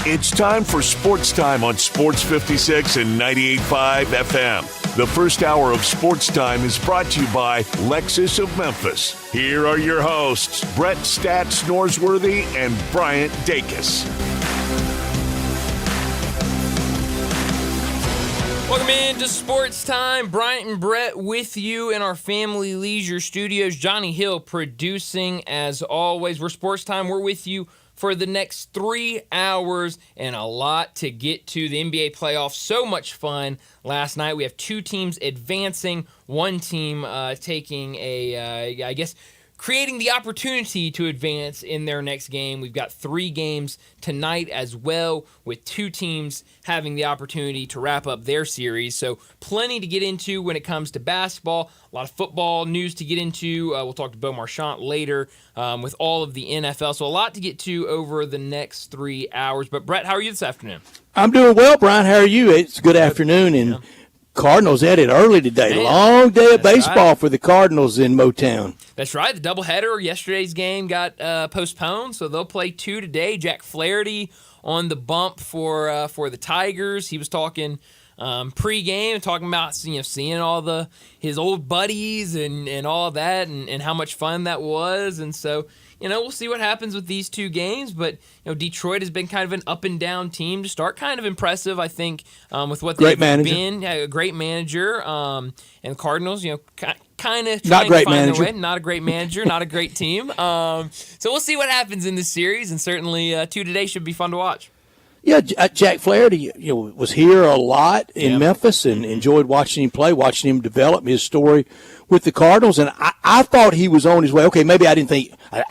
It's time for Sports Time on Sports 56 and 98.5 FM. The first hour of Sports Time is brought to you by Lexus of Memphis. Here are your hosts, Brett Stats Norsworthy and Bryant Dacus. Welcome into Sports Time. Bryant and Brett with you in our Family Leisure Studios. Johnny Hill producing as always. We're Sports Time. We're with you for the next 3 hours and a lot to get to. The NBA playoffs, so much fun last night. We have two teams advancing, one team taking creating the opportunity to advance in their next game. We've got 3 games tonight as well, with two teams having the opportunity to wrap up their series. So plenty to get into when it comes to basketball. A lot of football news to get into. We'll talk to Beau Marchant later with all of the NFL. So a lot to get to over the next 3 hours. But Brett, how are you this afternoon? I'm doing well, Brian. How are you? It's good afternoon, and Cardinals at it early today. Man, long day of baseball for the Cardinals in Motown. That's right. The doubleheader, yesterday's game got postponed, so they'll play 2 today. Jack Flaherty on the bump for the Tigers. He was talking pre-game, talking about seeing all his old buddies and all that, and how much fun that was. And so we'll see what happens with these 2 games, but Detroit has been kind of an up and down team to start. Kind of impressive, I think, with what they've been. Yeah, a great manager, and the Cardinals, kind of trying to find their way. Not a great manager, not a great team. So we'll see what happens in this series, and certainly 2 today should be fun to watch. Yeah, Jack Flaherty, was here a lot in Memphis and enjoyed watching him play, watching him develop his story with the Cardinals. And I thought he was on his way. Okay, maybe I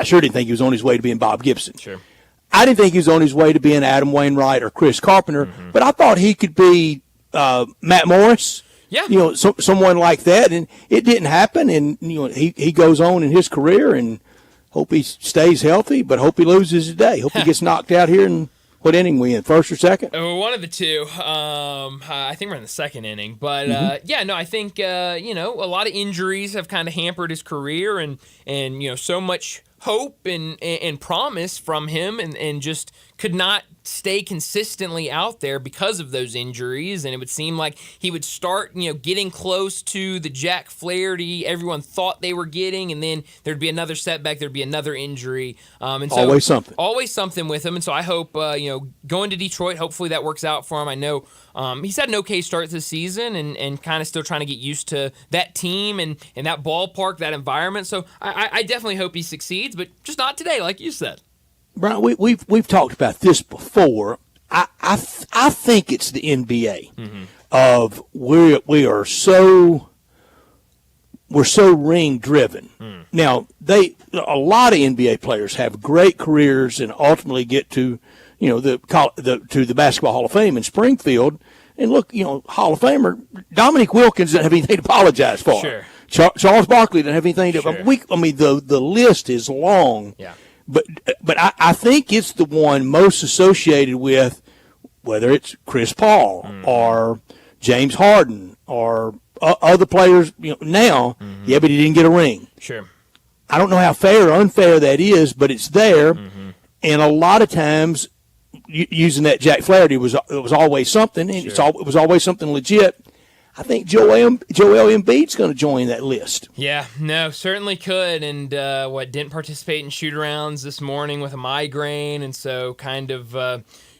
sure didn't think he was on his way to being Bob Gibson. Sure. I didn't think he was on his way to being Adam Wainwright or Chris Carpenter, but I thought he could be Matt Morris. Yeah. Someone like that. And it didn't happen. And, he goes on in his career, and hope he stays healthy, but hope he loses today. Hope he gets knocked out here and what inning we in, first or second? One of the two. I think we're in the second inning. But, I think, a lot of injuries have kind of hampered his career and so much hope and promise from him and just could not stay consistently out there because of those injuries. And it would seem like he would start, getting close to the Jack Flaherty everyone thought they were getting, and then there'd be another setback, there'd be another injury. And so always something. Always something with him. And so I hope, going to Detroit, hopefully that works out for him. I know he's had an okay start this season and kind of still trying to get used to that team and that ballpark, that environment. So I definitely hope he succeeds, but just not today, like you said. Brian, we've talked about this before. I think it's the NBA of we're so ring driven. Now a lot of NBA players have great careers and ultimately get to to the Basketball Hall of Fame in Springfield. And look, Hall of Famer Dominique Wilkins doesn't have anything to apologize for. Sure. Charles Barkley doesn't have anything to. Sure. The list is long. Yeah. But I think it's the one most associated with whether it's Chris Paul or James Harden or other players now. Yeah, but he didn't get a ring. Sure. I don't know how fair or unfair that is, but it's there. And a lot of times using that Jack Flaherty was always something, and it was always something legit. I think Joel Embiid's going to join that list. Yeah, no, certainly could. And didn't participate in shoot-arounds this morning with a migraine, and so kind of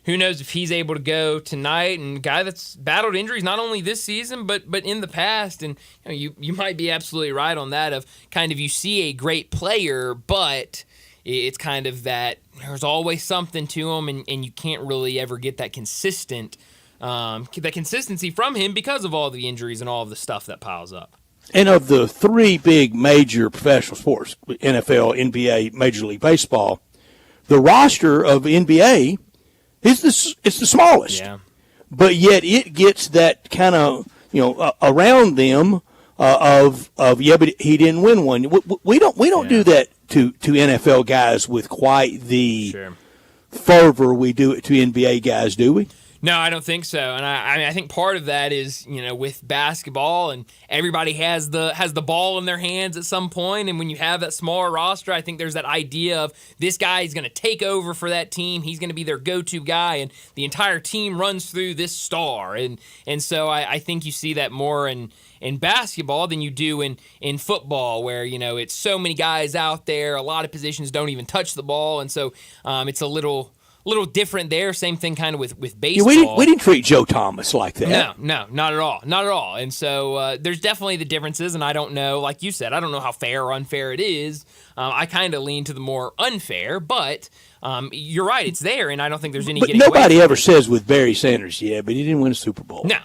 who knows if he's able to go tonight. And a guy that's battled injuries not only this season but in the past. And you might be absolutely right on that. Of kind of you see a great player, but it's kind of that there's always something to him, and you can't really ever get that consistency from him because of all the injuries and all of the stuff that piles up. And of the 3 big major professional sports, NFL, NBA, Major League Baseball, the roster of NBA it's the smallest. Yeah. But yet it gets that kind of around them but he didn't win one. We don't do that to NFL guys with quite the fervor we do it to NBA guys, do we? No, I don't think so. And I mean, I think part of that is, with basketball and everybody has the ball in their hands at some point. And when you have that smaller roster, I think there's that idea of this guy is going to take over for that team. He's going to be their go-to guy, and the entire team runs through this star. And so I think you see that more in basketball than you do in football, where, it's so many guys out there. A lot of positions don't even touch the ball. And so it's a little different there. Same thing kind of with baseball. Yeah, we didn't treat Joe Thomas like that. No, not at all. Not at all. And so there's definitely the differences, and I don't know, like you said, I don't know how fair or unfair it is. I kind of lean to the more unfair, but you're right, it's there, and I don't think there's any getting away from it. Nobody ever says with Barry Sanders, yeah, but he didn't win a Super Bowl. No.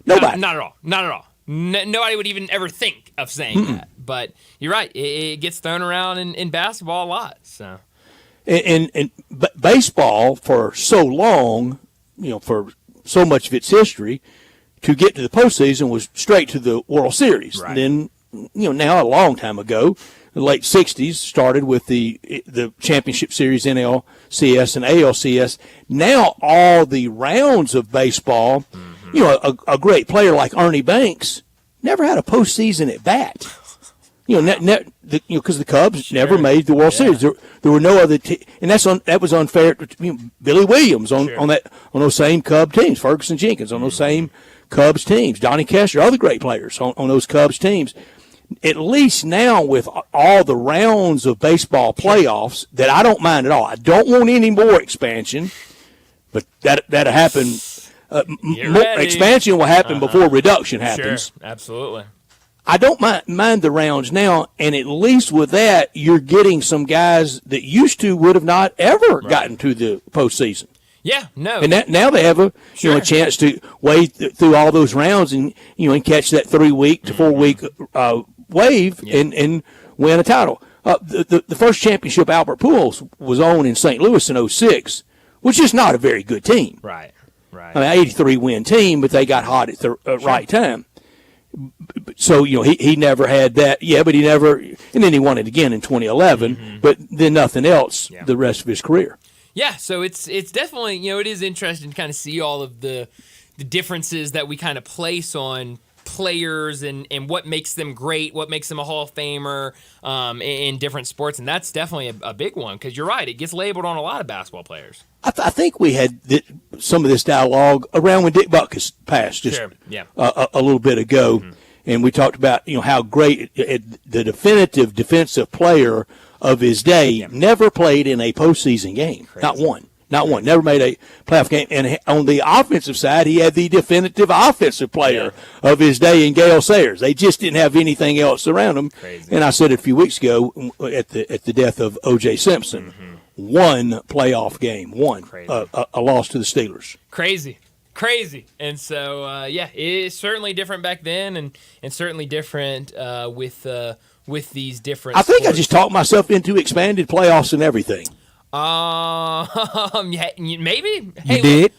Nobody. Not at all. Not at all. Nobody would even ever think of saying that. But you're right, it gets thrown around in basketball a lot, so... And baseball, for so long, for so much of its history, to get to the postseason was straight to the World Series. Right. And then, now a long time ago, the late 60s, started with the championship series, NLCS and ALCS. Now all the rounds of baseball, a great player like Ernie Banks never had a postseason at bat. Because the Cubs never made the World Series. There were no other, and that was unfair. Billy Williams on those same Cub teams, Ferguson Jenkins on those same Cubs teams, Donnie Kessler, other great players on those Cubs teams. At least now, with all the rounds of baseball playoffs, that I don't mind at all. I don't want any more expansion, but that'll happen. Expansion will happen before reduction happens. Sure, absolutely. I don't mind the rounds now, and at least with that, you're getting some guys that used to would have not ever gotten to the postseason. Yeah, no. And now they have a chance to wade through all those rounds and catch that 3-week to 4-week wave and win a title. The first championship Albert Pujols was on in St. Louis in 2006, which is not a very good team. Right. I mean, 83-win team, but they got hot at the right time. So, he never had that. Yeah, but he never – and then he won it again in 2011, but then nothing else the rest of his career. Yeah, so it's definitely, it is interesting to kind of see all of the differences that we kind of place on players and what makes them great, what makes them a Hall of Famer in different sports, and that's definitely a big one because you're right, it gets labeled on a lot of basketball players. I think we had some of this dialogue around when Dick Butkus passed just a little bit ago, and we talked about how great the definitive defensive player of his day never played in a postseason game. Crazy. Not one. Never made a playoff game. And on the offensive side, he had the definitive offensive player of his day in Gale Sayers. They just didn't have anything else around him. Crazy. And I said it a few weeks ago at the death of O.J. Simpson. One playoff game, a loss to the Steelers. Crazy. And so, it's certainly different back then and certainly different with these different I think sports. I just talked myself into expanded playoffs and everything. Maybe.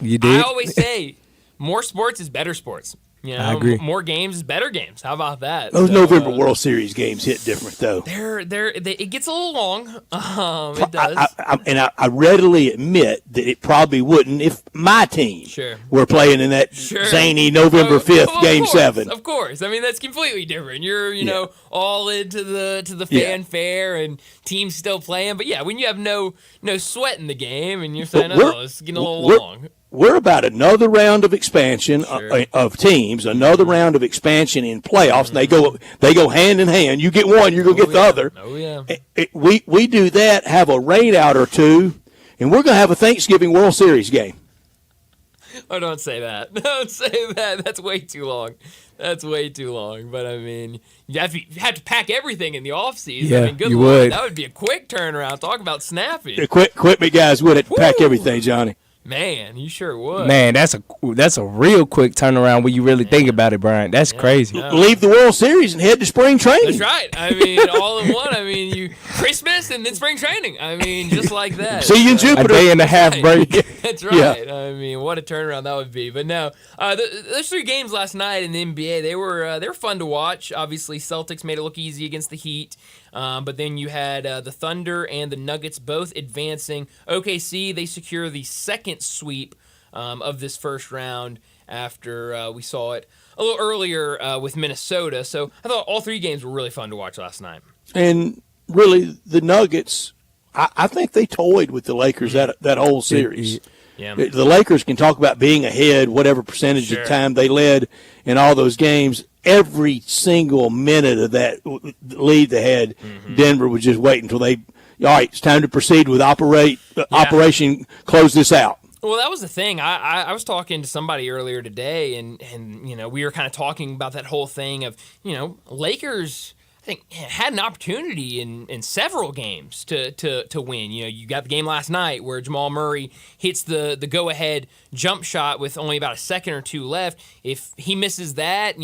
You did. I always say more sports is better sports. I agree. More games is better games. How about that? Those November World Series games hit different, though. It gets a little long. It does. I readily admit that it probably wouldn't if my team were playing in that zany November 5th Game 7. Of course. I mean, that's completely different. You're, all into the fanfare and teams still playing. But, when you have no sweat in the game and you're saying, it's getting a little long. We're about another round of expansion of teams, another round of expansion in playoffs, and they go hand in hand. You get one, you're going to get the other. Oh, yeah. We do that, have a rain out or two, and we're going to have a Thanksgiving World Series game. Oh, don't say that. Don't say that. That's way too long. But, I mean, you have to pack everything in the offseason. Yeah, I mean, good you Lord, would. that would be a quick turnaround. Talk about snappy. The equipment guys would have to pack everything, Johnny. Man, you sure would. Man, that's a real quick turnaround when you really think about it, Brian. That's crazy. No. Leave the World Series and head to spring training. That's right. I mean, all in one. I mean, you Christmas and then spring training. I mean, just like that. See you in Jupiter. A day and a half break. That's right. Yeah. I mean, what a turnaround that would be. But no, those 3 games last night in the NBA, they were fun to watch. Obviously, Celtics made it look easy against the Heat. But then you had the Thunder and the Nuggets both advancing. OKC, they secure the second sweep of this first round after we saw it a little earlier with Minnesota. So I thought all 3 games were really fun to watch last night. And really, the Nuggets, I think they toyed with the Lakers that whole series. Yeah. The Lakers can talk about being ahead, whatever percentage of time they led in all those games. Every single minute of that lead they had, Denver was just waiting until all right, it's time to proceed with Operation Close This Out. Well, that was the thing. I was talking to somebody earlier today, and we were kind of talking about that whole thing of, Lakers, I think, had an opportunity in several games to win. You got the game last night where Jamal Murray hits the go-ahead jump shot with only about a second or 2 left. If he misses that,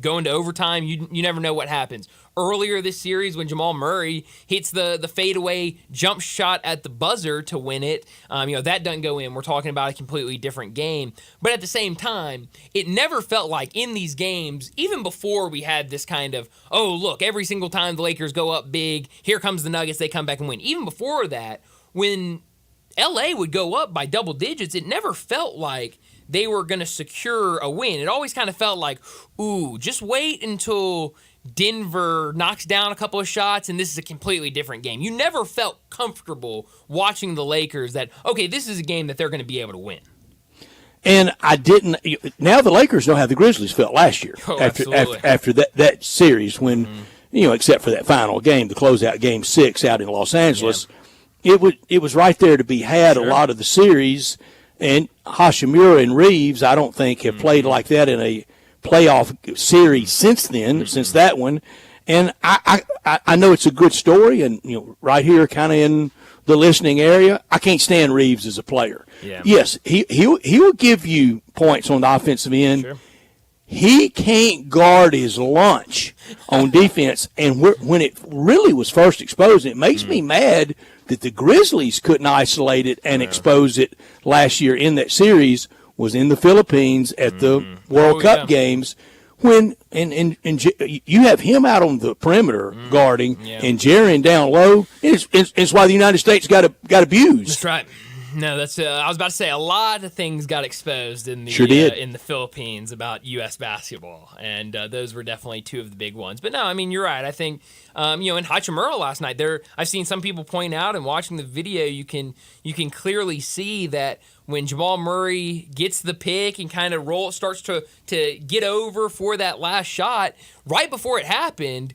going to overtime, you never know what happens. Earlier this series, when Jamal Murray hits the fadeaway jump shot at the buzzer to win it, that doesn't go in. We're talking about a completely different game. But at the same time, it never felt like in these games, even before we had this kind of, oh, look, every single time the Lakers go up big, here comes the Nuggets, they come back and win. Even before that, when LA would go up by double digits, it never felt like they were going to secure a win. It always kind of felt like, ooh, just wait until Denver knocks down a couple of shots, and this is a completely different game. You never felt comfortable watching the Lakers that, okay, this is a game that they're going to be able to win. And I didn't. Now the Lakers know how the Grizzlies felt last year after that series when, except for that final game, the closeout game 6 out in Los Angeles, it was right there to be had. Sure. A lot of the series, and Hashimura and Reeves, I don't think have played like that in a playoff series since then, since that one. And I know it's a good story, and right here, kind of in the listening area, I can't stand Reeves as a player. Yeah. Yes, he will give you points on the offensive end. Sure. He can't guard his lunch on defense, and when it really was first exposed, it makes me mad that the Grizzlies couldn't isolate it and expose it last year in that series. Was in the Philippines at the World Cup games when and you have him out on the perimeter guarding and Jaren down low. It's why the United States got abused. That's right. No, that's. I was about to say a lot of things got exposed in the in the Philippines about U.S. basketball, and those were definitely 2 of the big ones. But no, I mean you're right. I think in Hachimura last night, I've seen some people point out, and watching the video, you can clearly see that when Jamal Murray gets the pick and kind of starts to get over for that last shot, right before it happened,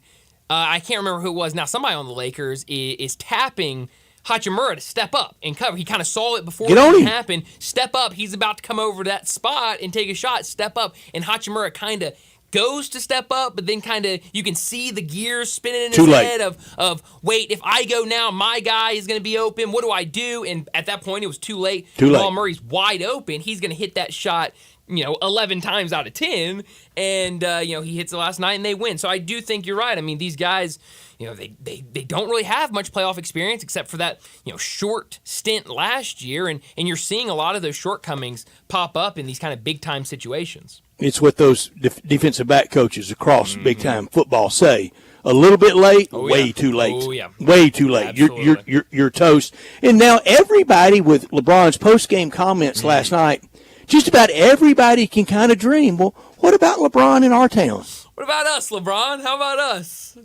I can't remember who it was. Now somebody on the Lakers is tapping Hachimura to step up and cover. He kind of saw it before it happened. Step up. He's about to come over that spot and take a shot. Step up. And Hachimura kind of goes to step up, but then kind of you can see the gears spinning in his head of wait, if I go now, my guy is going to be open. What do I do? And at that point, it was too late. Jamal Murray's wide open. He's going to hit that shot 11 times out of 10, and he hits it last night and they win. So I do think you're right. I mean, these guys, they don't really have much playoff experience except for that short stint last year, and you're seeing a lot of those shortcomings pop up in these kind of big time situations. It's what those defensive back coaches across big time football say. A little bit late, way too late. Oh, yeah. Way too late. Absolutely. You're toast. And now everybody with LeBron's post game comments last night. Just about everybody can kind of dream. Well, what about LeBron in our town? What about us, LeBron? How about us?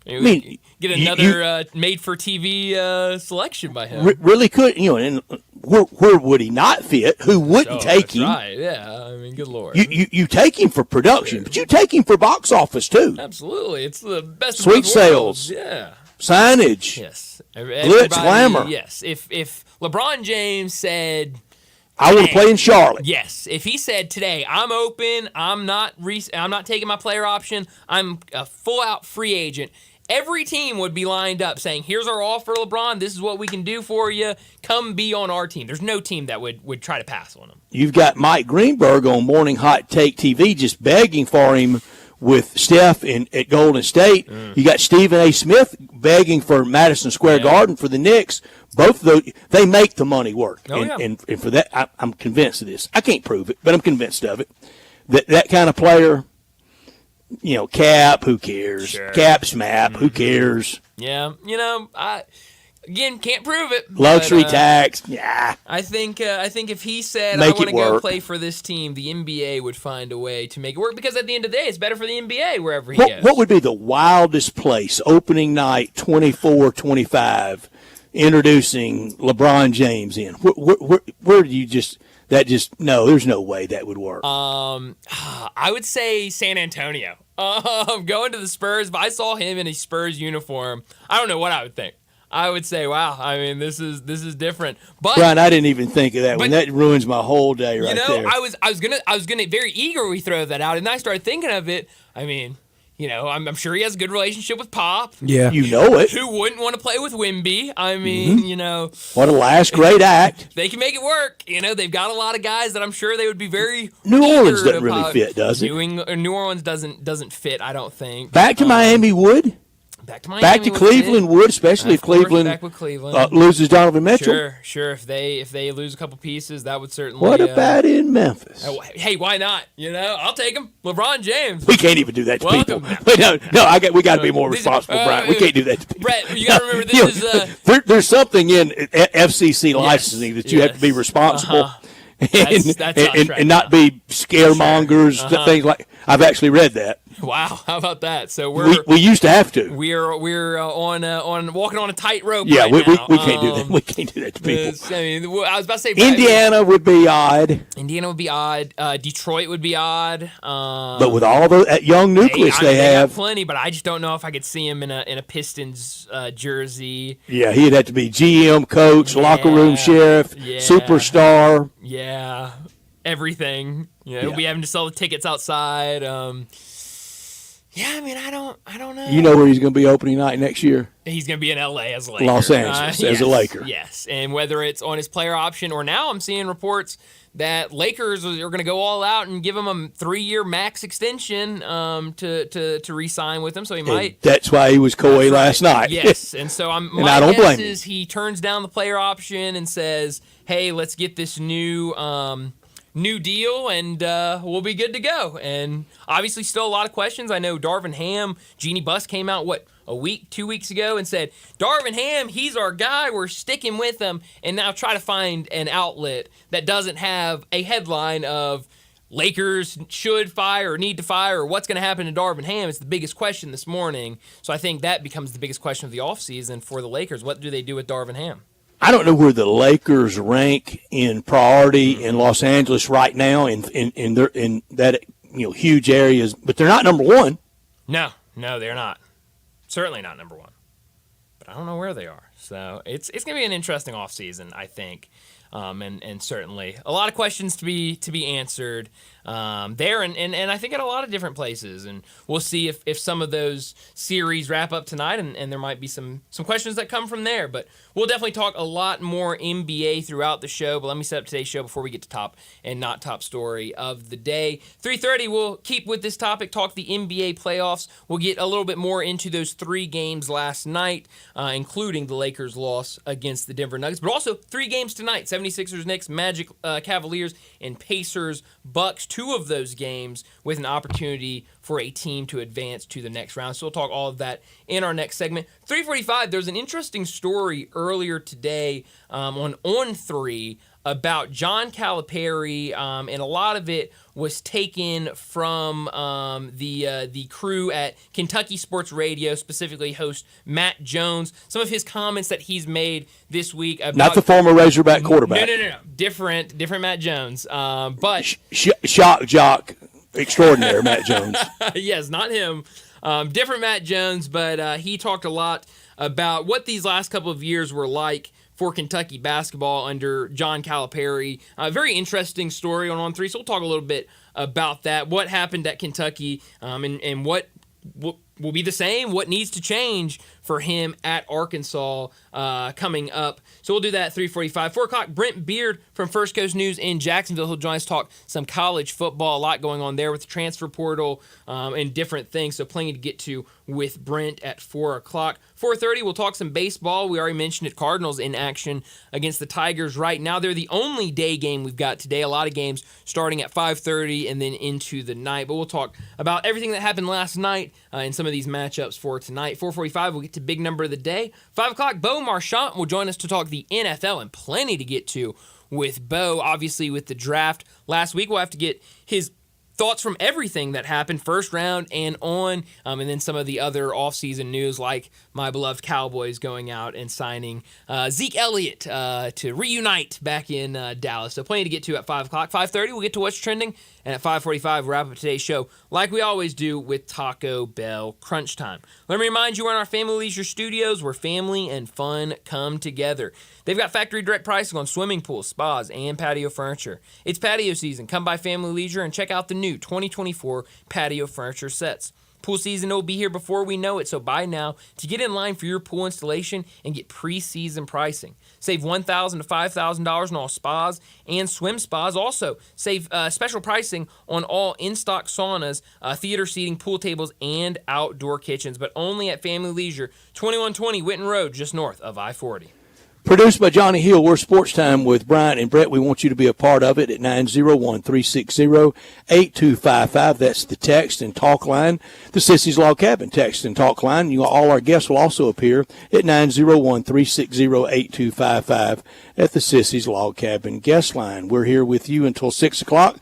I mean, get another made-for-TV selection by him. Really could. And where would he not fit? Who wouldn't take him? Right, yeah. I mean, good Lord. You take him for production, but you take him for box office, too. Absolutely. It's the best Sweet sales. Yeah. Signage. Yes. Glitz, glamour. Yes. If LeBron James said, I want to play in Charlotte. yes. If he said today, I'm open, I'm not taking my player option, I'm a full-out free agent, every team would be lined up saying, here's our offer, LeBron, this is what we can do for you, come be on our team. There's no team that would try to pass on him. You've got Mike Greenberg on Morning Hot Take TV just begging for him with Steph at Golden State. You got Stephen A. Smith begging for Madison Square Garden for the Knicks. Both of those, they make the money work. And for that, I'm convinced of this. I can't prove it, but I'm convinced of it. That kind of player, Cap, who cares? Sure. Cap, SMAP, who cares? Yeah, Again, can't prove it. Luxury but, tax. Yeah. I think if he said, Make I want it to go work. play for this team, the NBA would find a way to make it work because at the end of the day, it's better for the NBA wherever he goes. What would be the wildest place, opening night 24-25, introducing LeBron James in? Where do you no, there's no way that would work. I would say San Antonio. Going to the Spurs, if I saw him in a Spurs uniform, I don't know what I would think. I would say, wow, I mean, this is different. But Brian, I didn't even think of that one. That ruins my whole day right there. I was gonna very eagerly throw that out, and then I started thinking of it. I mean, I'm sure he has a good relationship with Pop. Yeah. You know it. Who wouldn't want to play with Wemby? I mean, What a last great act. they can make it work. They've got a lot of guys that I'm sure they would be very New Orleans eager doesn't to really fit, does it? New Orleans doesn't fit, I don't think. Back to Miami would. Back to Miami. Back to Cleveland would, especially if Of course, Cleveland, back with Cleveland. loses Donovan Mitchell. Sure. If they lose a couple pieces, that would certainly. What about in Memphis? Hey, why not? I'll take him. LeBron James. We can't even do that to Welcome. people. No, we got to be more responsible, Brian. We can't do that to people. Brett, you got to remember this is. There's something in FCC licensing that you have to be responsible. And not be scaremongers, things like. I've actually read that. Wow, how about that? So we used to have to. We're on walking on a tightrope. Yeah, right we now. can't do that. We can't do that to people. I was about to say Indiana would be odd. Indiana would be odd. Detroit would be odd. But with all that young nucleus they have, got plenty. But I just don't know if I could see him in a Pistons jersey. Yeah, he'd have to be GM, coach, locker room sheriff, superstar. Yeah, everything. He'll be having to sell the tickets outside. I don't know. You know where he's going to be opening night next year? He's going to be in L.A. as a Laker. Los Angeles as a Laker. Yes, and whether it's on his player option or now I'm seeing reports that Lakers are going to go all out and give him a 3-year max extension to re-sign with him, so he might. And that's why he was coy last night. Yes, and so I don't blame him. He turns down the player option and says, hey, let's get this new deal, and we'll be good to go. And obviously still a lot of questions. I know Darvin Ham, Jeannie Buss came out, 2 weeks ago and said, Darvin Ham, he's our guy, we're sticking with him. And now try to find an outlet that doesn't have a headline of Lakers should fire or need to fire or what's going to happen to Darvin Ham. It's the biggest question this morning. So I think that becomes the biggest question of the offseason for the Lakers. What do they do with Darvin Ham? I don't know where the Lakers rank in priority in Los Angeles right now in that huge areas, but they're not number one. No, they're not. Certainly not number one. But I don't know where they are. So it's going to be an interesting offseason, I think. And certainly a lot of questions to be answered there and I think at a lot of different places, and we'll see if some of those series wrap up tonight and there might be some questions that come from there, but we'll definitely talk a lot more NBA throughout the show. But let me set up today's show before we get to top and not top story of the day. 3:30 we'll keep with this topic, talk the NBA playoffs. We'll get a little bit more into those 3 games last night, including the Lakers loss against the Denver Nuggets, but also 3 games tonight, 76ers, Knicks, Magic, Cavaliers, and Pacers, Bucks. 2 of those games with an opportunity for a team to advance to the next round. So we'll talk all of that in our next segment. 3:45, there's an interesting story earlier today on On3 about John Calipari, and a lot of it was taken from the crew at Kentucky Sports Radio, specifically host Matt Jones. Some of his comments that he's made this week about... Not the former Razorback quarterback. No. Different Matt Jones. But shock jock extraordinaire Matt Jones. Yes, not him. Different Matt Jones, but he talked a lot about what these last couple of years were like for Kentucky basketball under John Calipari. Very interesting story on 3, so we'll talk a little bit about that, what happened at Kentucky, and what will be the same, what needs to change for him at Arkansas coming up. So we'll do that at 3:45. 4 o'clock, Brent Beard from First Coast News in Jacksonville. He'll join us, talk some college football, a lot going on there with the transfer portal and different things, so plenty to get to with Brent at 4 o'clock. 4:30, we'll talk some baseball. We already mentioned it, Cardinals in action against the Tigers right now. They're the only day game we've got today. A lot of games starting at 5:30 and then into the night. But we'll talk about everything that happened last night and some of these matchups for tonight. 4:45, we'll get to to Big Number of the Day. 5 o'clock, Bo Marchant will join us to talk the NFL, and plenty to get to with Bo. Obviously, with the draft last week, we'll have to get his thoughts from everything that happened, first round and on, and then some of the other offseason news, like my beloved Cowboys going out and signing Zeke Elliott to reunite back in Dallas. So plenty to get to at 5 o'clock. 5:30, we'll get to what's trending, and at 5:45, we'll wrap up today's show like we always do with Taco Bell Crunch Time. Let me remind you, we're in our Family Leisure Studios where family and fun come together. They've got factory direct pricing on swimming pools, spas, and patio furniture. It's patio season. Come by Family Leisure and check out the new 2024 patio furniture sets. Pool season will be here before we know it, so buy now to get in line for your pool installation and get pre-season pricing. Save $1,000 to $5,000 on all spas and swim spas. Also, save special pricing on all in-stock saunas, theater seating, pool tables, and outdoor kitchens, but only at Family Leisure, 2120 Whitten Road, just north of I-40. Produced by Johnny Hill, we're Sports Time with Brian and Brett. We want you to be a part of it at 901-360-8255. That's the text and talk line. The Sissy's Log Cabin text and talk line. All our guests will also appear at 901-360-8255 at the Sissy's Log Cabin guest line. We're here with you until 6 o'clock.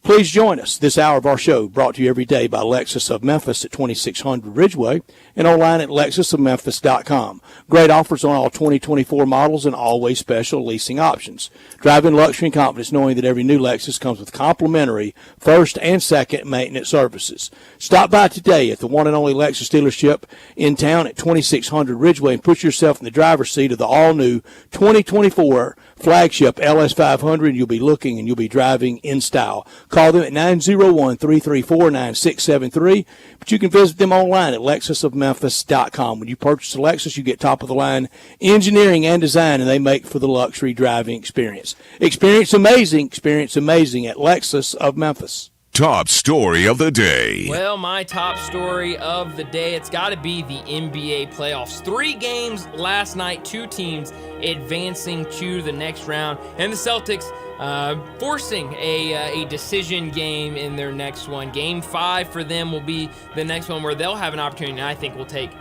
Please join us. This hour of our show brought to you every day by Lexus of Memphis at 2600 Ridgeway and online at lexusofmemphis.com. Great offers on all 2024 models and always special leasing options. Drive in luxury and confidence knowing that every new Lexus comes with complimentary first and second maintenance services. Stop by today at the one and only Lexus dealership in town at 2600 Ridgeway and put yourself in the driver's seat of the all-new 2024 flagship LS500. You'll be looking and you'll be driving in style. Call them at 901-334-9673, but you can visit them online at lexusofmemphis.com. When you purchase a Lexus, you get top-of-the-line engineering and design, and they make for the luxury driving experience. Experience amazing at Lexus of Memphis. Top story of the day. Well, my top story of the day, it's got to be the NBA playoffs. 3 games last night, 2 teams advancing to the next round, and the Celtics forcing a decision game in their next one. Game 5 for them will be the next one where they'll have an opportunity, and I think will take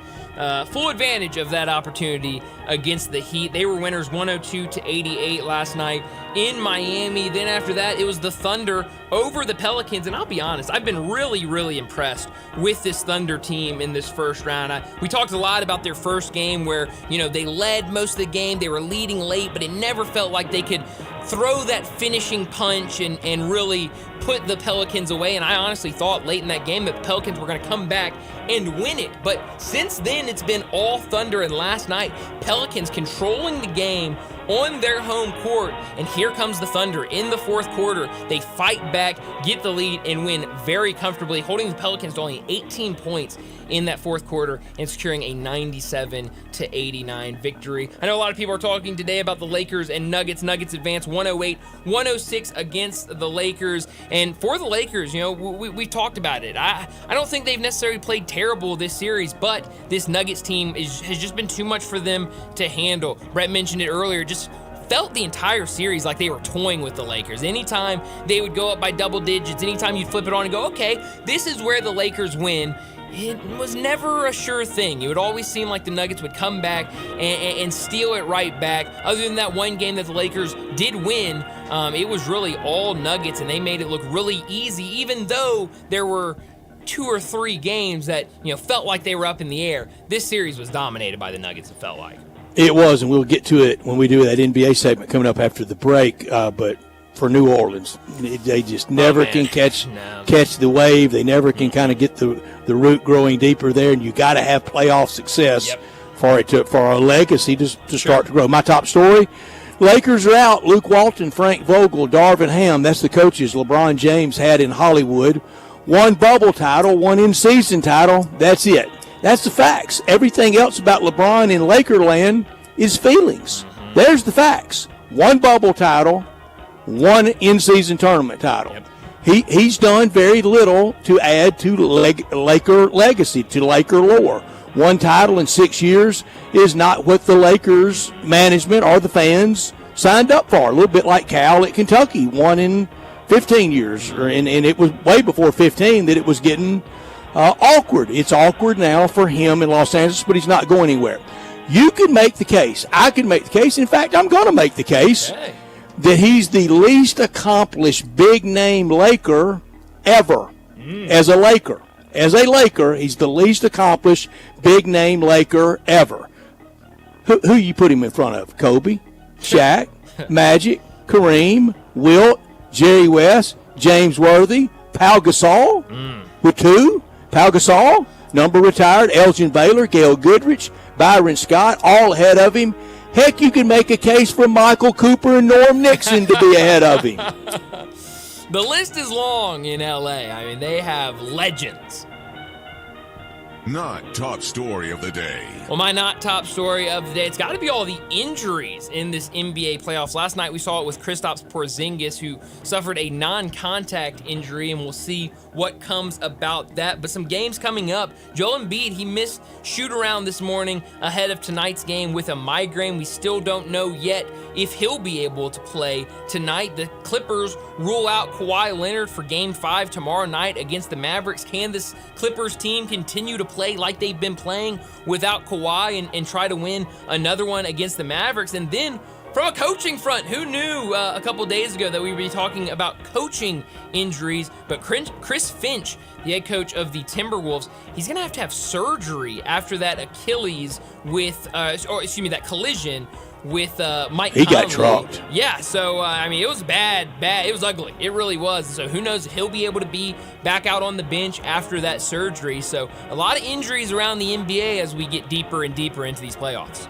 full advantage of that opportunity against the Heat. They were winners 102-88 last night in Miami. Then after that, it was the Thunder over the Pelicans. And I'll be honest, I've been really, really impressed with this Thunder team in this first round. We talked a lot about their first game where, they led most of the game. They were leading late, but it never felt like they could throw that finishing punch and really put the Pelicans away. And I honestly thought late in that game that the Pelicans were going to come back and win it. But since then, it's been all Thunder. And last night, Pelicans controlling the game on their home court. And here comes the Thunder in the fourth quarter. They fight back, get the lead, and win very comfortably, holding the Pelicans to only 18 points in that fourth quarter and securing a 97-89 victory. I know a lot of people are talking today about the Lakers and Nuggets. Nuggets advance 108-106 against the Lakers. And for the Lakers, we talked about it. I don't think they've necessarily played terrible this series, but this Nuggets team has just been too much for them to handle. Brett mentioned it earlier, just felt the entire series like they were toying with the Lakers. Anytime they would go up by double digits, anytime you'd flip it on and go, okay, this is where the Lakers win, it was never a sure thing. It would always seem like the Nuggets would come back and steal it right back. Other than that one game that the Lakers did win, it was really all Nuggets, and they made it look really easy, even though there were 2 or 3 games that felt like they were up in the air. This series was dominated by the Nuggets, it felt like. It was, and we'll get to it when we do that NBA segment coming up after the break, but for New Orleans, they just never can catch the wave. They never can kind of get the root growing deeper there, and you got to have playoff success for our legacy to start to grow. My top story: Lakers are out. Luke Walton, Frank Vogel, Darvin Ham. That's the coaches LeBron James had in Hollywood. 1 bubble title, 1 in-season title. That's it. That's the facts. Everything else about LeBron in Lakerland is feelings. There's the facts. 1 bubble title, 1 in-season tournament title. He's done very little to add to Laker legacy, to Laker lore. 1 title in 6 years is not what the Lakers management or the fans signed up for. A little bit like Cal at Kentucky, 1 in 15 years. And it was way before 15 that it was getting awkward. It's awkward now for him in Los Angeles, but he's not going anywhere. You can make the case. I can make the case. In fact, I'm going to make the case that he's the least accomplished big-name Laker ever as a Laker. As a Laker, he's the least accomplished big-name Laker ever. Who you put him in front of? Kobe, Shaq, Magic, Kareem, Wilt, Jerry West, James Worthy, Pau Gasol with 2. Pau Gasol, number retired, Elgin Baylor, Gail Goodrich, Byron Scott, all ahead of him. Heck, you can make a case for Michael Cooper and Norm Nixon to be ahead of him. The list is long in L.A. I mean, they have legends. Not top story of the day. Well, my not top story of the day, it's got to be all the injuries in this NBA playoffs. Last night we saw it with Kristaps Porzingis, who suffered a non-contact injury, and we'll see what comes about that. But some games coming up. Joel Embiid, he missed shoot-around this morning ahead of tonight's game with a migraine. We still don't know yet if he'll be able to play tonight. The Clippers rule out Kawhi Leonard for Game 5 tomorrow night against the Mavericks. Can this Clippers team continue to play like they've been playing without Kawhi and try to win another one against the Mavericks? And then from a coaching front, who knew a couple days ago that we would be talking about coaching injuries? But Chris Finch, the head coach of the Timberwolves, he's going to have surgery after that Achilles that collision with Mike Conley. He got dropped. Yeah, so, it was bad. It was ugly. It really was. So who knows if he'll be able to be back out on the bench after that surgery. So a lot of injuries around the NBA as we get deeper and deeper into these playoffs.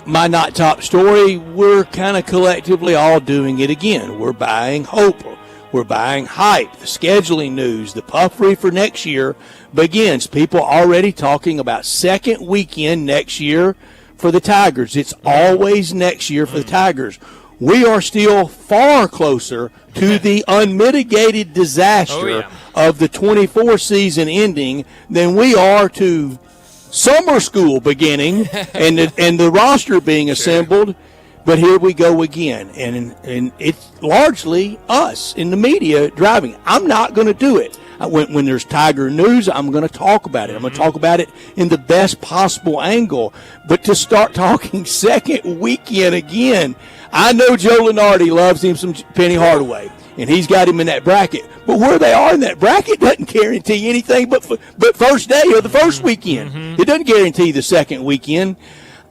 My not top story, we're kind of collectively all doing it again. We're buying hope. We're buying hype. The scheduling news, the puffery for next year begins. People already talking about second weekend next year for the Tigers. It's always next year for the Tigers. We are still far closer to the unmitigated disaster of the 24 season ending than we are to summer school beginning and the roster being assembled. But here we go again, and it's largely us in the media driving. I'm not going to do it. When there's Tiger news, I'm going to talk about it. I'm going to talk about it in the best possible angle. But to start talking second weekend again, I know Joe Lunardi loves him some Penny Hardaway, and he's got him in that bracket. But where they are in that bracket doesn't guarantee anything but first day or the first weekend. It doesn't guarantee the second weekend.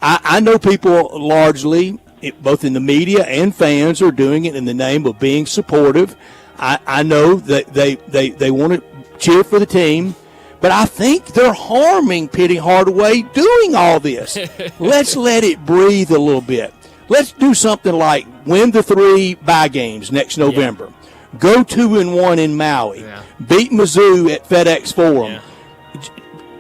I know people largely, both in the media and fans, are doing it in the name of being supportive. I know that they want to cheer for the team, but I think they're harming Penny Hardaway doing all this. Let's let it breathe a little bit. Let's do something like win the 3 bye games next November. Go 2-1 in Maui. Beat Mizzou at FedEx Forum.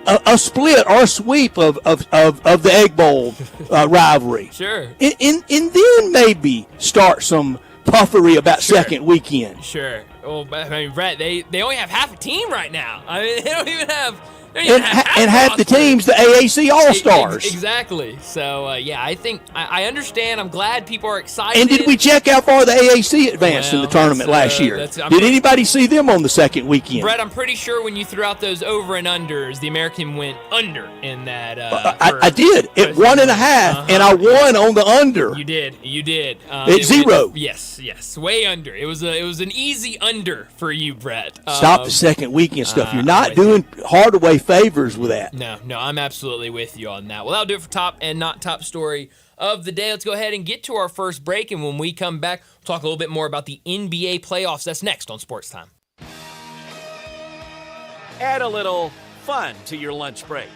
A split or a sweep of the Egg Bowl rivalry. Sure. And then maybe start some puffery about second weekend. Sure. Well, Brett, they only have half a team right now. They don't even have. And half the team's the AAC All-Stars. Exactly. So, I think I understand. I'm glad people are excited. And did we check how far the AAC advanced in the tournament last year? Did anybody see them on the second weekend? Brett, I'm pretty sure when you threw out those over and unders, the American went under in that. I did. At 1.5, and I won on the under. You did. At 0. Yes. Way under. It was an easy under for you, Brett. Stop the second weekend stuff. You're not doing Hardaway favors with that. No, I'm absolutely with you on that. Well, that'll do it for top and not top story of the day. Let's go ahead and get to our first break, and when we come back, we'll talk a little bit more about the NBA playoffs. That's next on Sports Time. Add a little fun to your lunch break.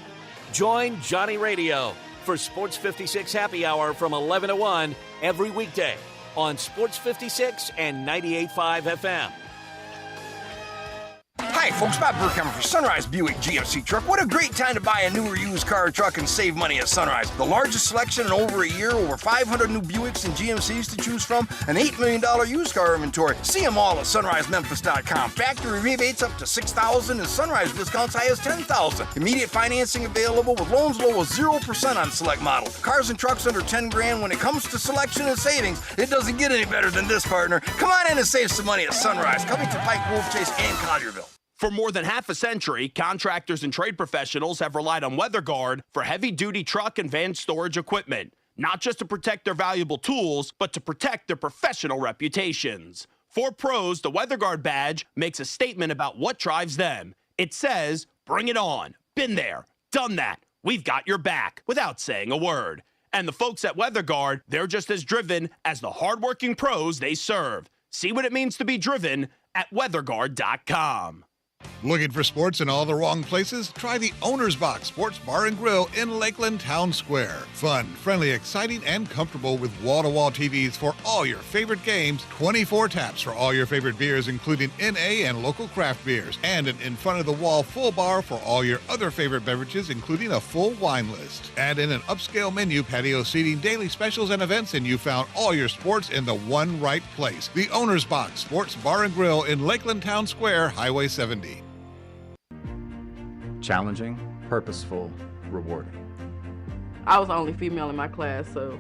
Join Johnny Radio for Sports 56 Happy Hour from 11 to 1 every weekday on Sports 56 and 98.5 FM. Hi, folks. Bob Burkheimer for Sunrise Buick GMC Truck. What a great time to buy a new or used car or truck and save money at Sunrise. The largest selection in over a year, over 500 new Buicks and GMCs to choose from, an $8 million used car inventory. See them all at sunrisememphis.com. Factory rebates up to $6,000 and Sunrise discounts high as $10,000. Immediate financing available with loans low as 0% on select models. Cars and trucks under $10,000. When it comes to selection and savings, it doesn't get any better than this, partner. Come on in and save some money at Sunrise. Coming to Pike, Wolf Chase, and Collierville. For more than half a century, contractors and trade professionals have relied on WeatherGuard for heavy-duty truck and van storage equipment, not just to protect their valuable tools, but to protect their professional reputations. For pros, the WeatherGuard badge makes a statement about what drives them. It says, "Bring it on. Been there. Done that. We've got your back," without saying a word. And the folks at WeatherGuard, they're just as driven as the hardworking pros they serve. See what it means to be driven at weatherguard.com. Looking for sports in all the wrong places? Try the Owner's Box Sports Bar and Grill in Lakeland Town Square. Fun, friendly, exciting, and comfortable with wall-to-wall TVs for all your favorite games, 24 taps for all your favorite beers, including NA and local craft beers, and an in-front-of-the-wall full bar for all your other favorite beverages, including a full wine list. Add in an upscale menu, patio seating, daily specials, and events, and you found all your sports in the one right place. The Owner's Box Sports Bar and Grill in Lakeland Town Square, Highway 70. Challenging, purposeful, rewarding. I was the only female in my class, so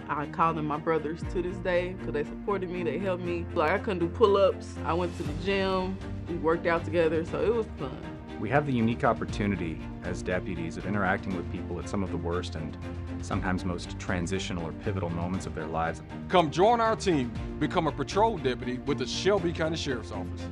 I call them my brothers to this day because they supported me, they helped me. Like, I couldn't do pull-ups. I went to the gym, we worked out together, so it was fun. We have the unique opportunity as deputies of interacting with people at some of the worst and sometimes most transitional or pivotal moments of their lives. Come join our team, become a patrol deputy with the Shelby County Sheriff's Office.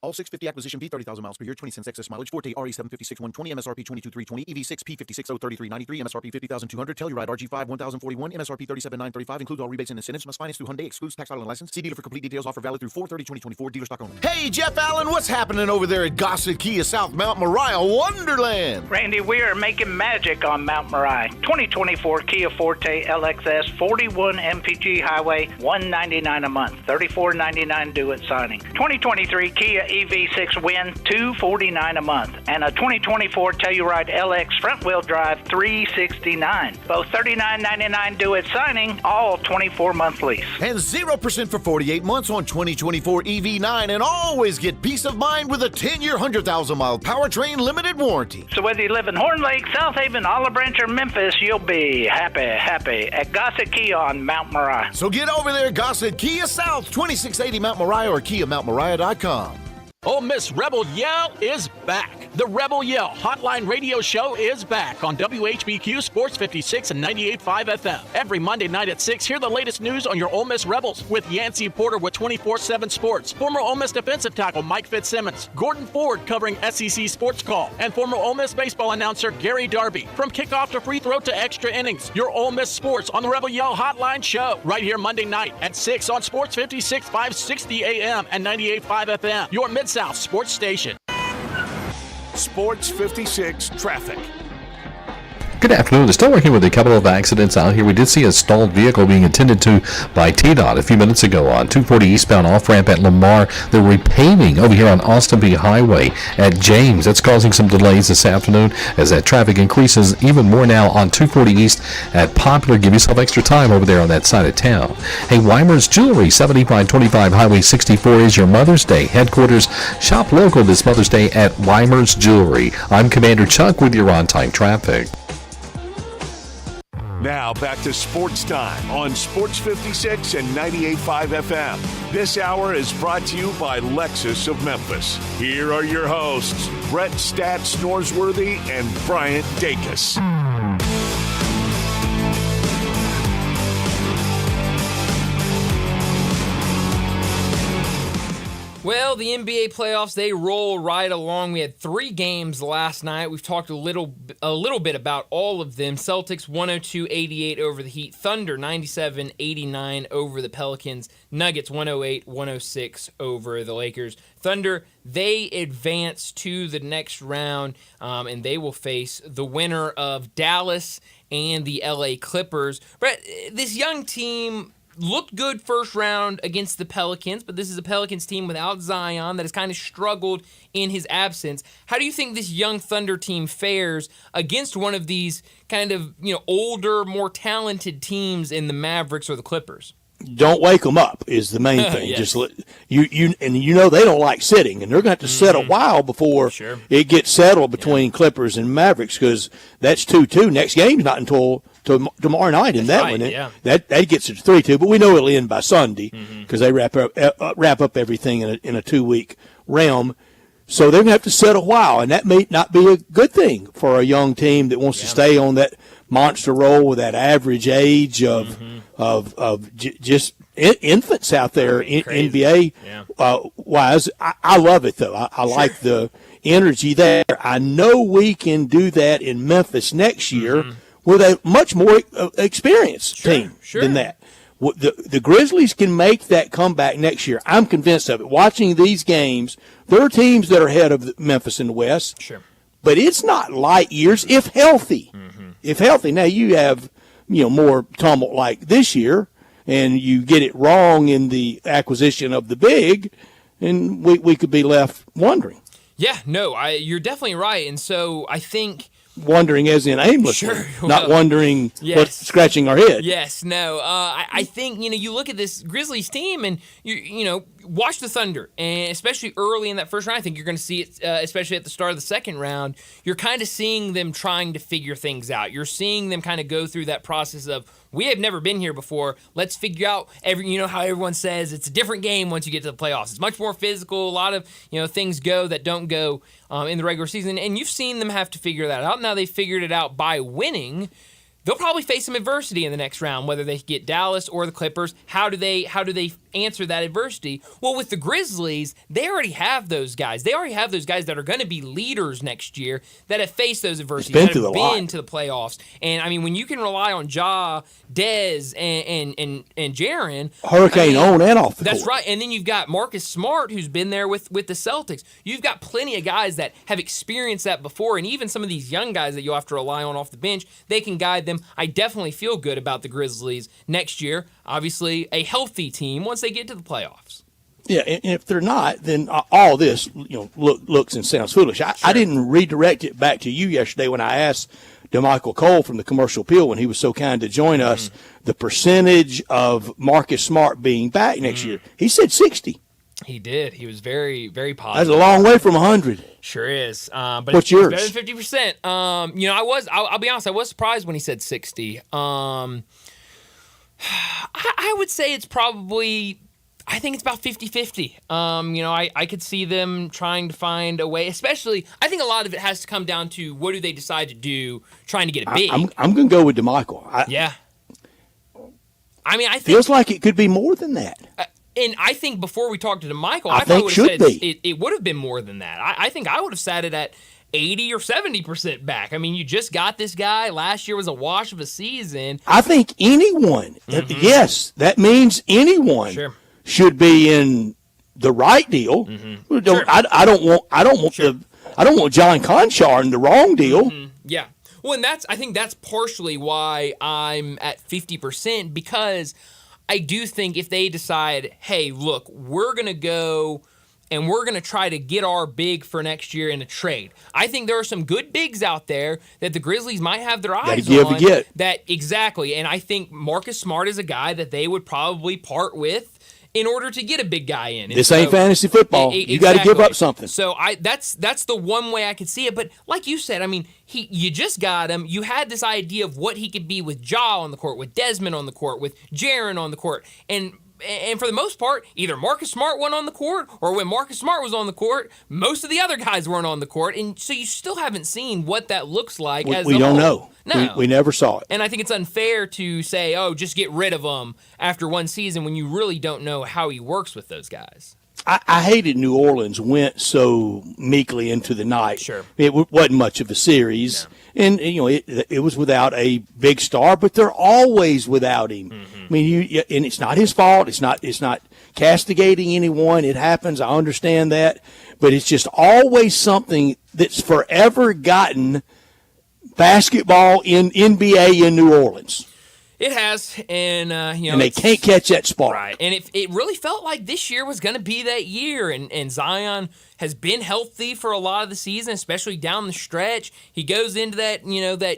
All 650 acquisition B, 30,000 miles per year, 20 cents excess mileage. Forte RE756 120, MSRP 22,320, EV6 P56 03393, MSRP 50,200. Telluride RG5 1041, MSRP 37,935. Includes all rebates and incentives. Must finance through Hyundai. Excludes tax, title, and license. See dealer for complete details. Offer valid through 4/30/2024. Dealer stock only. Hey, Jeff Allen, what's happening over there at Gossett Kia South Mount Moriah Wonderland? Randy, we are making magic on Mount Moriah. 2024 Kia Forte LXS 41 MPG Highway, $199 a month, $34.99 due at signing. 2023 Kia EV6 Win, $249 a month, and a 2024 Telluride LX front-wheel drive, $369. Both $39.99 due at signing, all 24-month lease. And 0% for 48 months on 2024 EV9, and always get peace of mind with a 10-year, 100,000-mile powertrain limited warranty. So whether you live in Horn Lake, South Haven, Olive Branch, or Memphis, you'll be happy at Gossett Kia on Mount Moriah. So get over there, Gossett Kia South, 2680 Mount Moriah or KiaMountMoriah.com. Ole Miss Rebel Yell is back. The Rebel Yell Hotline Radio Show is back on WHBQ Sports 56 and 98.5 FM. Every Monday night at 6, hear the latest news on your Ole Miss Rebels with Yancey Porter with 24/7 Sports, former Ole Miss defensive tackle Mike Fitzsimmons, Gordon Ford covering SEC Sports Call, and former Ole Miss baseball announcer Gary Darby. From kickoff to free throw to extra innings, your Ole Miss sports on the Rebel Yell Hotline Show right here Monday night at 6 on Sports 56, 560 AM and 98.5 FM. Your Mid-South Sports Station. Sports 56 traffic. Good afternoon. They're still working with a couple of accidents out here. We did see a stalled vehicle being attended to by TDOT a few minutes ago on 240 eastbound off-ramp at Lamar. They're repaving over here on Austin V Highway at James. That's causing some delays this afternoon as that traffic increases even more now on 240 east at Poplar. Give yourself extra time over there on that side of town. Hey, Weimer's Jewelry, 7525 Highway 64 is your Mother's Day headquarters. Shop local this Mother's Day at Weimer's Jewelry. I'm Commander Chuck with your on-time traffic. Now back to Sports Time on Sports 56 and 98.5 FM. This hour is brought to you by Lexus of Memphis. Here are your hosts, Brett Stats Norsworthy and Bryant Dacus. Well, the NBA playoffs, they roll right along. We had 3 games last night. We've talked a little bit about all of them. Celtics 102-88 over the Heat. Thunder 97-89 over the Pelicans. Nuggets 108-106 over the Lakers. Thunder, they advance to the next round, and they will face the winner of Dallas and the LA Clippers. Brett, this young team looked good first round against the Pelicans, but this is a Pelicans team without Zion that has kind of struggled in his absence. How do you think this young Thunder team fares against one of these kind of, older, more talented teams in the Mavericks or the Clippers? Don't wake them up is the main thing. Yes. Just let, you they don't like sitting, and they're going to have to sit a while before it gets settled between Clippers and Mavericks because that's 2-2. Next game's not until tomorrow night in that right, one. yeah. That gets it to 3-2, but we know it'll end by Sunday because they wrap up everything in a 2-week realm. So they're going to have to sit a while, and that may not be a good thing for a young team that wants to stay on that monster roll with that average age of just infants out there in NBA wise. I love it though. I like the energy there. I know we can do that in Memphis next year with a much more experienced team than that. The Grizzlies can make that comeback next year. I'm convinced of it. Watching these games, there are teams that are ahead of Memphis in the West. Sure. But it's not light years if healthy. If healthy. Now you have, more tumult like this year, and you get it wrong in the acquisition of the big, and we could be left wondering. Yeah, no, you're definitely right. And so I think wondering as in aimlessly, not wondering, scratching our head. Yes, no. I think, you look at this Grizzlies team and, you watch the Thunder, and especially early in that first round, I think you're going to see it, especially at the start of the second round, you're kind of seeing them trying to figure things out. You're seeing them kind of go through that process of, we have never been here before. Let's figure out how everyone says it's a different game once you get to the playoffs. It's much more physical. A lot of, things go that don't go in the regular season. And you've seen them have to figure that out. Now they figured it out by winning. They'll probably face some adversity in the next round, whether they get Dallas or the Clippers. How do they answer that adversity? Well, with the Grizzlies, they already have those guys. They already have those guys that are going to be leaders next year that have faced those adversities, that have been to the playoffs. And, I mean, when you can rely on Ja, Dez, and Jaren. Hurricane on and off the That's court. right. And then you've got Marcus Smart, who's been there with the Celtics. You've got plenty of guys that have experienced that before, and even some of these young guys that you'll have to rely on off the bench, they can guide them. I definitely feel good about the Grizzlies next year. Obviously, a healthy team once they get to the playoffs. Yeah, and if they're not, then all this looks and sounds foolish. I didn't redirect it back to you yesterday when I asked DeMichael Cole from the Commercial Appeal, when he was so kind to join us, the percentage of Marcus Smart being back next year. He said 60. He did. He was very, very positive. That's a long way from 100. Sure is. But What's yours? Better than 50%. I'll be honest, I was surprised when he said 60. I would say it's probably, I think it's about 50-50. I could see them trying to find a way, especially, I think a lot of it has to come down to what do they decide to do trying to get it big. I'm going to go with DeMichael. Yeah. I mean, I think. Feels like it could be more than that. And I think before we talked to DeMichael, I think would have said it would have been more than that. I think I would have sat it at 80 or 70% back. I mean, you just got this guy. Last year was a wash of a season. I think anyone, yes, that means anyone should be in the right deal. I don't want John Conchar in the wrong deal. Yeah. Well, and I think that's partially why I'm at 50%, because I do think if they decide, hey, look, we're going to go and we're going to try to get our big for next year in a trade. I think there are some good bigs out there that the Grizzlies might have their eyes on. Exactly. And I think Marcus Smart is a guy that they would probably part with in order to get a big guy in. This ain't fantasy football. You got to give up something. So that's the one way I could see it. But like you said, I mean, you just got him. You had this idea of what he could be with Ja on the court, with Desmond on the court, with Jaren on the court. And for the most part, either Marcus Smart went on the court, or when Marcus Smart was on the court, most of the other guys weren't on the court. And so you still haven't seen what that looks like as a whole. We don't know. No. We never saw it. And I think it's unfair to say, oh, just get rid of him after one season when you really don't know how he works with those guys. I hated New Orleans went so meekly into the night. Sure. It wasn't much of a series. No. And, it was without a big star, but they're always without him. I mean, and it's not his fault. It's not castigating anyone. It happens. I understand that. But it's just always something that's forever gotten basketball in NBA in New Orleans. It has, and and they can't catch that spark. Right, and it really felt like this year was going to be that year, and Zion has been healthy for a lot of the season, especially down the stretch. He goes into that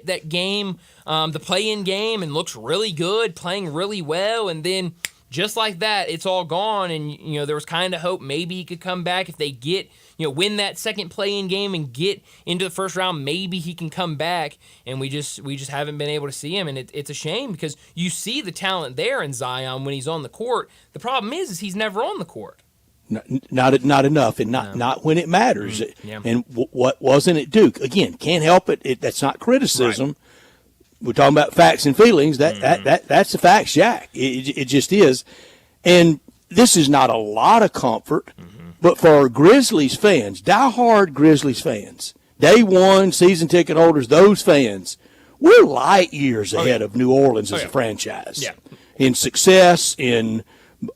that game, the play-in game, and looks really good, playing really well, and then just like that, it's all gone. And, there was kind of hope maybe he could come back if they get, win that second play-in game and get into the first round. Maybe he can come back, and we just haven't been able to see him. And it's a shame because you see the talent there in Zion when he's on the court. The problem is he's never on the court. Not enough, and not when it matters. Yeah. And what wasn't at Duke? Again, can't help it. That's not criticism. Right. We're talking about facts and feelings. That's the facts, Jack. It just is. And this is not a lot of comfort, but for Grizzlies fans, diehard Grizzlies fans, day one season ticket holders, those fans, we're light years ahead of New Orleans as a franchise. Yeah. In success, in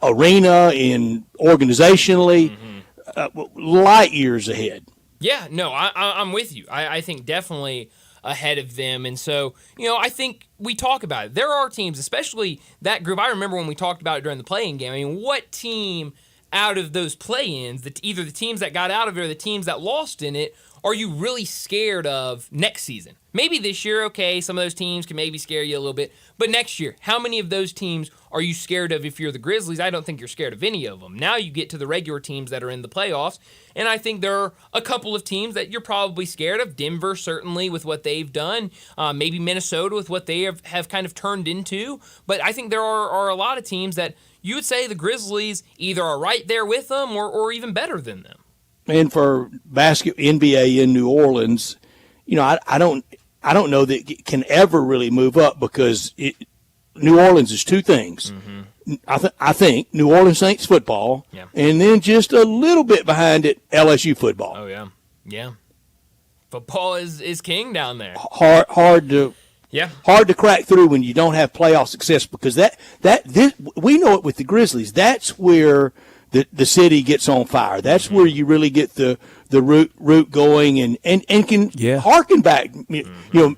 arena, in organizationally, light years ahead. Yeah, no, I'm with you. I think definitely ahead of them. And so, I think we talk about it. There are teams, especially that group. I remember when we talked about it during the play-in game. I mean, what team out of those play-ins, either the teams that got out of it or the teams that lost in it, are you really scared of next season? Maybe this year, okay, some of those teams can maybe scare you a little bit. But next year, how many of those teams are you scared of if you're the Grizzlies? I don't think you're scared of any of them. Now you get to the regular teams that are in the playoffs, and I think there are a couple of teams that you're probably scared of. Denver, certainly, with what they've done. Maybe Minnesota with what they have kind of turned into. But I think there are a lot of teams that you would say the Grizzlies either are right there with them or even better than them. And for NBA in New Orleans, I don't know that it can ever really move up because New Orleans is two things. I think New Orleans Saints football, and then just a little bit behind it, LSU football. Oh yeah. Football is king down there. Hard to crack through when you don't have playoff success because this we know it with the Grizzlies. That's where the city gets on fire. That's where you really get the root going and can harken back.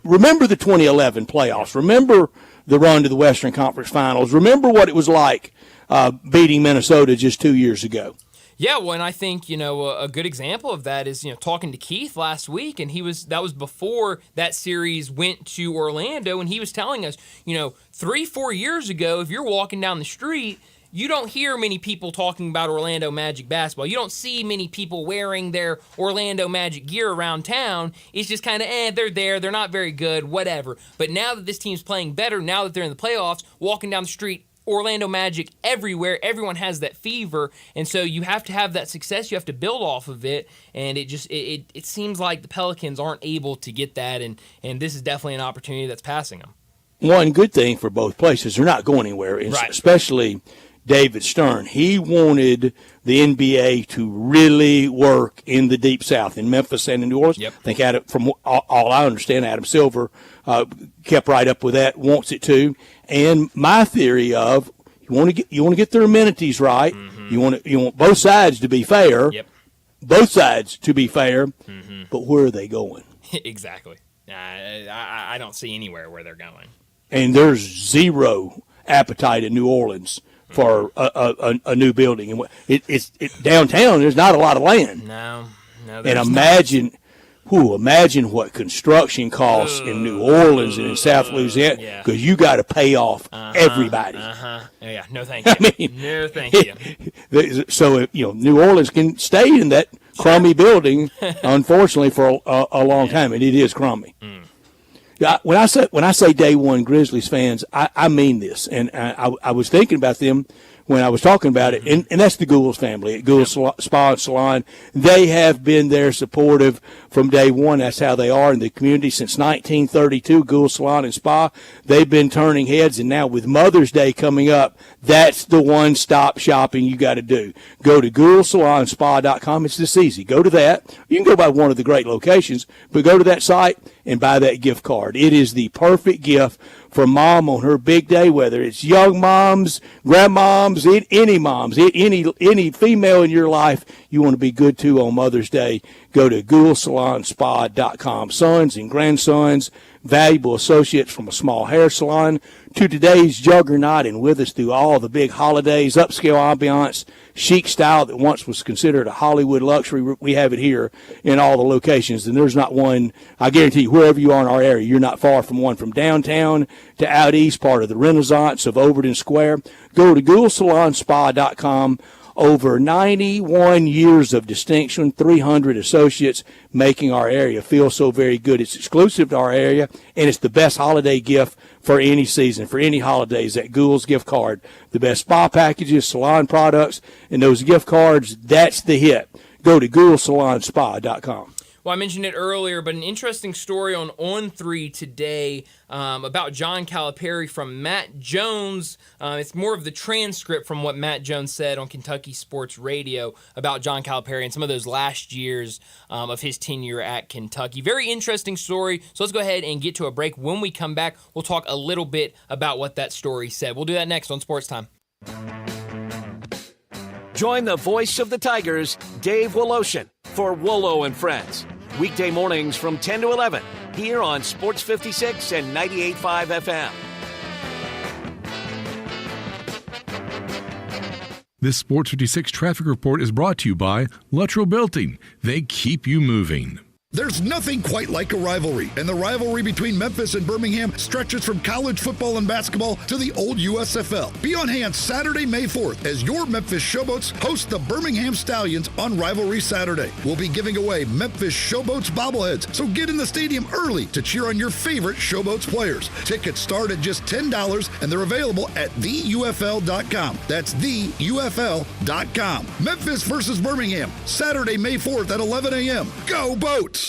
Remember the 2011 playoffs. Remember the run to the Western Conference Finals. Remember what it was like beating Minnesota just 2 years ago. Yeah, well, and I think, a good example of that is, talking to Keith last week, and that was before that series went to Orlando, and he was telling us, 3-4 years ago, if you're walking down the street, you don't hear many people talking about Orlando Magic basketball. You don't see many people wearing their Orlando Magic gear around town. It's just kind of, they're there. They're not very good, whatever. But now that this team's playing better, now that they're in the playoffs, walking down the street, Orlando Magic everywhere. Everyone has that fever. And so you have to have that success. You have to build off of it. And it seems like the Pelicans aren't able to get that. And this is definitely an opportunity that's passing them. One good thing for both places, they're not going anywhere, right. Especially David Stern. He wanted the NBA to really work in the Deep South, in Memphis and in New Orleans. Yep. I think from all I understand, Adam Silver kept right up with that, wants it to. And my theory of you want to get their amenities right. You want both sides to be fair. Yep. Both sides to be fair. But where are they going? Exactly. I don't see anywhere where they're going. And there's zero appetite in New Orleans for a new building, and it's downtown. There's not a lot of land. No. And imagine what construction costs in New Orleans and in South Louisiana, because you got to pay off everybody. Yeah, no thank you. No thank you. So New Orleans can stay in that crummy building, unfortunately, for a long time, and it is crummy. When I say day one Grizzlies fans, I mean this, and I was thinking about them when I was talking about it, and that's the Gould's family at Gould's Spa and Salon. They have been there supportive from day one. That's how they are in the community since 1932. Gould's Salon and Spa, they've been turning heads, and now with Mother's Day coming up, that's the one-stop shopping you got to do. Go to GouldSalonSpa.com. It's this easy. Go to that. You can go by one of the great locations, but go to that site and buy that gift card. It is the perfect gift for mom on her big day, whether it's young moms, grandmoms, any female in your life you want to be good to on Mother's Day. Go to GouldSalonSpa.com. Sons and grandsons, valuable associates from a small hair salon to today's juggernaut and with us through all the big holidays, upscale ambiance, chic style that once was considered a Hollywood luxury. We have it here in all the locations, and there's not one, I guarantee you, wherever you are in our area, you're not far from one, from downtown to out east, part of the Renaissance of Overton Square. Go to GhouldSalonSpa.com. Over 91 years of distinction, 300 associates making our area feel so very good. It's exclusive to our area, and it's the best holiday gift for any season, for any holidays. That Gould's gift card, the best spa packages, salon products, and those gift cards, that's the hit. Go to GhouldSalonSpa.com. Well, I mentioned it earlier, but an interesting story on On3 today about John Calipari from Matt Jones. It's more of the transcript from what Matt Jones said on Kentucky Sports Radio about John Calipari and some of those last years of his tenure at Kentucky. Very interesting story. So let's go ahead and get to a break. When we come back, we'll talk a little bit about what that story said. We'll do that next on Sports Time. Join the voice of the Tigers, Dave Woloshin, for Wolo and Friends. Weekday mornings from 10 to 11 here on Sports 56 and 98.5 FM. This Sports 56 traffic report is brought to you by Luttrell Building. They keep you moving. There's nothing quite like a rivalry, and the rivalry between Memphis and Birmingham stretches from college football and basketball to the old USFL. Be on hand Saturday, May 4th, as your Memphis Showboats host the Birmingham Stallions on Rivalry Saturday. We'll be giving away Memphis Showboats bobbleheads, so get in the stadium early to cheer on your favorite Showboats players. Tickets start at just $10, and they're available at theufl.com. That's theufl.com. Memphis versus Birmingham, Saturday, May 4th at 11 a.m. Go Boats!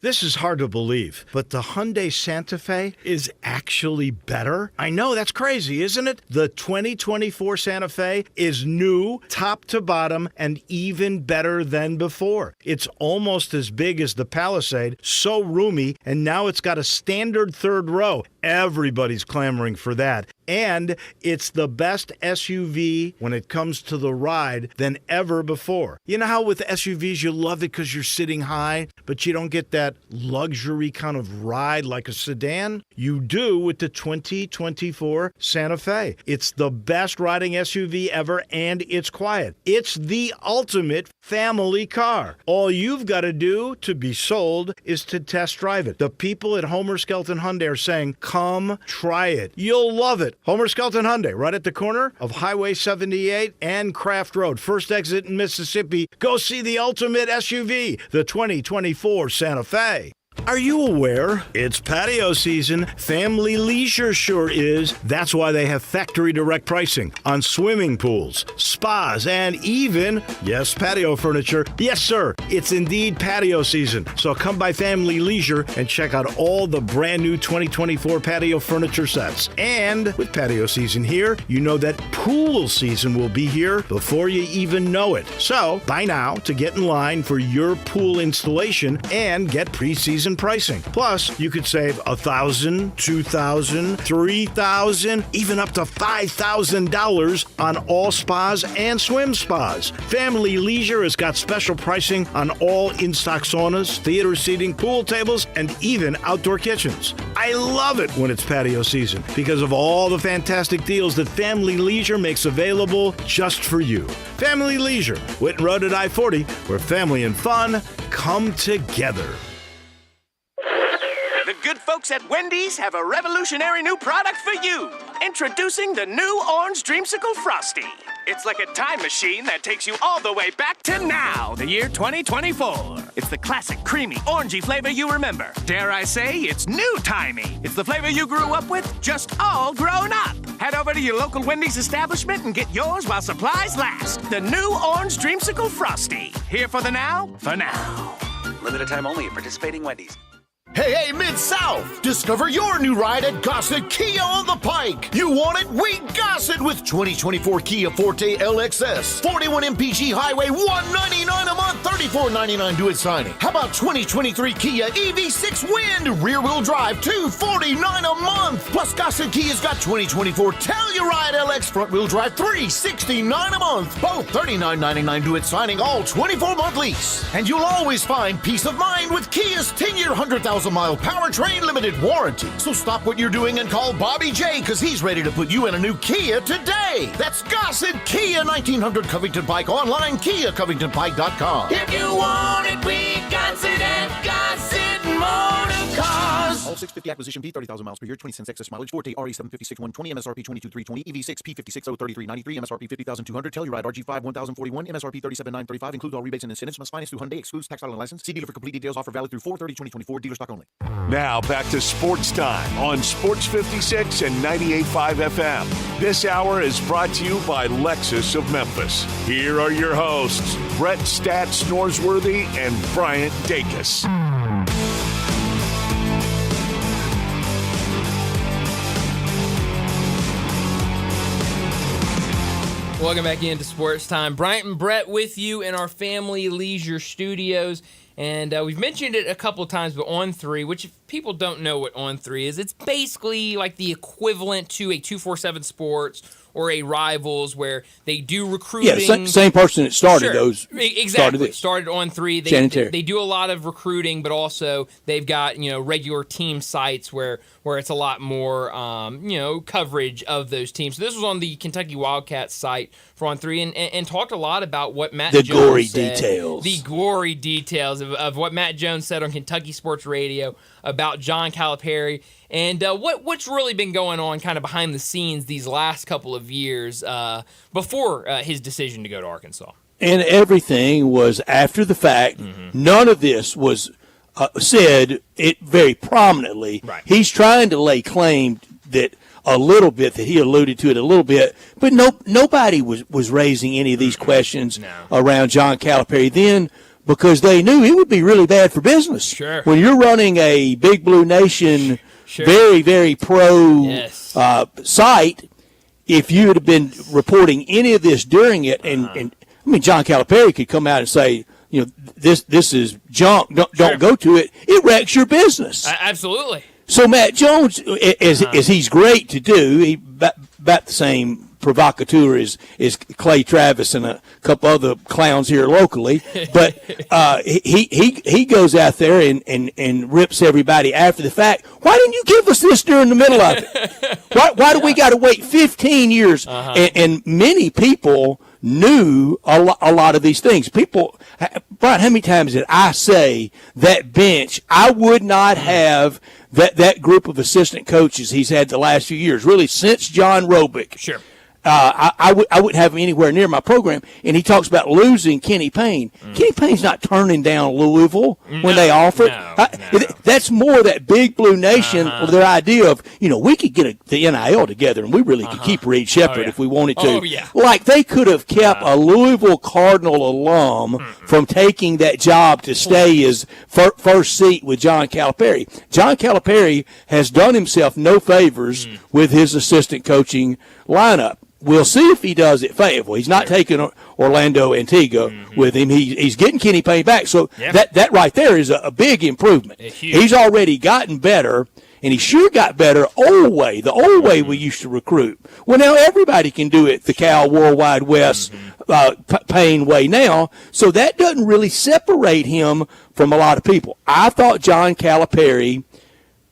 This is hard to believe, but the Hyundai Santa Fe is actually better. I know, that's crazy, isn't it? The 2024 Santa Fe is new, top to bottom, and even better than before. It's almost as big as the Palisade, so roomy, and now it's got a standard third row. Everybody's clamoring for that. And it's the best SUV when it comes to the ride than ever before. You know how with SUVs you love it because you're sitting high, but you don't get that luxury kind of ride like a sedan? You do with the 2024 Santa Fe. It's the best riding SUV ever, and it's quiet. It's the ultimate family car. All you've got to do to be sold is to test drive it. The people at Homer Skelton Hyundai are saying, come try it. You'll love it. Homer Skelton Hyundai, right at the corner of Highway 78 and Craft Road. First exit in Mississippi. Go see the ultimate SUV, the 2024 Santa Fe. Are you aware? It's patio season. Family Leisure sure is. That's why they have factory direct pricing on swimming pools, spas, and even, yes, patio furniture. Yes, sir, it's indeed patio season. So come by Family Leisure and check out all the brand new 2024 patio furniture sets. And with patio season here, you know that pool season will be here before you even know it. So buy now to get in line for your pool installation and get pre-season pricing. Plus, you could save $1,000, $2,000, $3,000, even up to $5,000 on all spas and swim spas. Family Leisure has got special pricing on all in-stock saunas, theater seating, pool tables, and even outdoor kitchens. I love it when it's patio season because of all the fantastic deals that Family Leisure makes available just for you. Family Leisure, Whitten Road at I-40, where family and fun come together. The good folks at Wendy's have a revolutionary new product for you. Introducing the new Orange Dreamsicle Frosty. It's like a time machine that takes you all the way back to now, the year 2024. It's the classic creamy, orangey flavor you remember. Dare I say, it's new-timey. It's the flavor you grew up with, just all grown up. Head over to your local Wendy's establishment and get yours while supplies last. The new Orange Dreamsicle Frosty. Here for the now, for now. Limited time only at participating Wendy's. Hey, Mid-South! Discover your new ride at Gossett Kia on the Pike. You want it? We Gossett with 2024 Kia Forte LXS. 41 MPG Highway, $199 a month, $34.99 due at signing. How about 2023 Kia EV6 Wind, rear-wheel drive, $249 a month. Plus, Gossett Kia's got 2024 Telluride LX front-wheel drive, $369 a month. Both $39.99 due at signing, all 24-month lease. And you'll always find peace of mind with Kia's 10-year, 100,000 100,000-mile powertrain limited warranty. So stop what you're doing and call Bobby J, because he's ready to put you in a new Kia today. That's Gossett Kia, 1900 Covington Pike, online, KiaCovingtonPike.com. If you want it, we got it at Gossett Motor Cars. All 650 acquisition B, 30,000 miles per year, 20 cents excess mileage, Forte RE756 120, MSRP 22,320, EV6 P56 03393, MSRP 50,200, Telluride RG5 1041, MSRP 37,935, includes all rebates and incentives, must finance through Hyundai, excludes tax, title, and license. See dealer for complete details, offer valid through 4/30/2024, dealer stock only. Now back to Sports Time on Sports 56 and 98.5 FM. This hour is brought to you by Lexus of Memphis. Here are your hosts, Brett Stats Norsworthy and Bryant Dacus. Welcome back into Sports Time. Bryant and Brett with you in our Family Leisure Studios. And we've mentioned it a couple of times, but On3, which if people don't know what On3 is, it's basically like the equivalent to a 247 Sports or a Rivals, where they do recruiting. Yeah, same person that started those. Exactly. Started On3. They do a lot of recruiting, but also they've got regular team sites where it's a lot more coverage of those teams. So this was on the Kentucky Wildcats site for On3, and talked a lot about what Matt Jones said. The gory details of what Matt Jones said on Kentucky Sports Radio about John Calipari, and what's really been going on kind of behind the scenes these last couple of years before his decision to go to Arkansas. And everything was after the fact. Mm-hmm. None of this was said it very prominently. Right. He's trying to lay claim that a little bit, that he alluded to it a little bit, but nobody was raising any of these questions around John Calipari then, because they knew it would be really bad for business. Sure. When you're running a Big Blue Nation, very, very pro site, if you had been reporting any of this during it, and I mean, John Calipari could come out and say, this is junk, don't go to it. It wrecks your business. Absolutely. So Matt Jones, as he's great to do, he about the same provocateur as Clay Travis and a couple other clowns here locally, but he goes out there and rips everybody after the fact. Why didn't you give us this during the middle of it? Why do we got to wait 15 years? And many people knew a lot of these things. People, Brian, how many times did I say that bench? I would not have that group of assistant coaches he's had the last few years, really since John Robick. Sure. I wouldn't have him anywhere near my program. And he talks about losing Kenny Payne. Kenny Payne's not turning down Louisville when they offer it. That's more that Big Blue Nation, their idea of, we could get the NIL together and we really could keep Reed Shepherd if we wanted to. Like they could have kept a Louisville Cardinal alum from taking that job to stay as first seat with John Calipari. John Calipari has done himself no favors with his assistant coaching lineup. We'll see if he does at Fayetteville. He's not taking Orlando Antigua with him. He's getting Kenny Payne back. So that right there is a big improvement. He's already gotten better, and he sure got better the old way we used to recruit. Well, now everybody can do it the Cal Worldwide West Payne way now. So that doesn't really separate him from a lot of people. I thought John Calipari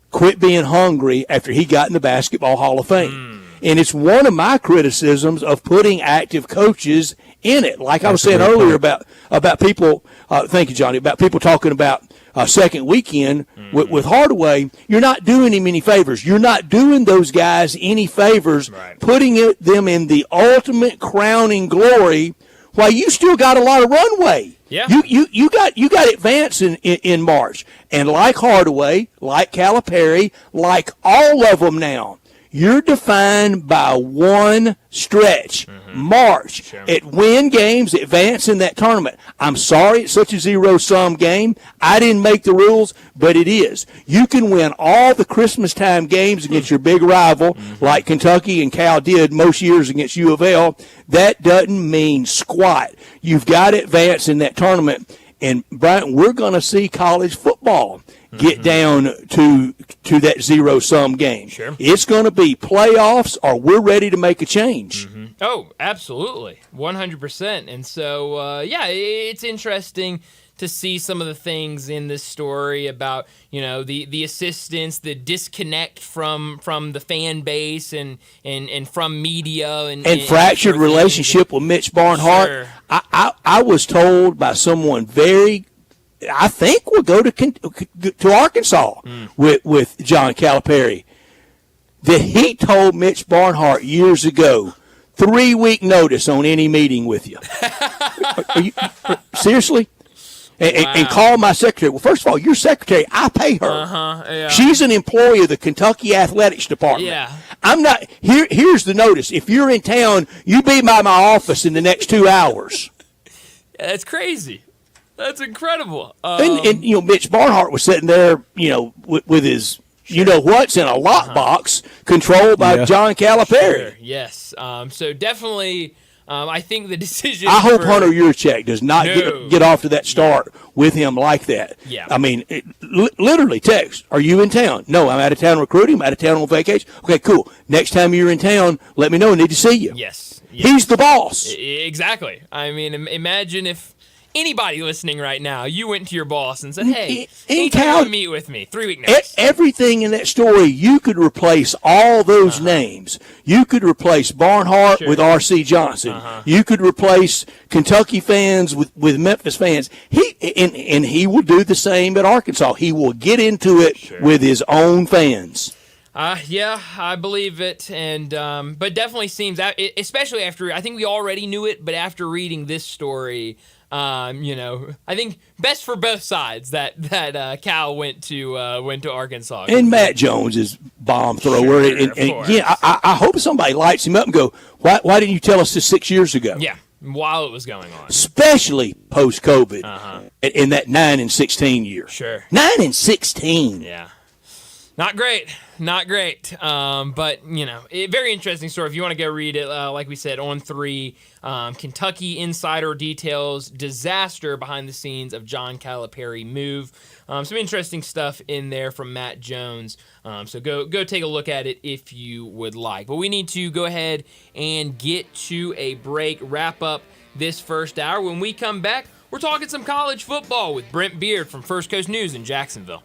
quit being hungry after he got in the Basketball Hall of Fame. And it's one of my criticisms of putting active coaches in it. Like I was saying earlier about people, thank you, Johnny, about people talking about second weekend with Hardaway. You're not doing him any favors. You're not doing those guys any favors, putting them in the ultimate crowning glory while you still got a lot of runway. Yeah. You got advance in March. And like Hardaway, like Calipari, like all of them now, you're defined by one stretch, March, at win games, advance in that tournament. I'm sorry it's such a zero-sum game. I didn't make the rules, but it is. You can win all the Christmas time games against your big rival, like Kentucky and Cal did most years against U of L. That doesn't mean squat. You've got to advance in that tournament. And, Brian, we're going to see college football get down to that zero-sum game. Sure. It's going to be playoffs or we're ready to make a change. Oh, absolutely. 100%. And so, it's interesting to see some of the things in this story about, the assistants, the disconnect from the fan base and from media and fractured relationship with Mitch Barnhart. Sure. I was told by someone I think will go to Arkansas with John Calipari, that he told Mitch Barnhart years ago, 3-week notice on any meeting with you. Are you seriously? And call my secretary. Well, first of all, your secretary, I pay her. Yeah. She's an employee of the Kentucky Athletics Department. Yeah. I'm not. Here's the notice. If you're in town, you be by my office in the next 2 hours. Yeah, that's crazy. That's incredible. And Mitch Barnhart was sitting there, with his, what's in a lockbox controlled by John Calipari. Sure. Yes. So definitely. I think the decision. I hope Hunter Yurchek does not get off to that start with him like that. Yeah. I mean, literally text, are you in town? No, I'm out of town recruiting. I'm out of town on vacation. Okay, cool. Next time you're in town, let me know. I need to see you. Yes. He's the boss. Exactly. I mean, imagine if anybody listening right now, you went to your boss and said, hey, anytime you want to meet with me, 3-week notice. Everything in that story, you could replace all those names. You could replace Barnhart with R.C. Johnson. You could replace Kentucky fans with Memphis fans. He will do the same at Arkansas. He will get into it with his own fans. Yeah, I believe it, and but definitely seems, especially after, I think we already knew it, but after reading this story, I think best for both sides that Cal went to Arkansas. And Matt Jones is bomb thrower, and I hope somebody lights him up and go, why didn't you tell us this 6 years ago? Yeah, while it was going on, especially post COVID, in that 9-16 year. Sure, 9-16. Yeah. Not great. But, very interesting story. If you want to go read it, like we said, on 3, Kentucky Insider details disaster behind the scenes of John Calipari move. Some interesting stuff in there from Matt Jones. So go take a look at it if you would like. But we need to go ahead and get to a break, wrap up this first hour. When we come back, we're talking some college football with Brent Beard from First Coast News in Jacksonville.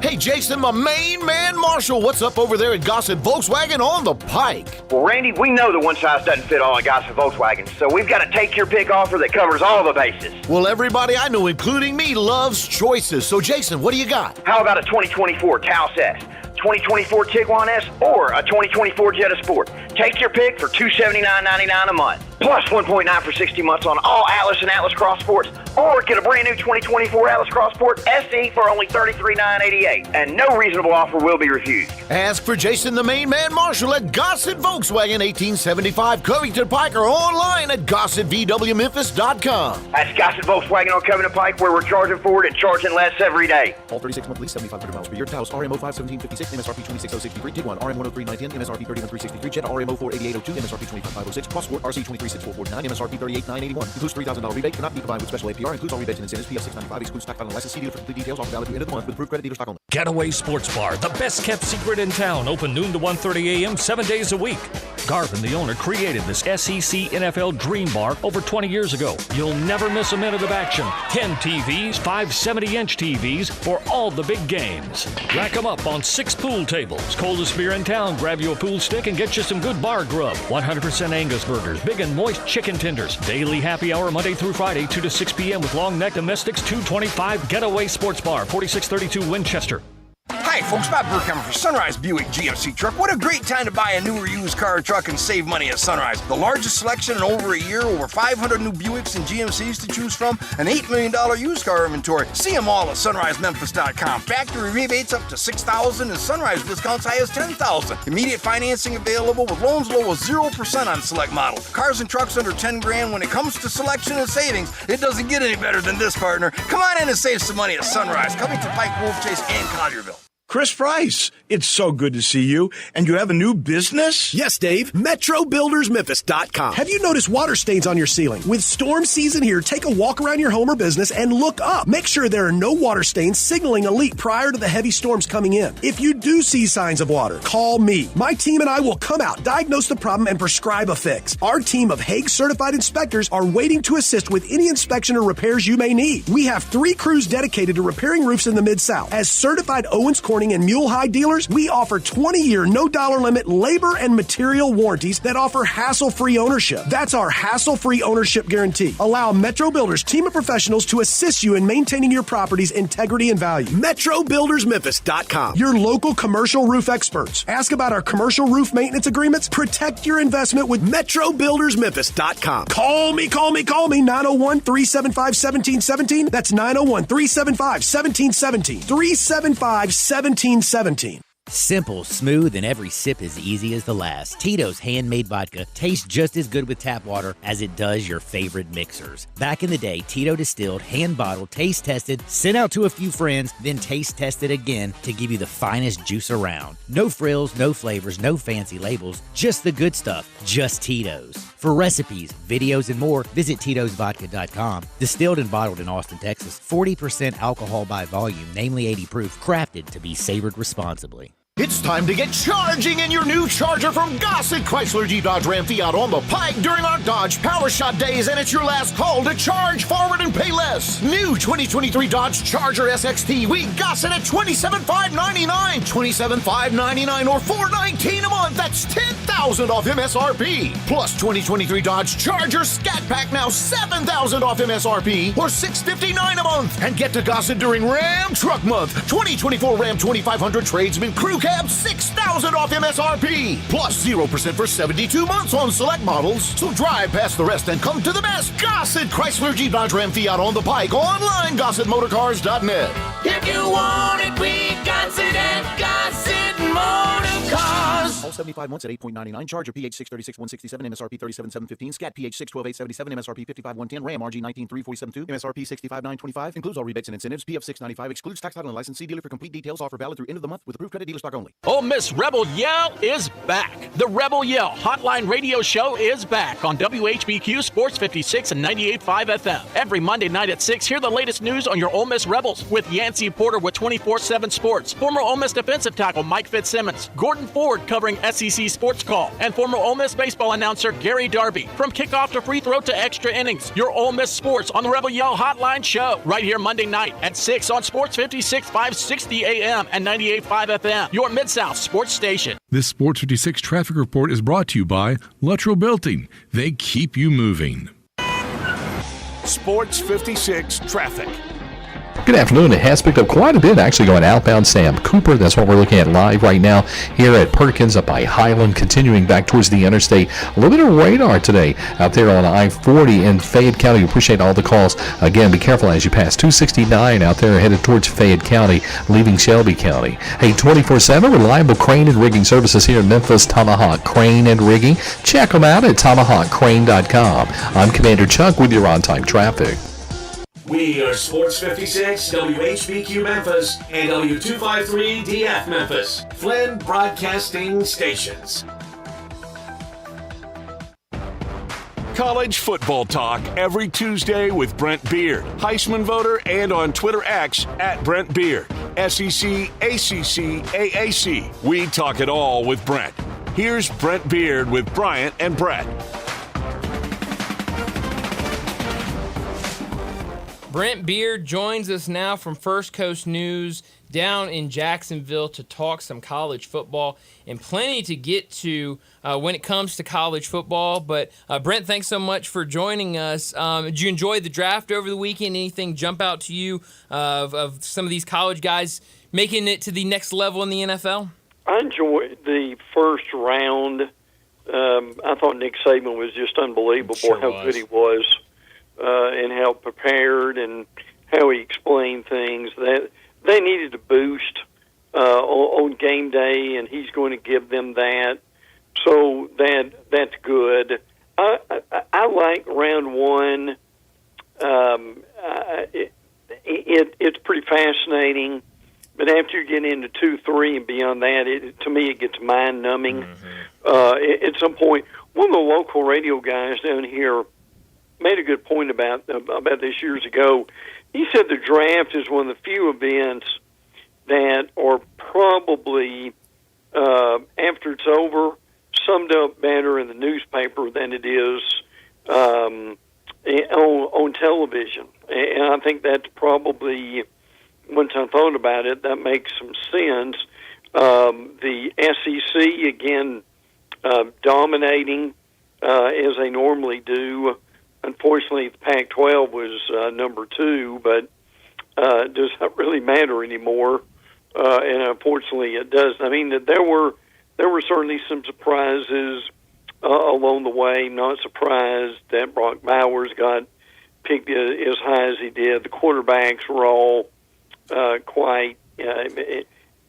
Hey, Jason, my main man, Marshall, what's up over there at Gossett Volkswagen on the Pike? Well, Randy, we know the one size doesn't fit all at Gossett Volkswagen, so we've got a take-your-pick offer that covers all the bases. Well, everybody I know, including me, loves choices. So, Jason, what do you got? How about a 2024 Taos S, 2024 Tiguan S, or a 2024 Jetta Sport? Take your pick for $279.99 a month. Plus 1.9 for 60 months on all Atlas and Atlas Cross Sports. Or get a brand new 2024 Atlas Cross Sport SE for only $33,988. And no reasonable offer will be refused. Ask for Jason, the main man Marshall, at Gossett Volkswagen, 1875 Covington Pike, or online at GossettVWMemphis.com. That's Gossett Volkswagen on Covington Pike, where we're charging forward and charging less every day. All 36-month lease, 7,500 miles per year. Taos RMO 51756, MSRP 26063. Tiguan RM 103,910, MSRP 31363. Jetta RMO 48802, MSRP 25506. Cross Sport RC 23649, MSRP 38981. Includes $3,000 rebate. Cannot be combined with special APR. Includes all rebates and incentives. PS 695. Excludes stock final license. See dealer for complete details. Offer valid through end of the month with approved credit dealer stock only. Getaway Sports Bar, the best kept secret in town. Open noon to 1:30 a.m. 7 days a week. Garvin, the owner, created this SEC NFL Dream Bar over 20 years ago. You'll never miss a minute of action. 10 TVs, 5 70-inch TVs for all the big games. Rack them up on 6 pool tables. Coldest beer in town. Grab you a pool stick and get you some good bar grub. 100% Angus burgers, big and moist chicken tenders. Daily happy hour Monday through Friday, 2 to 6 p.m. with long neck domestics, 225 Getaway Sports Bar, 4632 Winchester. Hi, folks. Bob Burkheimer for Sunrise Buick GMC Truck. What a great time to buy a new or used car or truck and save money at Sunrise. The largest selection in over a year, over 500 new Buicks and GMCs to choose from, an $8 million used car inventory. See them all at sunrisememphis.com. Factory rebates up to $6,000 and Sunrise discounts high as $10,000. Immediate financing available with loans low as 0% on select models. Cars and trucks under $10,000. When it comes to selection and savings, it doesn't get any better than this, partner. Come on in and save some money at Sunrise. Covington Pike, Wolf Chase, and Collierville. Chris Price, it's so good to see you. And you have a new business? Yes, Dave. MetroBuildersMemphis.com. Have you noticed water stains on your ceiling? With storm season here, take a walk around your home or business and look up. Make sure there are no water stains signaling a leak prior to the heavy storms coming in. If you do see signs of water, call me. My team and I will come out, diagnose the problem, and prescribe a fix. Our team of Hague-certified inspectors are waiting to assist with any inspection or repairs you may need. We have 3 crews dedicated to repairing roofs in the Mid-South. As certified Owens Corning and Mule High dealers, we offer 20-year, no-dollar limit labor and material warranties that offer hassle-free ownership. That's our hassle-free ownership guarantee. Allow Metro Builders team of professionals to assist you in maintaining your property's integrity and value. MetroBuildersMemphis.com. Your local commercial roof experts. Ask about our commercial roof maintenance agreements. Protect your investment with MetroBuildersMemphis.com. Call me, 901-375-1717. That's 901-375-1717. 375-1717. Simple, smooth, and every sip as easy as the last. Tito's handmade vodka tastes just as good with tap water as it does your favorite mixers. Back in the day, Tito distilled, hand-bottled, taste-tested, sent out to a few friends, then taste-tested again to give you the finest juice around. No frills, no flavors, no fancy labels, just the good stuff, just Tito's. For recipes, videos, and more, visit Tito'sVodka.com. Distilled and bottled in Austin, Texas, 40% alcohol by volume, namely 80 proof, crafted to be savored responsibly. It's time to get charging in your new Charger from Gossett Chrysler Jeep Dodge Ram Fiat on the Pike during our Dodge Power Shot days, and it's your last call to charge forward and pay less. New 2023 Dodge Charger SXT, we Gossett at $27,599, $27,599 or $419 a month. That's $10,000 off MSRP. Plus 2023 Dodge Charger Scat Pack now $7,000 off MSRP or $659 a month. And get to Gossett during Ram Truck Month. 2024 Ram 2500 Tradesman Crew Cab $6,000 off MSRP. Plus 0% for 72 months on select models. So drive past the rest and come to the best. Gossett Chrysler Jeep Dodge Ram Fiat on the Pike. Online, GossettMotorCars.net. If you want it, we got it at Gossett Motor Cars. All 75 months at 8.99. Charger PH 636,167. MSRP 37,715. Scat PH 612,877. MSRP 55,110. Ram RG 19,347.2. MSRP 65,925. Includes all rebates and incentives. PF 695. Excludes tax, title, and license. See dealer for complete details. Offer valid through end of the month with approved credit dealer stock only. Ole Miss Rebel Yell is back. The Rebel Yell Hotline Radio Show is back on WHBQ Sports 56 and 98.5 FM. Every Monday night at 6, hear the latest news on your Ole Miss Rebels with Yancey Porter with 24/7 Sports, former Ole Miss defensive tackle Mike Fitzsimmons, Gordon Ford covering SEC Sports Call, and former Ole Miss baseball announcer Gary Darby. From kickoff to free throw to extra innings, your Ole Miss Sports on the Rebel Yell Hotline Show right here Monday night at 6 on Sports 56, 560 AM and 98.5 FM. Your Mid-South Sports Station. This Sports 56 traffic report is brought to you by Luttrell Building. They keep you moving. Sports 56 traffic. Good afternoon. It has picked up quite a bit, actually, going outbound Sam Cooper. That's what we're looking at live right now here at Perkins up by Highland, continuing back towards the interstate. A little bit of radar today out there on I-40 in Fayette County. We appreciate all the calls. Again, be careful as you pass 269 out there headed towards Fayette County, leaving Shelby County. Hey, 24/7 reliable crane and rigging services here in Memphis. Tomahawk Crane and Rigging. Check them out at tomahawkcrane.com. I'm Commander Chuck with your on-time traffic. We are Sports 56, WHBQ Memphis, and W253DF Memphis, Flynn Broadcasting Stations. College football talk every Tuesday with Brent Beard, Heisman voter, and on Twitter X at Brent Beard. SEC, ACC, AAC. We talk it all with Brent. Here's Brent Beard with Bryant and Brett. Brent Beard joins us now from First Coast News down in Jacksonville to talk some college football, and plenty to get to when it comes to college football. But Brent, thanks so much for joining us. Did you enjoy the draft over the weekend? Anything jump out to you of some of these college guys making it to the next level in the NFL? I enjoyed the first round. I thought Nick Saban was just unbelievable good he was. And how prepared and how he explained things. That they needed a boost on game day, and he's going to give them that. So that's good. I like round one. It's pretty fascinating. But after you get into 2, 3, and beyond that, to me, it gets mind-numbing. At some point, one of the local radio guys down here made a good point about this years ago. He said the draft is one of the few events that are probably, after it's over, summed up better in the newspaper than it is on television. And I think that's probably, once I thought about it, that makes some sense. The SEC, again, dominating as they normally do. Unfortunately, the Pac-12 was number 2, but it does not really matter anymore. And unfortunately, it does. I mean, there were certainly some surprises along the way. Not surprised that Brock Bowers got picked as high as he did. The quarterbacks were all quite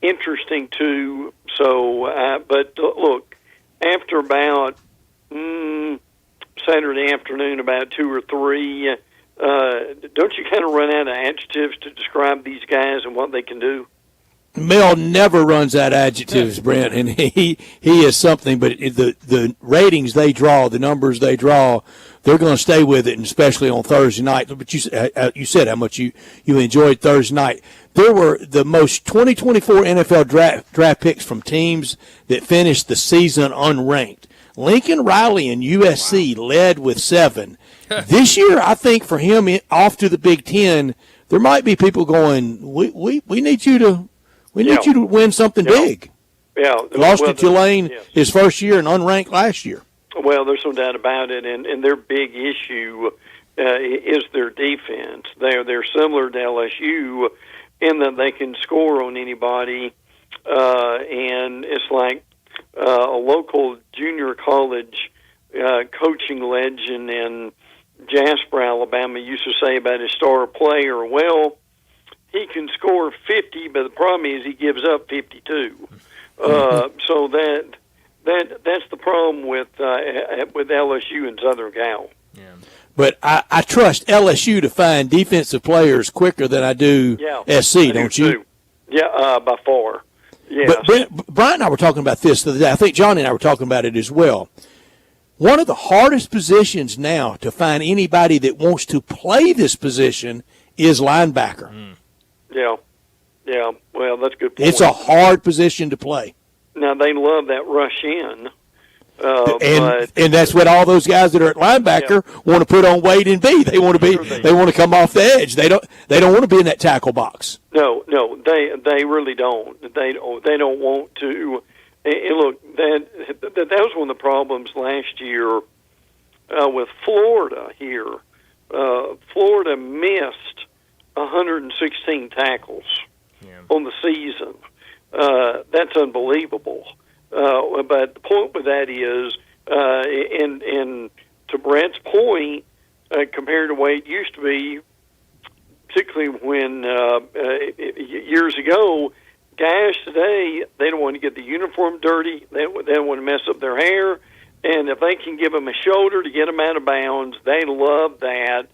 interesting too. So, but look, after about Saturday afternoon, about 2 or 3, don't you kind of run out of adjectives to describe these guys and what they can do? Mel never runs out of adjectives, Brent, and he is something. But the ratings they draw, the numbers they draw, they're going to stay with it, and especially on Thursday night. But you said how much you enjoyed Thursday night. There were the most 2024 NFL draft picks from teams that finished the season unranked. Lincoln Riley and USC led with 7. This year, I think for him off to the Big Ten, there might be people going, we need you to. We need you to win something big. Yeah, lost to Tulane his first year and unranked last year. Well, there's no doubt about it, and their big issue is their defense. They're similar to LSU in that they can score on anybody, and it's like a local junior college coaching legend in Jasper, Alabama, used to say about his star player, well, he can score 50, but the problem is he gives up 52. So that's the problem with LSU and Southern Cal. Yeah. But I trust LSU to find defensive players quicker than I do SC, don't you? Too. Yeah, by far. Yes. But Brian and I were talking about this the other day. I think Johnny and I were talking about it as well. One of the hardest positions now to find anybody that wants to play this position is linebacker. Yeah. Well, that's a good point. It's a hard position to play. Now, they love that rush in. And that's what all those guys that are at linebacker want to put on weight and be. They want to be. They want to come off the edge. They don't want to be in that tackle box. No, they really don't. They don't want to. And look, that was one of the problems last year with Florida here. Florida missed 116 tackles on the season. That's unbelievable. But the point with that is, and to Brent's point, compared to the way it used to be, particularly when years ago, guys today, they don't want to get the uniform dirty. They don't want to mess up their hair. And if they can give them a shoulder to get them out of bounds, they love that.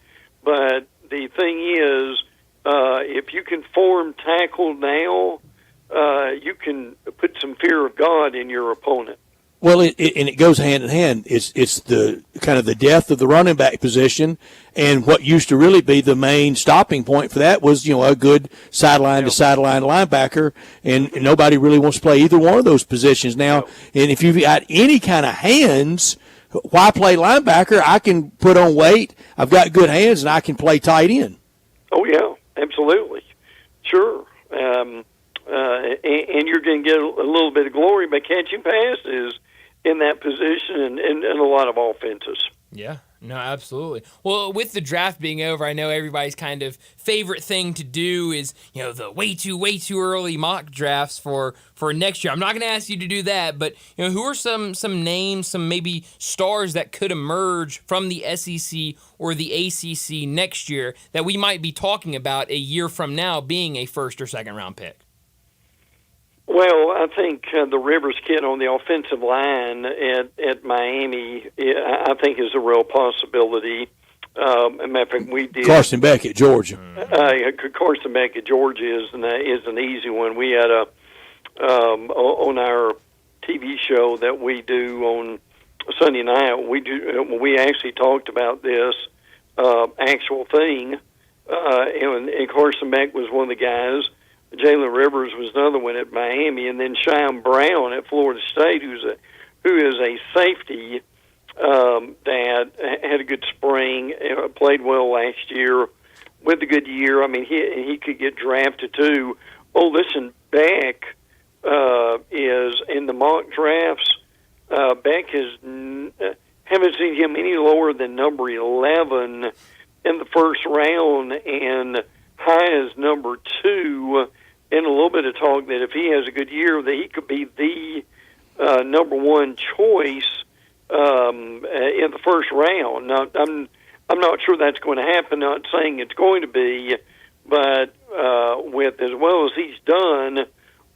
But the thing is, if you can form tackle now, you can put some fear of God in your opponent. Well, and it goes hand in hand. It's the kind of the death of the running back position, and what used to really be the main stopping point for that was a good sideline to sideline linebacker, and nobody really wants to play either one of those positions now. And if you've got any kind of hands, why play linebacker? I can put on weight. I've got good hands, and I can play tight end. Oh yeah, absolutely, sure. And you're going to get a little bit of glory by catching passes in that position and a lot of offenses. Yeah, no, absolutely. Well, with the draft being over, I know everybody's kind of favorite thing to do is, the way too early mock drafts for next year. I'm not going to ask you to do that, but who are some names, some maybe stars that could emerge from the SEC or the ACC next year that we might be talking about a year from now being a first or second round pick? Well, I think the Rivers kid on the offensive line at Miami, I think is a real possibility. Matter of fact, we did Carson Beck at Georgia. Carson Beck at Georgia is an easy one. We had on our TV show that we do on Sunday night. We actually talked about this actual thing, and Carson Beck was one of the guys. Jalen Rivers was another one at Miami, and then Shine Brown at Florida State, who is a safety that had a good spring, played well last year, with a good year. I mean, he could get drafted too. Oh, listen, Beck is in the mock drafts. Beck haven't seen him any lower than number 11 in the first round, and high as number 2. And a little bit of talk that if he has a good year, that he could be the number 1 choice in the first round. Now, I'm not sure that's going to happen. Not saying it's going to be, but with as well as he's done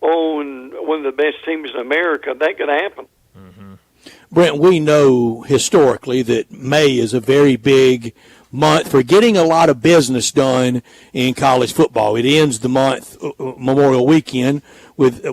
on one of the best teams in America, that could happen. Brent, we know historically that May is a very big month for getting a lot of business done in college football. It ends the month, Memorial Weekend, with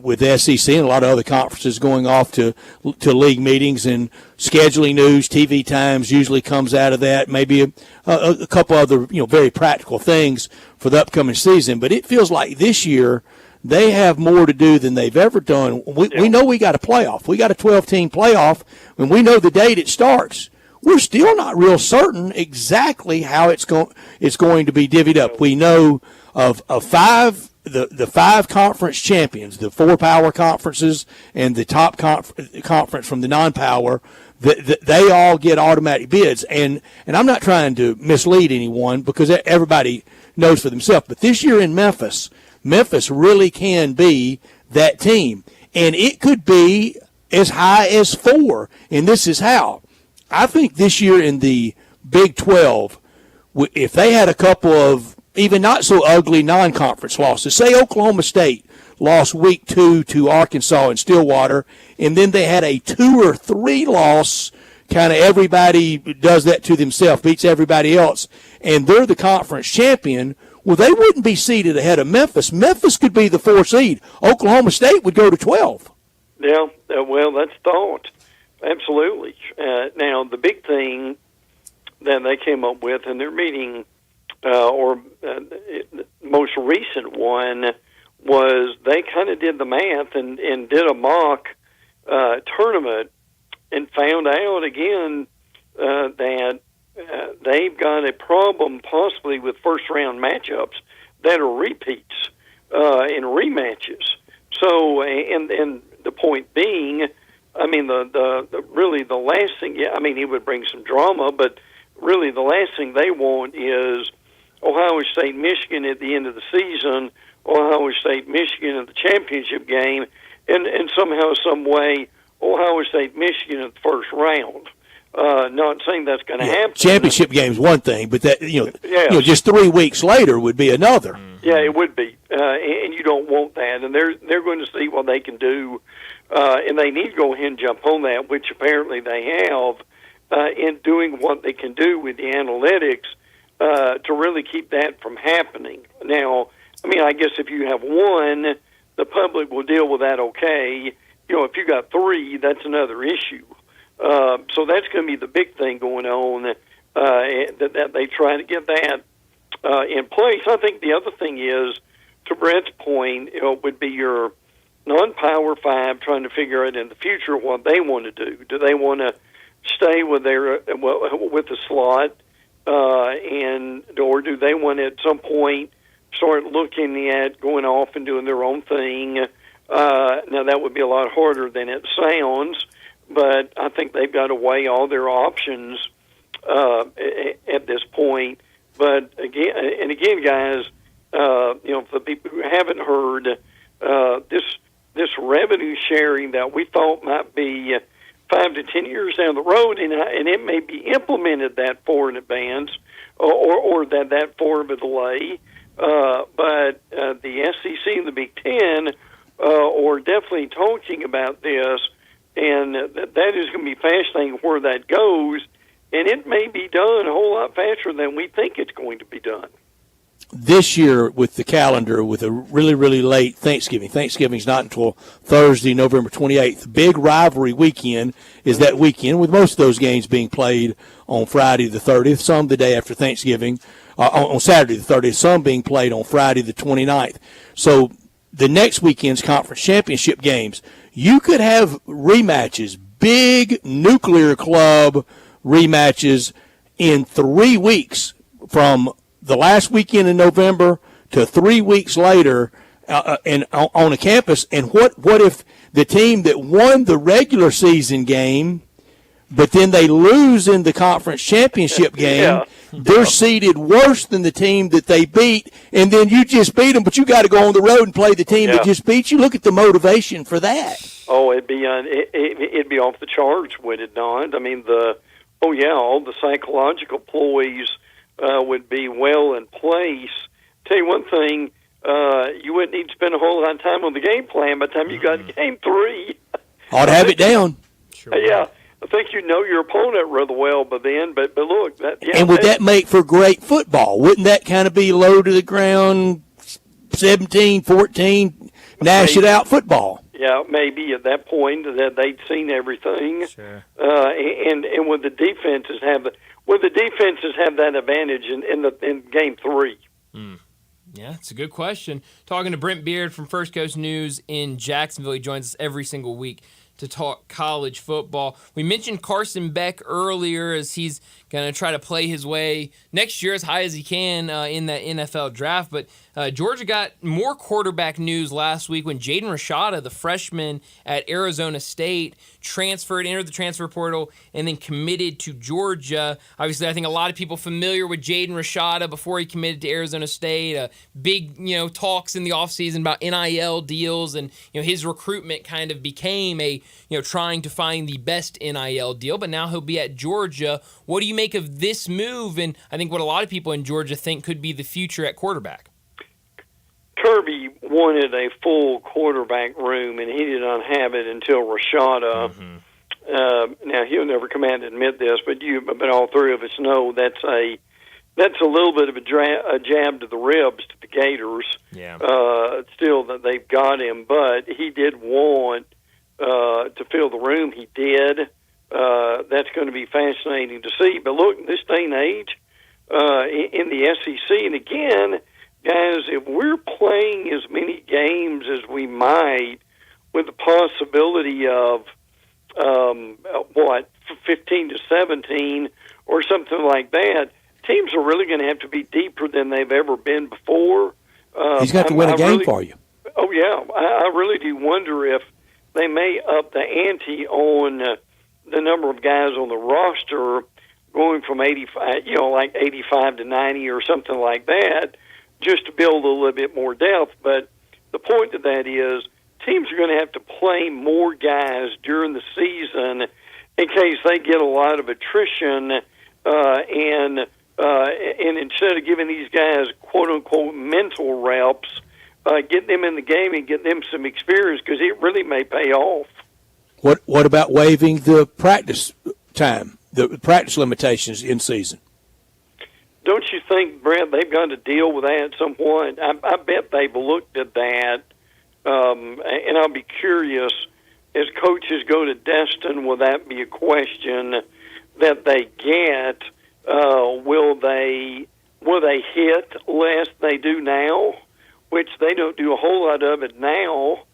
SEC and a lot of other conferences going off to league meetings, and scheduling news, TV times usually comes out of that. Maybe a couple other very practical things for the upcoming season. But it feels like this year they have more to do than they've ever done. We know we got a playoff. We got a 12-team playoff, and we know the date it starts. We're still not real certain exactly how it's going to be divvied up. We know of the 5 conference champions, the 4 power conferences and the top conference from the non-power. They all get automatic bids, and I'm not trying to mislead anyone because everybody knows for themselves. But this year in Memphis really can be that team, and it could be as high as 4. And this is how. I think this year in the Big 12, if they had a couple of even not so ugly non-conference losses, say Oklahoma State lost week 2 to Arkansas in Stillwater, and then they had a 2 or 3 loss, kind of everybody does that to themselves, beats everybody else, and they're the conference champion. Well, they wouldn't be seeded ahead of Memphis. Memphis could be the 4 seed. Oklahoma State would go to 12. Yeah, well, that's thought. Absolutely. Now, the big thing that they came up with in their meeting, the most recent one, was they kind of did the math and did a mock tournament and found out again that they've got a problem possibly with first-round matchups that are repeats and rematches. So, and the point being, I mean, the really the last thing, it would bring some drama, but really the last thing they want is Ohio State, Michigan at the end of the season, Ohio State, Michigan in the championship game, and somehow, some way, Ohio State, Michigan in the first round. Not saying that's going to happen. Championship game's one thing, but that just 3 weeks later would be another. Yeah, it would be, and you don't want that. And they're going to see what they can do, and they need to go ahead and jump on that, which apparently they have, in doing what they can do with the analytics to really keep that from happening. Now, I guess if you have 1, the public will deal with that okay. If you got 3, that's another issue. So that's going to be the big thing going on, that they try to get that in place. I think the other thing is, to Brett's point, would be your non-Power 5 trying to figure out in the future what they want to do. Do they want to stay with with the slot, or do they want to at some point start looking at going off and doing their own thing? Now that would be a lot harder than it sounds, but I think they've got to weigh all their options at this point. But again, guys, for the people who haven't heard, this revenue sharing that we thought might be 5 to 10 years down the road, and it may be implemented that far in advance, or that far of a delay. But the SEC and the Big Ten are definitely talking about this, and that is going to be fascinating where that goes, and it may be done a whole lot faster than we think it's going to be done. this year with the calendar, with a really, really late Thanksgiving's not until Thursday, November 28th. The big rivalry weekend is that weekend, with most of those games being played on Friday the 30th, some the day after Thanksgiving, on Saturday the 30th, some being played on Friday the 29th. So the next weekend's conference championship games, you could have rematches, big nuclear club rematches in 3 weeks, from the last weekend in November to 3 weeks later and on a campus. And what if the team that won the regular season game, but then they lose in the conference championship game, they're seeded worse than the team that they beat, and then you just beat them, but you got to go on the road and play the team that just beat you. Look at the motivation for that. Oh, it'd be off the charts, would it not? I mean, all the psychological ploys would be well in place. Tell you one thing, you wouldn't need to spend a whole lot of time on the game plan by the time you got to game 3. Ought to have it down. Sure. Yeah, I think you know your opponent rather well by then. But look, and would that make for great football? Wouldn't that kind of be low to the ground, 17-14, Nash it out football? Yeah, maybe at that point that they'd seen everything. Sure. And would the defenses have that advantage in game 3? Yeah, it's a good question. Talking to Brent Beard from First Coast News in Jacksonville. He joins us every single week to talk college football. We mentioned Carson Beck earlier, as he's going to try to play his way next year as high as he can in that NFL draft. But Georgia got more quarterback news last week when Jaden Rashada, the freshman at Arizona State, entered the transfer portal, and then committed to Georgia. Obviously, I think a lot of people familiar with Jaden Rashada before he committed to Arizona State. Big, talks in the offseason about NIL deals, and his recruitment kind of became a trying to find the best NIL deal. But now he'll be at Georgia. What do you make of this move? And I think what a lot of people in Georgia think could be the future at quarterback. Kirby wanted a full quarterback room, and he did not have it until Rashada. Now, he'll never come out and admit this, but all three of us know that's a little bit of a jab to the ribs to the Gators. Yeah. Still, that they've got him, but he did want to fill the room. He did. That's going to be fascinating to see. But look, this day and age in the SEC, and again, guys, if we're playing as many games as we might, with the possibility of 15 to 17 or something like that, teams are really going to have to be deeper than they've ever been before. He's got to win a game for you. Oh yeah, I really do wonder if they may up the ante on the number of guys on the roster, going from 85, like 85 to 90 or something like that, just to build a little bit more depth. But the point of that is teams are going to have to play more guys during the season in case they get a lot of attrition, and instead of giving these guys quote-unquote mental reps, get them in the game and get them some experience, because it really may pay off. What about waiving the practice time, the practice limitations in season? Don't you think, Brent, they've got to deal with that at some point? I bet they've looked at that, and I'll be curious, as coaches go to Destin, will that be a question that they get? Will they hit less than they do now, which they don't do a whole lot of it now?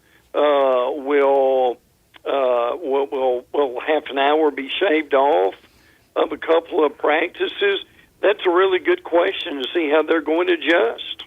Will half an hour be shaved off of a couple of practices? That's a really good question to see how they're going to adjust.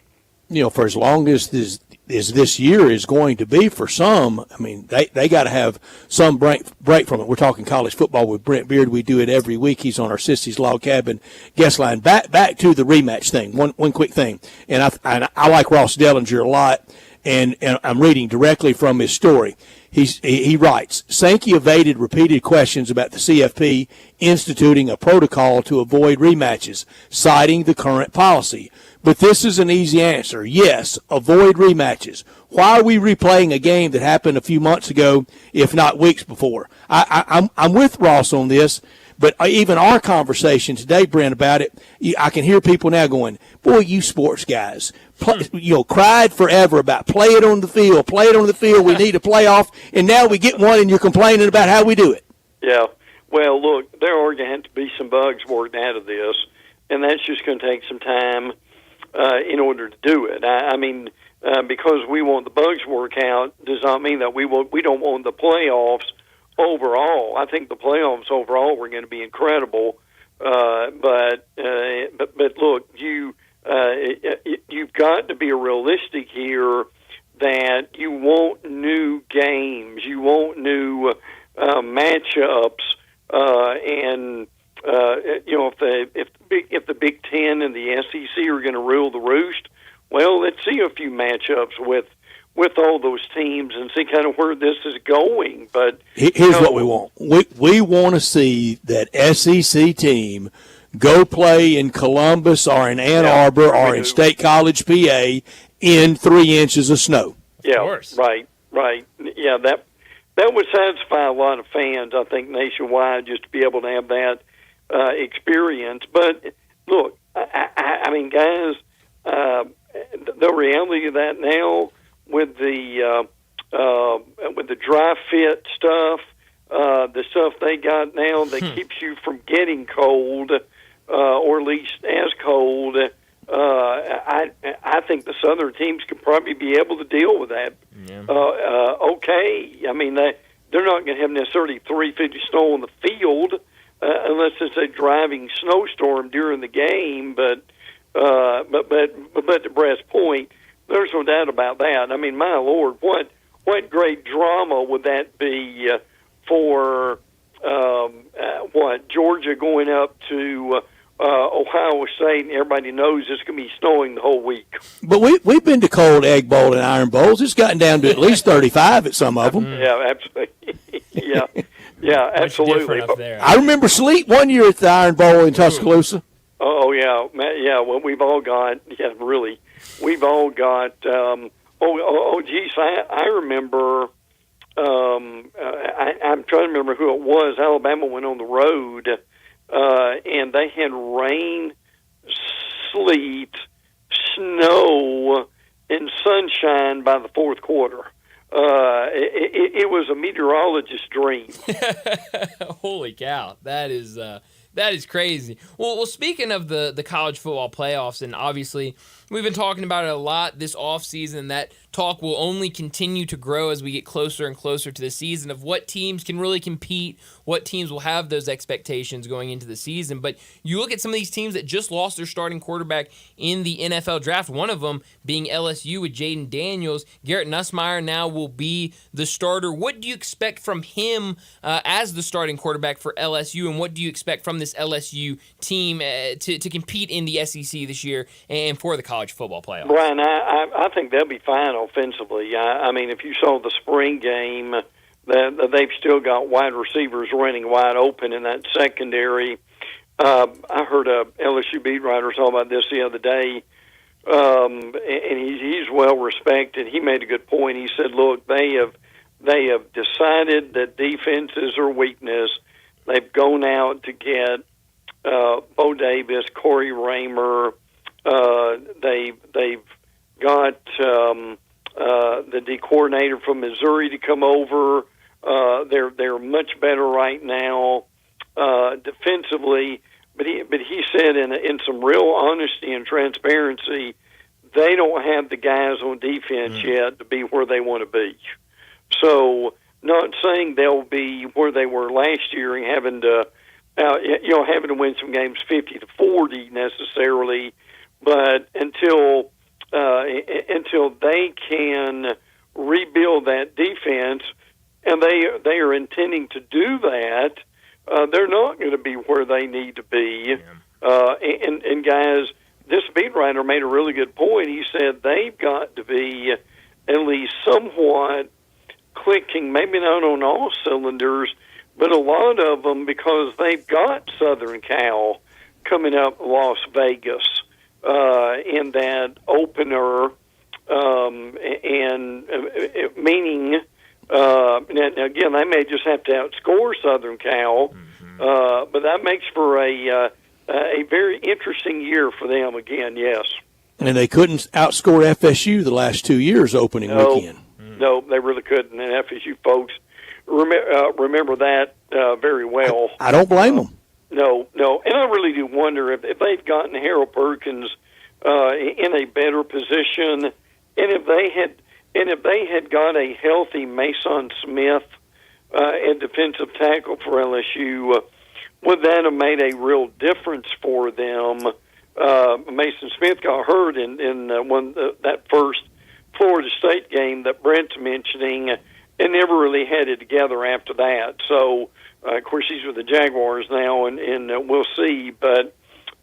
For as long as this year is going to be for some, I mean, they got to have some break from it. We're talking college football with Brent Beard. We do it every week. He's on our Sissy's Log Cabin guest line. Back to the rematch thing. One quick thing, and I like Ross Dellinger a lot, and I'm reading directly from his story. He writes, Sankey evaded repeated questions about the CFP instituting a protocol to avoid rematches, citing the current policy. But this is an easy answer. Yes, avoid rematches. Why are we replaying a game that happened a few months ago, if not weeks before? I'm with Ross on this, But even our conversation today, Brent, about it, I can hear people now going, boy, you sports guys, cried forever about play it on the field, we need a playoff, and now we get one and you're complaining about how we do it. Yeah. Well, look, there are going to have to be some bugs worked out of this, and that's just going to take some time in order to do it. I mean, because we want the bugs worked out does not mean that we don't want the playoffs overall. I think the playoffs overall were going to be incredible, but look, you've got to be realistic here that you want new games, you want new matchups, and if the Big Ten and the SEC are going to rule the roost, well, let's see a few matchups with all those teams and see kind of where this is going. But here's what we want: we want to see that SEC team go play in Columbus or in Ann Arbor or in State College, PA, in 3 inches of snow. Yeah, right. Yeah, that would satisfy a lot of fans, I think, nationwide, just to be able to have that experience. But look, I mean, guys, the reality of that now with the dry fit stuff, the stuff they got now that keeps you from getting cold, or at least as cold. I think the Southern teams could probably be able to deal with that. Yeah. Okay, I mean they're not going to have necessarily 3 feet of snow on the field unless it's a driving snowstorm during the game. But to Brett's point, there's no doubt about that. I mean, my Lord, what great drama would that be for Georgia going up to Ohio State, and everybody knows it's going to be snowing the whole week. But we've been to cold Egg Bowl and Iron Bowls. It's gotten down to at least 35 at some of them. Yeah, absolutely. yeah, absolutely. I remember sleep one year at the Iron Bowl in Tuscaloosa. Oh yeah. Well, we've all got We've all got. Geez, I remember. I'm trying to remember who it was. Alabama went on the road. And they had rain, sleet, snow, and sunshine by the fourth quarter. It was a meteorologist's dream. Holy cow. That is crazy. Well, speaking of the college football playoffs, and obviously we've been talking about it a lot this offseason. That talk will only continue to grow as we get closer and closer to the season of what teams can really compete, what teams will have those expectations going into the season. But you look at some of these teams that just lost their starting quarterback in the NFL draft, one of them being LSU with Jaden Daniels. Garrett Nussmeier now will be the starter. What do you expect from him as the starting quarterback for LSU, and what do you expect from this LSU team to compete in the SEC this year and for the college football playoffs? Brian, I think they'll be fine offensively. I mean, if you saw the spring game, that they've still got wide receivers running wide open in that secondary. I heard a LSU beat writer talk about this the other day, and he's well respected. He made a good point. He said, "Look, they have decided that defense is their weakness. They've gone out to get Bo Davis, Corey Raymer. They've got the D coordinator from Missouri to come over. They're much better right now defensively." But he said in some real honesty and transparency, they don't have the guys on defense yet to be where they want to be. So, not saying they'll be where they were last year and having to win some games 50-40 necessarily, but until they can rebuild that defense, and they are intending to do that, they're not going to be where they need to be. And guys, this beat writer made a really good point. He said they've got to be at least somewhat clicking, maybe not on all cylinders, but a lot of them, because they've got Southern Cal coming up Las Vegas in that opener, and meaning, now again, they may just have to outscore Southern Cal, But that makes for a very interesting year for them again, yes. And they couldn't outscore FSU the last 2 years opening weekend. No, they really couldn't. And FSU folks remember that very well. I don't blame them. No. And I really do wonder if they've gotten Harold Perkins in a better position, and if they had got a healthy Mason Smith at defensive tackle for LSU, would that have made a real difference for them? Mason Smith got hurt in that first Florida State game that Brent's mentioning, and never really had it together after that. So, of course, he's with the Jaguars now, and we'll see. But,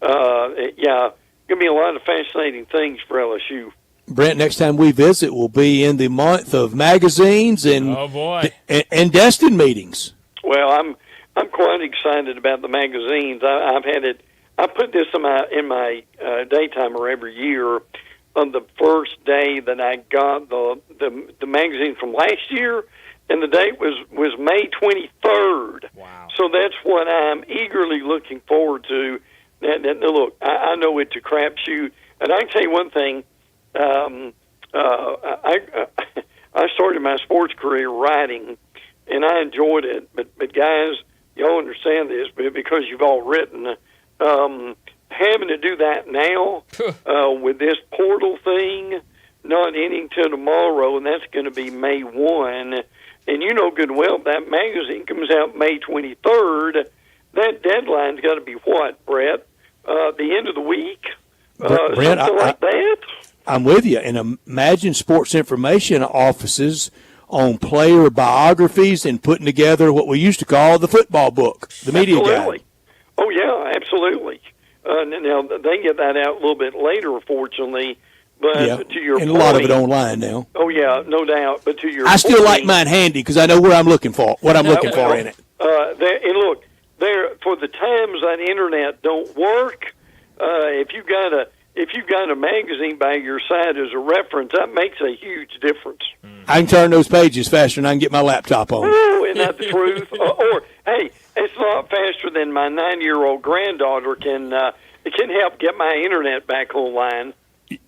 yeah, going to be a lot of fascinating things for LSU. Brent, next time we visit will be in the month of magazines and and Destin meetings. Well, I'm quite excited about the magazines. I've had it. I put this in my daytimer every year. On the first day that I got the magazine from last year, and the date was May 23rd. Wow! So that's what I'm eagerly looking forward to. Look, I know it's a crapshoot, and I can tell you one thing. I started my sports career writing, and I enjoyed it. But guys, y'all understand this, but because you've all written, having to do that now with this portal thing, not ending till tomorrow, and that's going to be May 1. And you know good well that magazine comes out May 23rd. That deadline's got to be what, Brett? The end of the week? Brett, something like that? I'm with you. And imagine sports information offices on player biographies and putting together what we used to call the football book, the media guide. Oh, yeah, absolutely. Now, they get that out a little bit later, fortunately. But to your and point, a lot of it online now. Oh, yeah, no doubt. But to your I still like mine handy because I know where I'm looking for, what I'm looking for in it. And look, for the times that internet don't work, if you got a magazine by your side as a reference, that makes a huge difference. I can turn those pages faster than I can get my laptop on. Oh, isn't that the truth? Or hey, it's not faster than my 9-year-old granddaughter can help get my internet back online.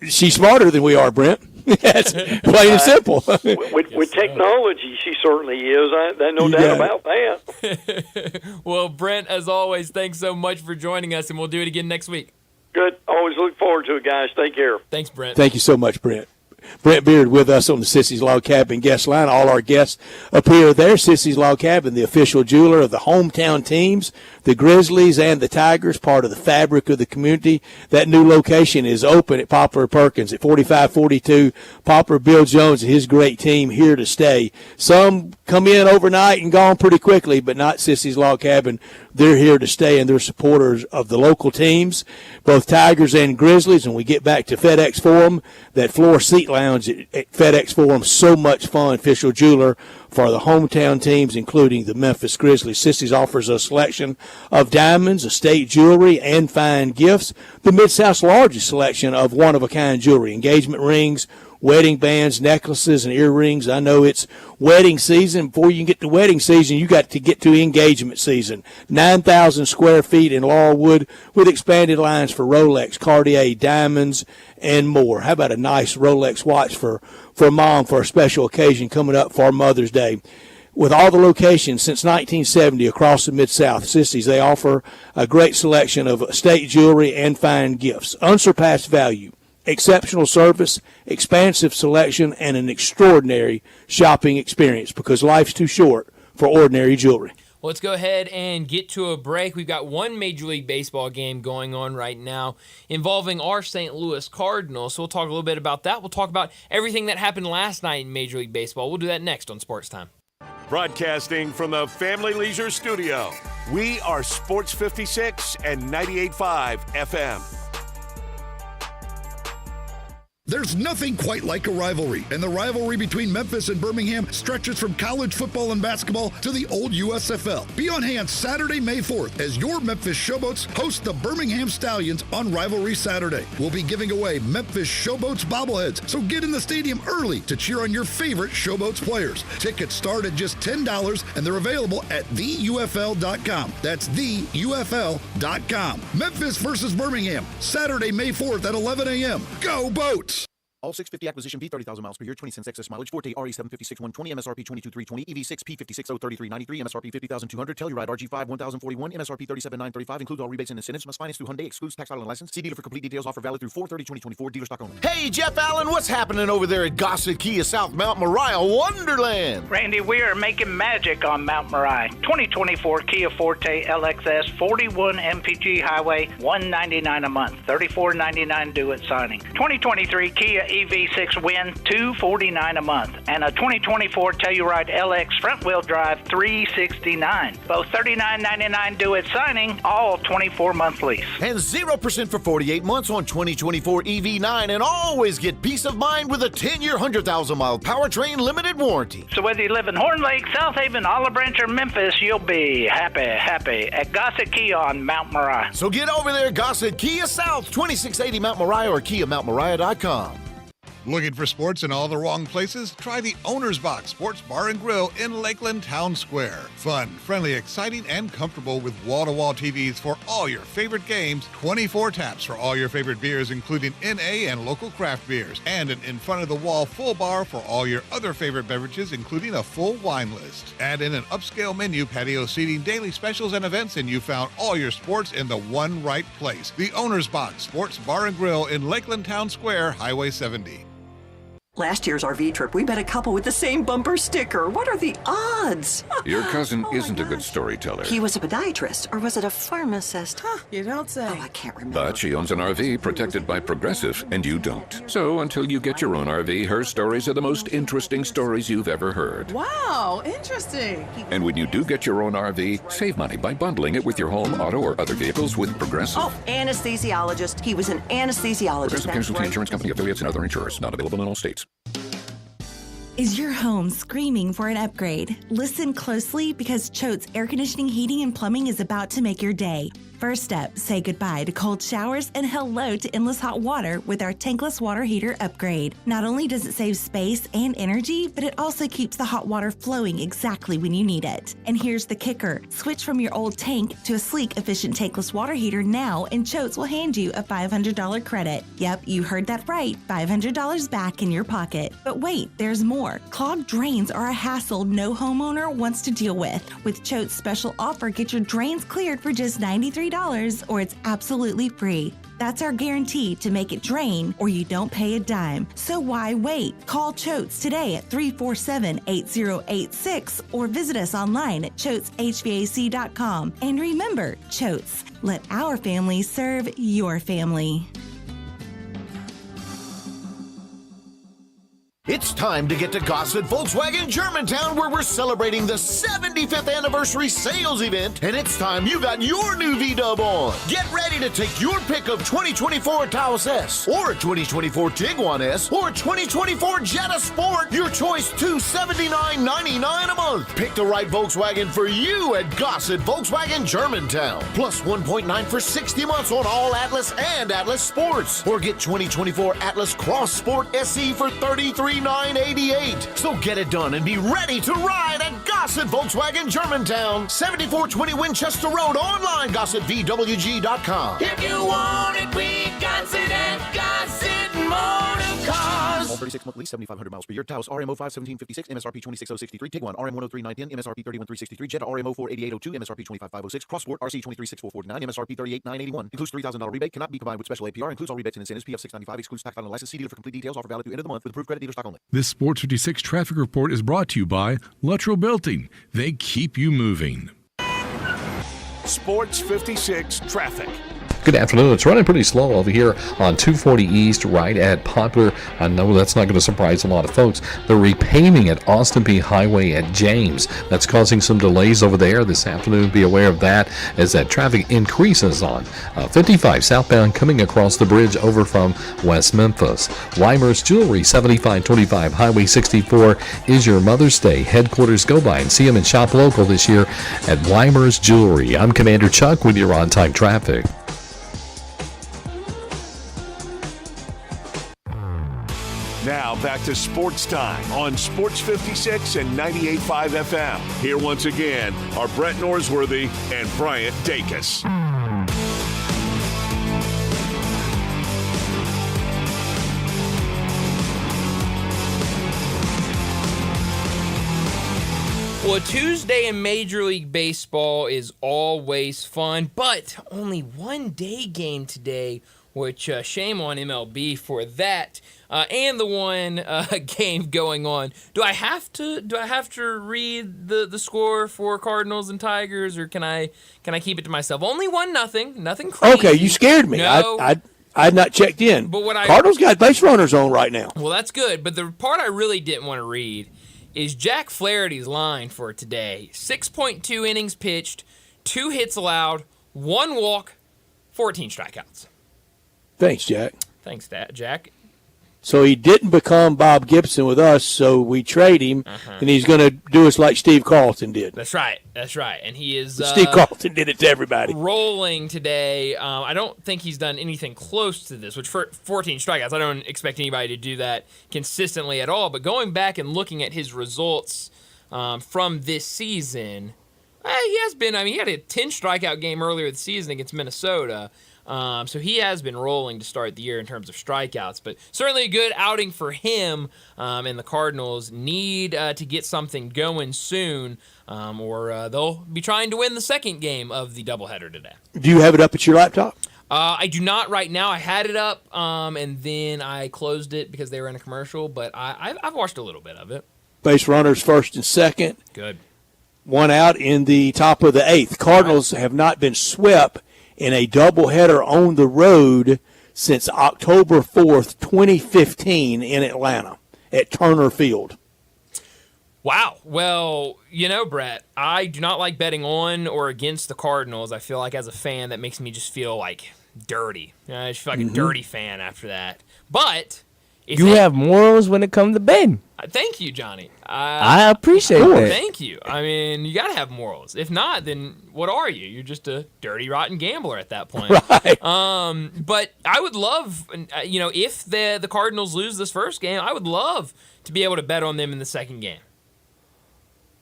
She's smarter than we are, Brent. That's plain and simple. With technology, she certainly is. I no doubt about that. Well, Brent, as always, thanks so much for joining us, and we'll do it again next week. Good. Always look forward to it, guys. Take care. Thanks, Brent. Thank you so much, Brent. Brent Beard with us on the Sissy's Log Cabin guest line. All our guests appear there. Sissy's Log Cabin, the official jeweler of the hometown teams, the Grizzlies and the Tigers, part of the fabric of the community. That new location is open at Poplar Perkins at 4542 Poplar. Bill Jones and his great team here to stay. Some come in overnight and gone pretty quickly, but not Sissy's Log Cabin. They're here to stay, and they're supporters of the local teams, both Tigers and Grizzlies. And we get back to FedEx Forum, that floor seat lounge at FedEx Forum, so much fun. Official jeweler for the hometown teams, including the Memphis Grizzlies. Sissy's offers a selection of diamonds, estate jewelry, and fine gifts. The Mid-South's largest selection of one-of-a-kind jewelry, engagement rings, wedding bands, necklaces, and earrings. I know it's wedding season. Before you can get to wedding season, you got to get to engagement season. 9,000 square feet in Laurelwood with expanded lines for Rolex, Cartier, diamonds, and more. How about a nice Rolex watch for mom for a special occasion coming up for Mother's Day? With all the locations since 1970 across the Mid-South, Sissy's, they offer a great selection of estate jewelry and fine gifts. Unsurpassed value, exceptional service, expansive selection, and an extraordinary shopping experience, because life's too short for ordinary jewelry. Well, let's go ahead and get to a break. We've got one Major League Baseball game going on right now involving our St. Louis Cardinals. So we'll talk a little bit about that. We'll talk about everything that happened last night in Major League Baseball. We'll do that next on Sports Time. Broadcasting from the Family Leisure Studio, we are Sports 56 and 98.5 FM. There's nothing quite like a rivalry, and the rivalry between Memphis and Birmingham stretches from college football and basketball to the old USFL. Be on hand Saturday, May 4th, as your Memphis Showboats host the Birmingham Stallions on Rivalry Saturday. We'll be giving away Memphis Showboats bobbleheads, so get in the stadium early to cheer on your favorite Showboats players. Tickets start at just $10, and they're available at theufl.com. That's theufl.com. Memphis versus Birmingham, Saturday, May 4th at 11 a.m. Go Boats! All 650 acquisition, B30,000 miles per year, 20 cents excess mileage, Forte RE756 120, MSRP 22,320, EV6 P56 03393, MSRP 50,200, Telluride RG5 1041, MSRP 37,935, includes all rebates and incentives, must finance through Hyundai, excludes tax title and license. See dealer for complete details, offer valid through 4/30/2024, dealer stock only. Hey, Jeff Allen, what's happening over there at Gossett Kia South Mount Moriah Wonderland? Randy, we are making magic on Mount Moriah. 2024 Kia Forte LXS, 41 MPG Highway, $199 a month, $34.99 due at signing. 2023 Kia EV6 Win, $249 a month, and a 2024 Telluride LX front-wheel drive, $369. Both $39.99 due at signing, all 24-month lease. And 0% for 48 months on 2024 EV9, and always get peace of mind with a 10-year, 100,000-mile powertrain limited warranty. So whether you live in Horn Lake, South Haven, Olive Branch, or Memphis, you'll be happy at Gossett Kia on Mount Moriah. So get over there, Gossett Kia South, 2680 Mount Moriah or KiaMountMoriah.com. Looking for sports in all the wrong places? Try the Owner's Box Sports Bar and Grill in Lakeland Town Square. Fun, friendly, exciting, and comfortable with wall-to-wall TVs for all your favorite games, 24 taps for all your favorite beers, including NA and local craft beers, and an in-front-of-the-wall full bar for all your other favorite beverages, including a full wine list. Add in an upscale menu, patio seating, daily specials, and events, and you found all your sports in the one right place. The Owner's Box Sports Bar and Grill in Lakeland Town Square, Highway 70. Last year's RV trip, we met a couple with the same bumper sticker. What are the odds? Your cousin isn't a good storyteller. He was a podiatrist, or was it a pharmacist? You don't say. Oh, I can't remember. But she owns an RV protected by Progressive, and you don't. So until you get your own RV, her stories are the most interesting stories you've ever heard. Wow, interesting. And when you do get your own RV, save money by bundling it with your home, auto, or other vehicles with Progressive. Oh, anesthesiologist. He was an anesthesiologist. Progressive Casualty Insurance Company, affiliates, and other insurers. Not available in all states. Is your home screaming for an upgrade? Listen closely because Choate's Air Conditioning, Heating, and Plumbing is about to make your day. First up, say goodbye to cold showers and hello to endless hot water with our tankless water heater upgrade. Not only does it save space and energy, but it also keeps the hot water flowing exactly when you need it. And here's the kicker. Switch from your old tank to a sleek, efficient tankless water heater now, and Choate's will hand you a $500 credit. Yep, you heard that right. $500 back in your pocket. But wait, there's more. Clogged drains are a hassle no homeowner wants to deal with. With Choate's special offer, get your drains cleared for just $93 or it's absolutely free. That's our guarantee to make it drain or you don't pay a dime. So why wait? Call Choate's today at 347-8086 or visit us online at choateshvac.com. And remember, Choate's, let our family serve your family. It's time to get to Gossett Volkswagen Germantown, where we're celebrating the 75th anniversary sales event, and it's time you got your new V-Dub on. Get ready to take your pick of 2024 Taos S, or a 2024 Tiguan S, or a 2024 Jetta Sport. Your choice, $279.99 a month. Pick the right Volkswagen for you at Gossett Volkswagen Germantown. Plus 1.9 for 60 months on all Atlas and Atlas Sports. Or get 2024 Atlas Cross Sport SE for $33,988. So get it done and be ready to ride at Gossett Volkswagen Germantown, 7420 Winchester Road, online, GossettVWG.com. If you want it, we got it at Gossett Motor Cars. All 36-month lease, 7,500 miles per year. Taos RMO 51756, MSRP 26063. Tiguan RM 103910, MSRP 31363. Jetta RMO 48802, MSRP 25506. Cross Sport RC 236449, MSRP 38981. Includes $3,000 rebate. Cannot be combined with special APR. Includes all rebates and incentives. PF 695. Excludes tax and license. See dealer for complete details. Offer valid through end of the month with approved credit dealer stock only. This Sports 56 traffic report is brought to you by Luttrell Building. They keep you moving. Sports 56 traffic. Good afternoon. It's running pretty slow over here on 240 East, right at Poplar. I know that's not going to surprise a lot of folks. The repaving at Austin Peay Highway at James. That's causing some delays over there this afternoon. Be aware of that as that traffic increases on 55 southbound coming across the bridge over from West Memphis. Weimer's Jewelry, 7525 Highway 64 is your Mother's Day headquarters. Go by and see them and shop local this year at Weimer's Jewelry. I'm Commander Chuck with your on-time traffic. Now back to Sports Time on Sports 56 and 98.5 FM. Here once again are Brett Norsworthy and Bryant Dacus. Well, Tuesday in Major League Baseball is always fun, but only one day game today, which shame on MLB for that. And the one game going on. Do I have to read the score for Cardinals and Tigers, or can I keep it to myself? Only 1-0, nothing crazy. Okay, you scared me. No. I had not checked in. But Cardinals got base runners on right now. Well, that's good. But the part I really didn't want to read is Jack Flaherty's line for today. 6.2 innings pitched, 2 hits allowed, 1 walk, 14 strikeouts. Thanks, Jack. Thanks, Jack. So he didn't become Bob Gibson with us, so we trade him, and he's going to do us like Steve Carlton did. That's right. And he is... Steve Carlton did it to everybody. Rolling today. I don't think he's done anything close to this, which for 14 strikeouts, I don't expect anybody to do that consistently at all. But going back and looking at his results from this season, he has been... he had a 10 strikeout game earlier this season against Minnesota. So he has been rolling to start the year in terms of strikeouts, but certainly a good outing for him. And the Cardinals need to get something going soon, or they'll be trying to win the second game of the doubleheader today. Do you have it up at your laptop? I do not right now. I had it up, and then I closed it because they were in a commercial, but I've watched a little bit of it. Base runners first and second. Good. 1 out in the top of the 8th. Cardinals have not been swept in a doubleheader on the road since October 4th, 2015 in Atlanta at Turner Field. Wow. Well, Brett, I do not like betting on or against the Cardinals. I feel like as a fan, that makes me just feel like dirty. I just feel like a dirty fan after that. But you have morals when it comes to betting. Thank you, Johnny. I appreciate that. Thank you. You got to have morals. If not, then what are you? You're just a dirty, rotten gambler at that point. Right. But I would love, if the Cardinals lose this first game, I would love to be able to bet on them in the second game.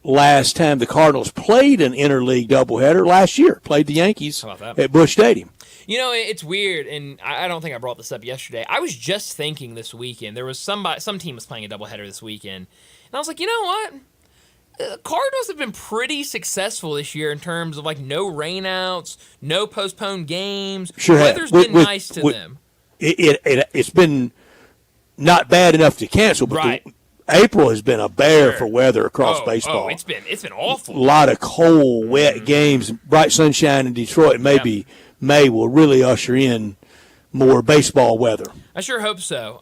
Last time the Cardinals played an interleague doubleheader last year, played the Yankees at Busch Stadium. It's weird, and I don't think I brought this up yesterday. I was just thinking this weekend, there was some team was playing a doubleheader this weekend, and I was like, you know what? The Cardinals have been pretty successful this year in terms of no rainouts, no postponed games. Sure, weather's been nice to them. It's been not bad enough to cancel, but April has been a bear for weather across baseball. Oh, it's been awful. A lot of cold, wet games, bright sunshine in Detroit. Maybe May will really usher in more baseball weather. I sure hope so.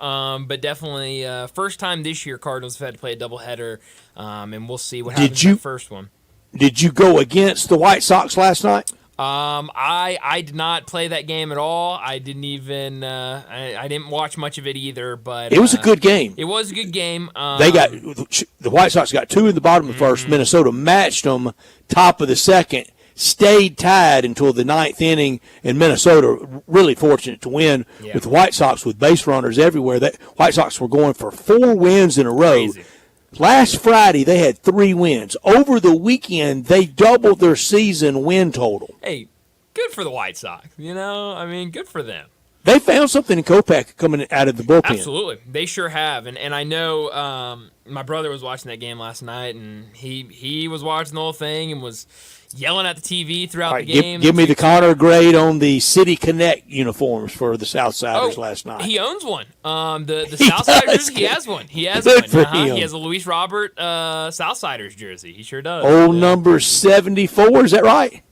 But definitely, first time this year, Cardinals have had to play a doubleheader, and we'll see what happens in the first one. Did you go against the White Sox last night? I did not play that game at all. I didn't even I didn't watch much of it either. But it was a good game. It was a good game. The White Sox got 2 in the bottom of the first. Minnesota matched them top of the second. Stayed tied until the 9th inning, and Minnesota really fortunate to win with the White Sox with base runners everywhere. The White Sox were going for 4 wins in a row. Crazy. Last Friday, they had 3 wins. Over the weekend, they doubled their season win total. Hey, good for the White Sox. Good for them. They found something in Kopech coming out of the bullpen. Absolutely. They sure have. And I know my brother was watching that game last night, and he was watching the whole thing and was yelling at the TV throughout the game. Give me the Connor grade on the City Connect uniforms for the Southsiders last night. He owns one. The Southsiders, he has one. He has Good one. for him. He has a Luis Robert Southsiders jersey. He sure does. Old number 74, is that right?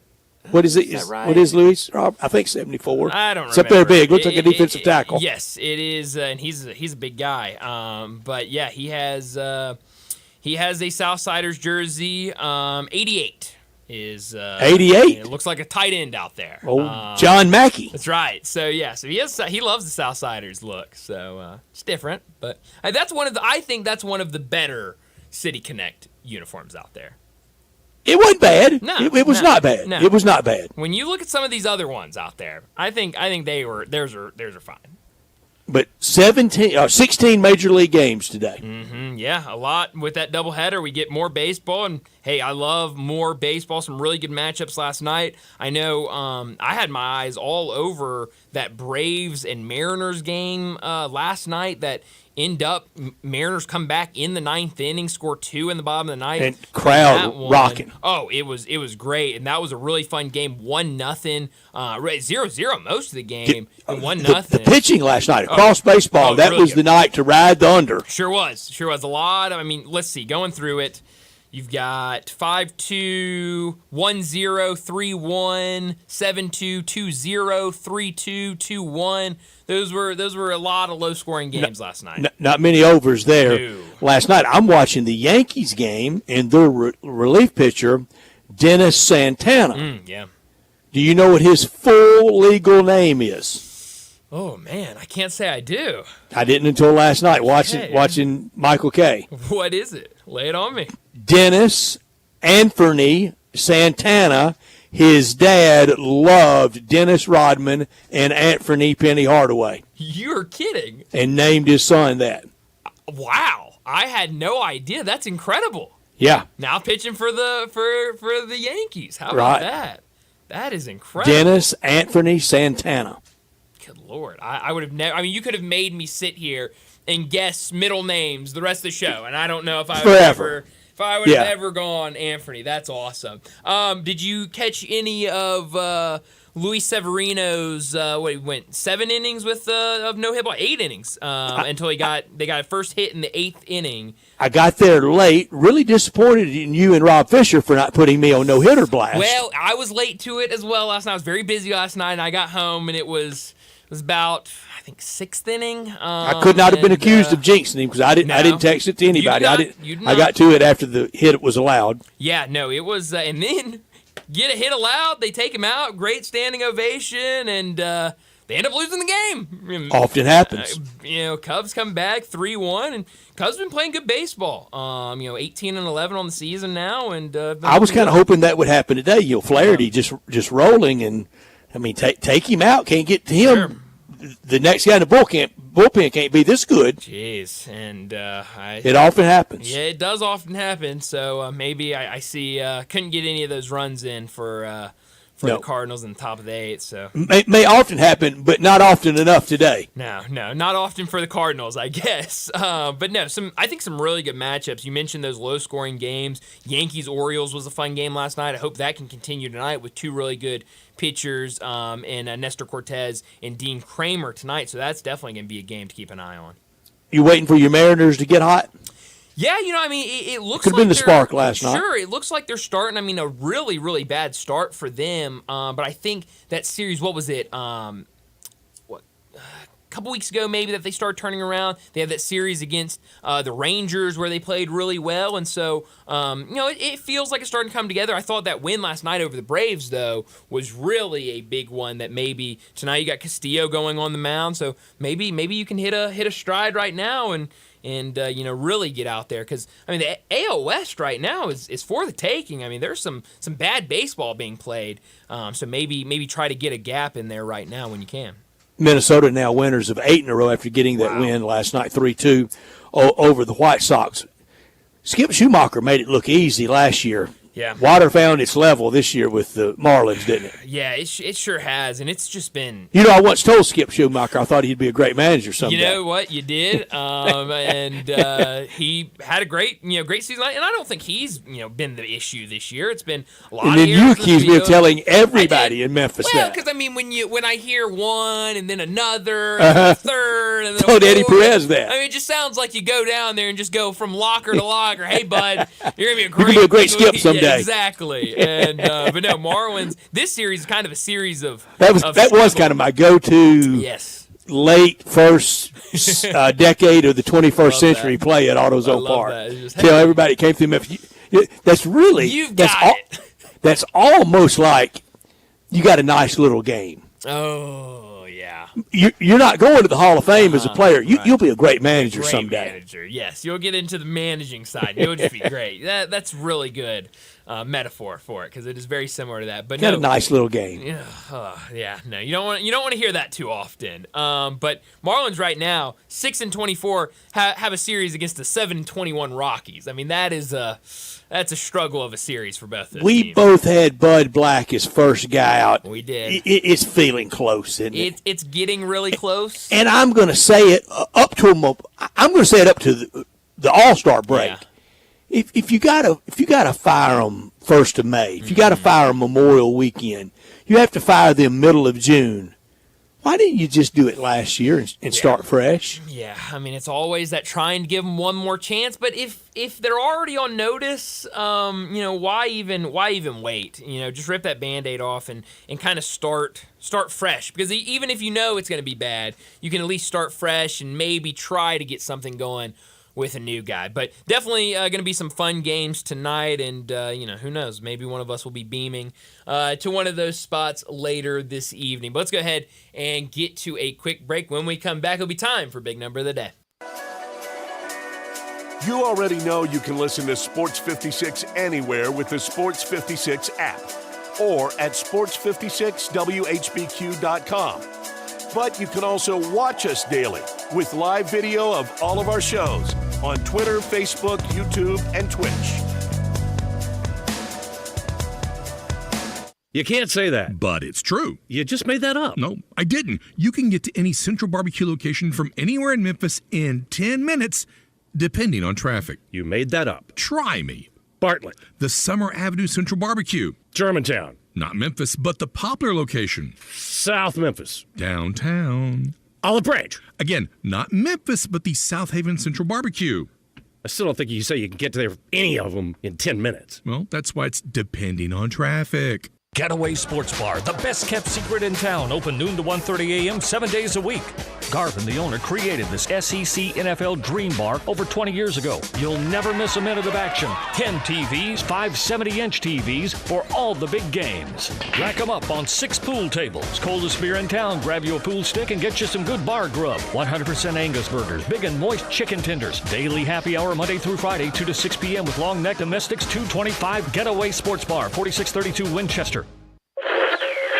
What is it? Is that right? What is Luis? I think 74. I don't remember. It's up there big. Looks like a defensive tackle. Yes, it is, and he's a big guy. But yeah, he has a Southsiders jersey. 88 is 88. It looks like a tight end out there. Oh, John Mackey. That's right. So yeah, so he loves the Southsiders look. So it's different, but I think that's one of the better City Connect uniforms out there. It wasn't bad. No, it was not bad. No. It was not bad. When you look at some of these other ones out there, I think theirs are fine. But 16 major league games today. Mm-hmm, yeah, a lot with that doubleheader. We get more baseball, and hey, I love more baseball. Some really good matchups last night. I know I had my eyes all over that Braves and Mariners game last night that end up Mariners come back in the ninth inning, score 2 in the bottom of the ninth, and crowd rocking. Oh, it was great, and that was a really fun game. 1-0, 0-0 most of the game, and 1-0. The pitching last night across baseball, that really was good. The night to ride the under. Sure was a lot. Let's see, going through it. You've got 5-2, 1-0, 3-1, 7-2, 2-0, 3-2, 2-1. Those were a lot of low-scoring games last night. Not many overs there. No. Last night, I'm watching the Yankees game, and their relief pitcher, Dennis Santana. Yeah. Do you know what his full legal name is? Oh, man, I can't say I do. I didn't until last night watching Michael Kay. What is it? Lay it on me. Dennis Anthony Santana. His dad loved Dennis Rodman and Anthony Penny Hardaway. You're kidding. And named his son that. Wow. I had no idea. That's incredible. Yeah. Now pitching for the Yankees. How about that? That is incredible. Dennis Anthony Santana. Good Lord. I would have never. You could have made me sit here and guess middle names the rest of the show, and I don't know if I would have ever gone Anthony. That's awesome. Did you catch any of Luis Severino's? He went 7 innings with of no hit ball, 8 innings until they got a first hit in the 8th inning. I got there late. Really disappointed in you and Rob Fisher for not putting me on no-hitter blast. Well, I was late to it as well last night. I was very busy last night, and I got home, and it was about, I think, 6th inning. I could not have been accused of jinxing him because I didn't text it to anybody. I got to it after the hit was allowed. Yeah, no, it was, and then get a hit allowed. They take him out. Great standing ovation, and they end up losing the game. Often happens. Cubs come back 3-1, and Cubs been playing good baseball. 18-11 on the season now, and I was kind of hoping that would happen today. Flaherty just rolling, and take him out. Can't get to him. Sure. The next guy in the bullpen can't be this good. Jeez, and it often happens. Yeah, it does often happen. So maybe I see couldn't get any of those runs in for the Cardinals in the top of the 8th. So may often happen, but not often enough today. No, not often for the Cardinals, I guess. But no, I think some really good matchups. You mentioned those low-scoring games. Yankees-Orioles was a fun game last night. I hope that can continue tonight with 2 really good pitchers in Nestor Cortez and Dean Kramer tonight. So that's definitely going to be a game to keep an eye on. You waiting for your Mariners to get hot? Yeah, it looks could have been the spark last night. Sure, it looks like they're starting. A really, really bad start for them. But I think that series, what was it? A couple weeks ago maybe that they started turning around. They had that series against the Rangers where they played really well. And so, it feels like it's starting to come together. I thought that win last night over the Braves, though, was really a big one that maybe tonight you got Castillo going on the mound. So maybe you can hit a stride right now and really get out there. Because, the AL West right now is for the taking. There's some bad baseball being played. So maybe try to get a gap in there right now when you can. Minnesota now winners of 8 in a row after getting that win last night, 3-2 over the White Sox. Skip Schumacher made it look easy last year. Yeah. Water found its level this year with the Marlins, didn't it? Yeah, it sure has, and it's just been... I once told Skip Schumacher I thought he'd be a great manager someday. You know what? You did, and he had a great season, and I don't think he's, been the issue this year. It's been a lot of years. And then you accused me of telling everybody in Memphis that. Well, because, when I hear one, and then another, and then a third, and then told Eddie Perez that. It just sounds like you go down there and just go from locker to locker. Hey, bud, you're going to be a great Skip someday. day. Exactly. And but no, Marlins. This series is kind of a series of that was kind of my go-to. Yes. Late first decade of the 21st century play at AutoZone Park. Tell everybody it came through Memphis. That's really that's almost like you got a nice little game. Oh yeah. You're not going to the Hall of Fame as a player. You'll be a great manager someday. Manager, yes. You'll get into the managing side. You'll just be great. That's really good metaphor for it because it is very similar to that. But got a nice little game. Yeah, no, you don't want to hear that too often. But Marlins right now 6-24 have a series against the 7-21 Rockies. I mean that's a struggle of a series for both those teams. Both had Bud Black as first guy out. We did. It's feeling close, isn't it? It's getting really close. And I'm going to say it up to the All-Star break. Yeah. If you gotta fire them 1st of May, if you gotta fire them Memorial Weekend, you have to fire them middle of June. Why didn't you just do it last year and start fresh? Yeah, I mean it's always that trying to give them one more chance. But if they're already on notice, why even wait? Just rip that Band-Aid off and kind of start fresh. Because even if you know it's going to be bad, you can at least start fresh and maybe try to get something going with a new guy. But definitely going to be some fun games tonight, and who knows, maybe one of us will be beaming to one of those spots later this evening. But let's go ahead and get to a quick break. When we come back, it'll be time for Big Number of the Day. You already know you can listen to Sports 56 anywhere with the Sports 56 app or at sports56whbq.com. But you can also watch us daily with live video of all of our shows on Twitter, Facebook, YouTube, and Twitch. You can't say that. But it's true. You just made that up. No, I didn't. You can get to any Central Barbecue location from anywhere in Memphis in 10 minutes, depending on traffic. You made that up. Try me. Bartlett. The Summer Avenue Central Barbecue. Germantown. Not Memphis, but the Poplar location. South Memphis. Downtown. Olive Branch. Again, not Memphis, but the South Haven Central Barbecue. I still don't think you say you can get to there any of them in 10 minutes. Well, that's why it's depending on traffic. Getaway Sports Bar, the best kept secret in town, open noon to 1:30 a.m. 7 days a week. Garvin, the owner, created this SEC NFL Dream Bar over 20 years ago. You'll never miss a minute of action. 10 TVs, 5 70-inch TVs for all the big games. Rack them up on 6 pool tables. Coldest beer in town, grab you a pool stick and get you some good bar grub. 100% Angus burgers, big and moist chicken tenders. Daily happy hour Monday through Friday, 2 to 6 p.m. with long neck domestics, $2.25. Getaway Sports Bar, 4632 Winchester.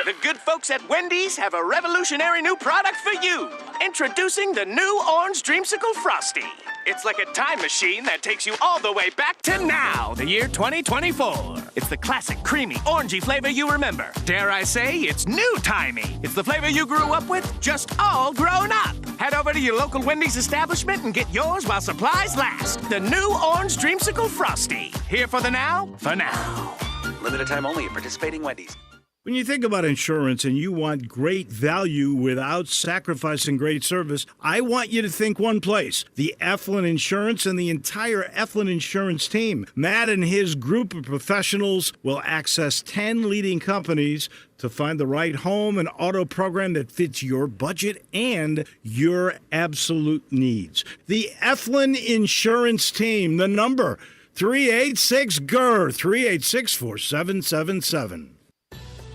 The good folks at Wendy's have a revolutionary new product for you. Introducing the new Orange Dreamsicle Frosty. It's like a time machine that takes you all the way back to now, the year 2024. It's the classic creamy, orangey flavor you remember. Dare I say, it's new-timey. It's the flavor you grew up with, just all grown up. Head over to your local Wendy's establishment and get yours while supplies last. The new Orange Dreamsicle Frosty. Here for the now, for now. Limited time only at participating Wendy's. When you think about insurance and you want great value without sacrificing great service, I want you to think one place, the Eflin Insurance and the entire Eflin Insurance team. Matt and his group of professionals will access 10 leading companies to find the right home and auto program that fits your budget and your absolute needs. The Eflin Insurance team, the number 386-GER, 386-4777.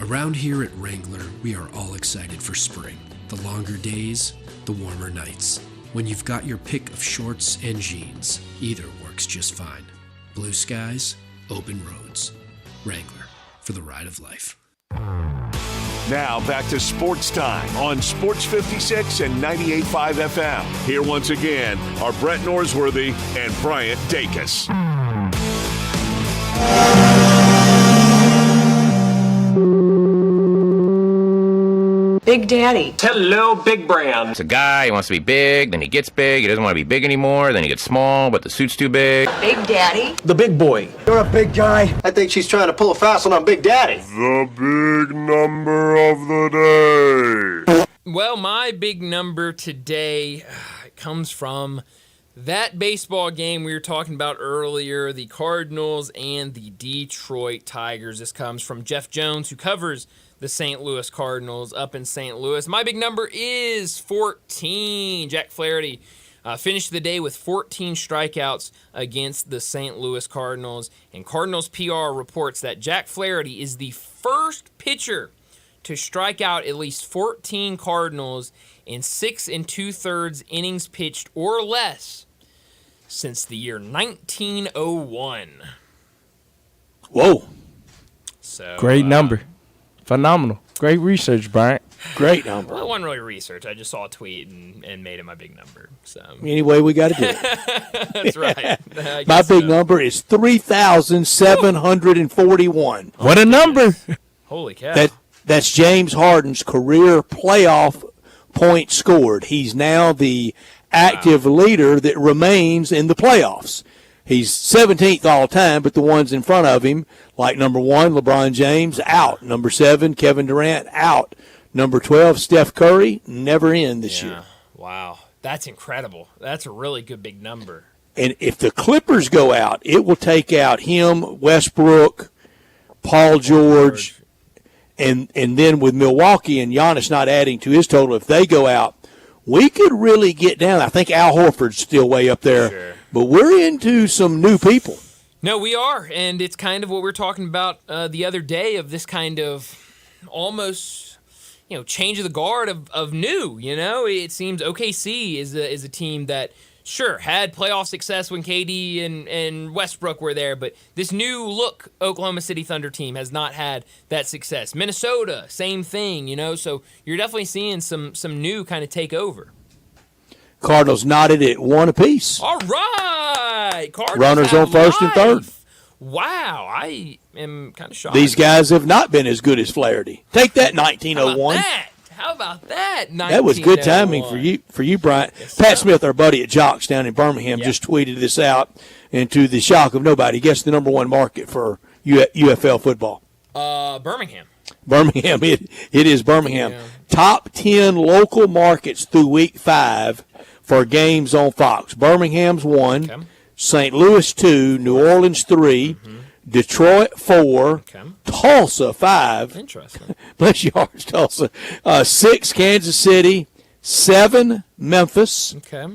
Around here at Wrangler, we are all excited for spring. The longer days, the warmer nights. When you've got your pick of shorts and jeans, either works just fine. Blue skies, open roads. Wrangler, for the ride of life. Now back to Sports Time on Sports 56 and 98.5 FM. Here once again are Brett Norsworthy and Bryant Dacus. Big Daddy. Hello, Big Brand. It's a guy, he wants to be big, then he gets big, he doesn't want to be big anymore, then he gets small, but the suit's too big. Big Daddy. The big boy. You're a big guy. I think she's trying to pull a fast one on Big Daddy. The big number of the day. Well, my big number today comes from That baseball game we were talking about earlier, the Cardinals and the Detroit Tigers. This comes from Jeff Jones, who covers the St. Louis Cardinals up in St. Louis. My big number is 14. Jack Flaherty finished the day with 14 strikeouts against the St. Louis Cardinals. And Cardinals PR reports that Jack Flaherty is the first pitcher to strike out at least 14 Cardinals in 6 2/3 innings pitched or less since the year 1901. Whoa. So Great number. Phenomenal. Great research, Bryant. Great number. Well, it wasn't really research. I just saw a tweet and made it my big number. So Anyway, we got to do it. That's right. My big number is 3,741. What a number. Holy cow. That's James Harden's career playoff points scored. He's now the active leader that remains in the playoffs. He's 17th all time, but the ones in front of him, like number 1, LeBron James, out. Number 7, Kevin Durant, out. Number 12, Steph Curry, never in this year. Wow. That's incredible. That's a really good big number. And if the Clippers go out, it will take out him, Westbrook, Paul George, and then with Milwaukee and Giannis not adding to his total, if they go out, we could really get down. I think Al Horford's still way up there, Sure. but we're into some new people. No, we are, and it's kind of what we were talking about the other day of this kind of almost, change of the guard of new. It seems OKC is a team that sure had playoff success when KD and Westbrook were there, but this new look Oklahoma City Thunder team has not had that success. Minnesota, same thing. So you're definitely seeing some new kind of take over. Cardinals knotted at 1 apiece. All right, Cardinals Runners have on first and third. Wow, I am kind of shocked. These guys have not been as good as Flaherty. Take that, 1901. How about that? That was good timing for you, Bryant. Yes, Pat Smith, our buddy at Jocks down in Birmingham, just tweeted this out, and to the shock of nobody, guess the number 1 market for UFL football. Birmingham. Birmingham. It is Birmingham. Yeah. Top 10 local markets through week 5 for games on Fox. Birmingham's 1, okay. St. Louis 2, New Orleans 3, Detroit 4, Tulsa 5. Interesting. Bless your hearts, Tulsa. 6, Kansas City. 7, Memphis. Okay.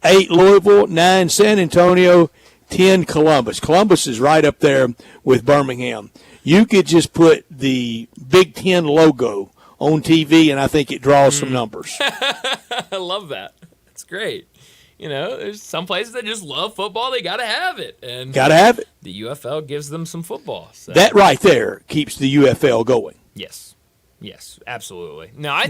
8, Louisville. 9, San Antonio. 10, Columbus. Columbus is right up there with Birmingham. You could just put the Big Ten logo on TV, and I think it draws some numbers. I love that. That's great. There's some places that just love football. They got to have it. And got to have it. The UFL gives them some football. So. That right there keeps the UFL going. Yes, absolutely. Now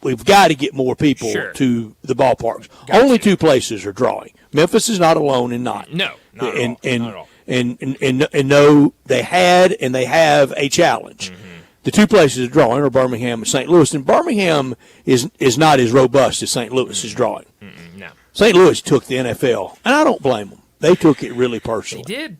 we've got to get more people to the ballparks. Only 2 places are drawing. Memphis is not alone in not. No, not at all. Not at all. And no, they had and they have a challenge. Mm-hmm. The 2 places drawing are Birmingham and St. Louis, and Birmingham is not as robust as St. Louis is drawing. No. St. Louis took the NFL, and I don't blame them. They took it really personally. They did.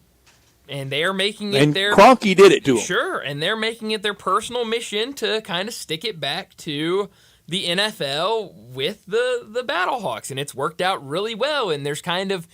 And they are making it their... And Kroenke did it to them. Sure, and they're making it their personal mission to kind of stick it back to the NFL with the Battlehawks, and it's worked out really well, and there's kind of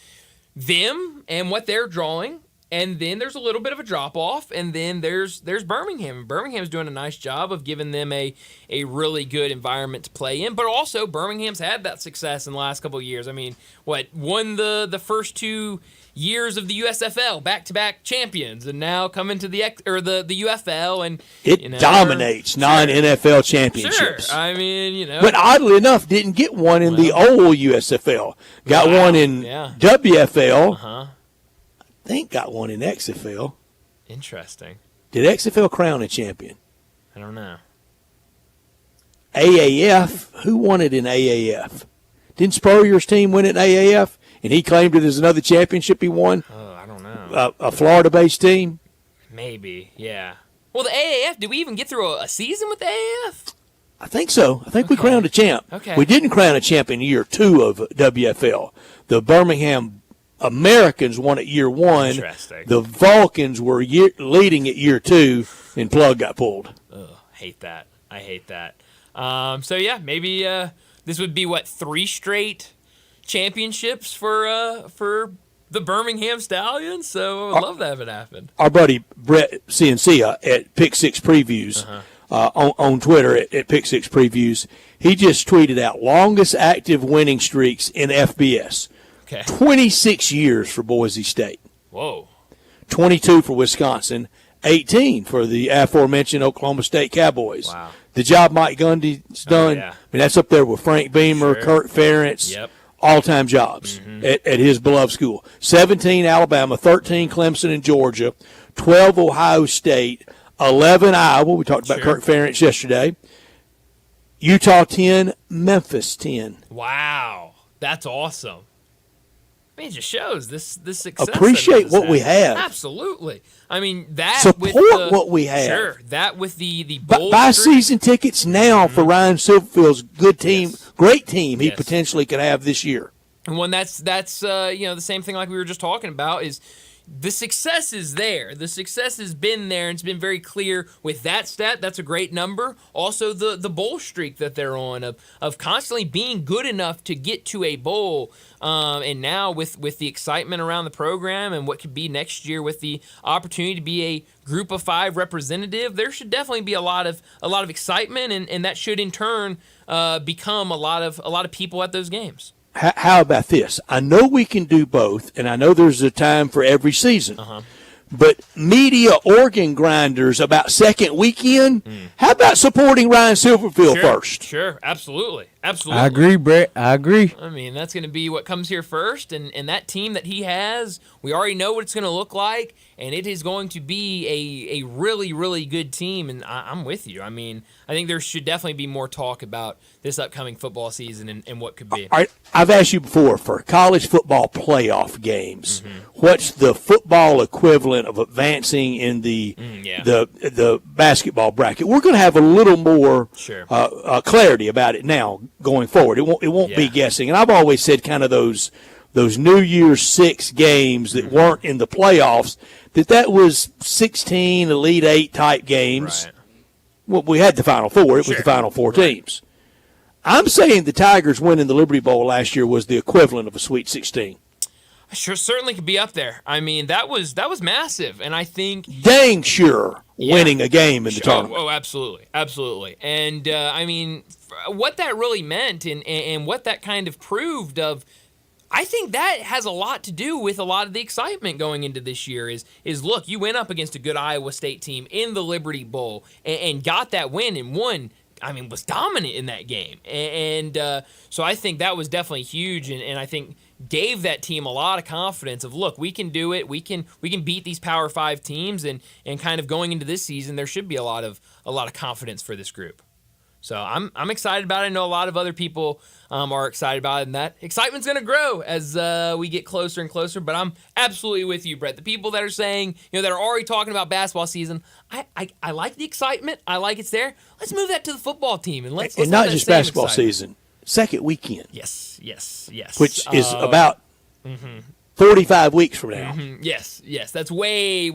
them and what they're drawing, and then there's a little bit of a drop-off, and then there's Birmingham. Birmingham's doing a nice job of giving them a really good environment to play in, but also Birmingham's had that success in the last couple of years. I mean, won the first 2 years of the USFL, back-to-back champions, and now coming to the UFL, and it dominates non-NFL championships. Sure, I mean, but oddly enough, didn't get one in the old USFL. Got one in WFL. I think got one in XFL. Interesting. Did XFL crown a champion? I don't know. AAF, who won it in AAF? Didn't Spurrier's team win it in AAF? And he claimed it as another championship he won? Oh, I don't know. A Florida-based team? Maybe, yeah. Well, the AAF, did we even get through a season with the AAF? I think so. I think we crowned a champ. Okay. We didn't crown a champ in year 2 of WFL. The Birmingham Americans won at year 1. Interesting. The Vulcans were leading at year 2, and plug got pulled. Ugh, hate that. I hate that. So, yeah, maybe this would be, 3 straight championships for the Birmingham Stallions. So I love to have it happen. Our buddy Brett CNC at Pick Six Previews on Twitter at Pick Six Previews, he just tweeted out longest active winning streaks in FBS. Okay. 26 years for Boise State. Whoa. 22 for Wisconsin. 18 for the aforementioned Oklahoma State Cowboys. Wow. The job Mike Gundy's done, yeah. I mean, that's up there with Frank Beamer, Sure. Kurt Ferentz, Yep. all-time jobs at his beloved school. 17 Alabama, 13 Clemson and Georgia, 12 Ohio State, 11 Iowa. We talked about Sure. Kurt Ferentz yesterday. Utah 10, Memphis 10. Wow. That's awesome. I mean, it just shows this success. Appreciate that what we have. Absolutely. I mean, that Support with what we have. Sure. That with the bowl Buy streak. season tickets now for Ryan Silverfield's good team, great team he Yes. potentially could have this year. And when that's the same thing like we were just talking about is the success is there. The success has been there, and it's been very clear with that stat. That's a great number. Also, the bowl streak that they're on of constantly being good enough to get to a bowl. And now with the excitement around the program and what could be next year with the opportunity to be a Group of 5 representative, there should definitely be a lot of excitement, and that should in turn become a lot of people at those games. How about this? I know we can do both, and I know there's a time for every season. But media organ grinders about second weekend, how about supporting Ryan Silverfield first? Sure, absolutely. Absolutely. I agree, Brett. I agree. I mean, that's going to be what comes here first, and that team that he has, we already know what it's going to look like, and it is going to be a really, really good team, and I'm with you. I mean, I think there should definitely be more talk about this upcoming football season and what could be. All right, I've asked you before, for college football playoff games, what's the football equivalent of advancing in the basketball bracket? We're going to have a little more clarity about it now going forward. It won't be guessing. And I've always said kind of those New Year's 6 games that weren't in the playoffs, that was 16 Elite 8 type games. Right. Well, we had the Final Four. It was the Final Four teams. I'm saying the Tigers winning the Liberty Bowl last year was the equivalent of a Sweet 16. Sure, certainly could be up there. I mean, that was massive, and I think dang sure winning a game in the tournament. Oh, absolutely, absolutely. And I mean, what that really meant, and what that kind of proved of, I think that has a lot to do with a lot of the excitement going into this year. Is look, you went up against a good Iowa State team in the Liberty Bowl and got that win and won. I mean, was dominant in that game, and so I think that was definitely huge, and I think gave that team a lot of confidence of, look, we can do it, we can beat these Power 5 teams, and kind of going into this season, there should be a lot of confidence for this group. So I'm excited about it. I know a lot of other people are excited about it, and that excitement's going to grow as we get closer and closer. But I'm absolutely with you, Brett. The people that are saying, that are already talking about basketball season, I like the excitement. I like it's there. Let's move that to the football team, and let's not have just that same basketball excitement. season, second weekend. Yes. Which is about 45 weeks from now. Yes, that's way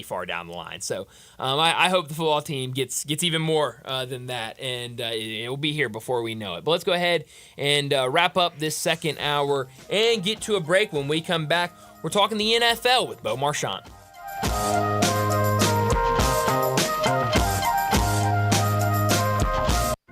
far down the line. So I hope the football team gets even more than that, and it will be here before we know it. But let's go ahead and wrap up this second hour and get to a break. When we come back, we're talking the NFL with Bo Marchant.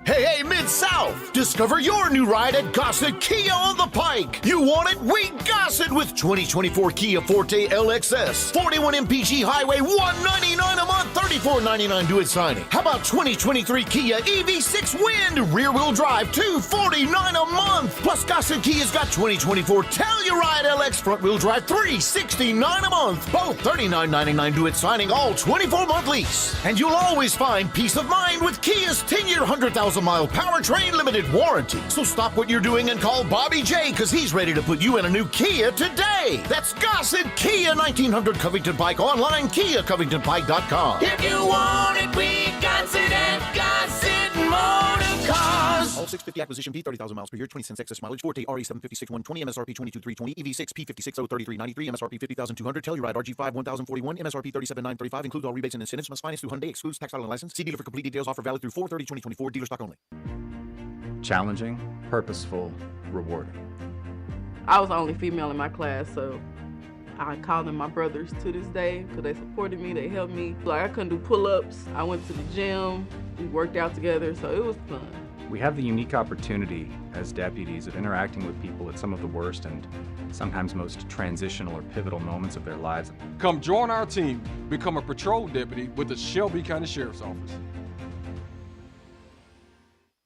Hey, Mid-South! Discover your new ride at Gossett Kia on the Pike. You want it? We Gossett with 2024 Kia Forte LXS. 41 MPG Highway, $199 a month, $34.99 due at signing. How about 2023 Kia EV6 Wind, rear-wheel drive, $249 a month. Plus, Gossett Kia's got 2024 Telluride LX front-wheel drive, $369 a month. Both $39.99 due at signing, all 24-month lease. And you'll always find peace of mind with Kia's 10-year, 100,000-mile powertrain limited warranty. So stop what you're doing and call Bobby J, because he's ready to put you in a new Kia today. That's Gossett Kia, 1900 Covington Pike, online, KiaCovingtonPike.com. If you want it, we got it at Gossett Motor Cars. All 650 acquisition P, 30,000 miles per year, 20 cents excess mileage, Forte RE756 120, MSRP 22,320, EV6 P56 03393, MSRP 50,200, Telluride RG5 1041, MSRP 37,935, includes all rebates and incentives, must finance through Hyundai, excludes tax, title, and license. See dealer for complete details. Offer valid through 4/30/2024, dealer stock only. Challenging, purposeful, rewarding. I was the only female in my class, so I call them my brothers to this day because they supported me, they helped me. Like, I couldn't do pull-ups. I went to the gym, we worked out together, so it was fun. We have the unique opportunity as deputies of interacting with people at some of the worst and sometimes most transitional or pivotal moments of their lives. Come join our team, become a patrol deputy with the Shelby County Sheriff's Office.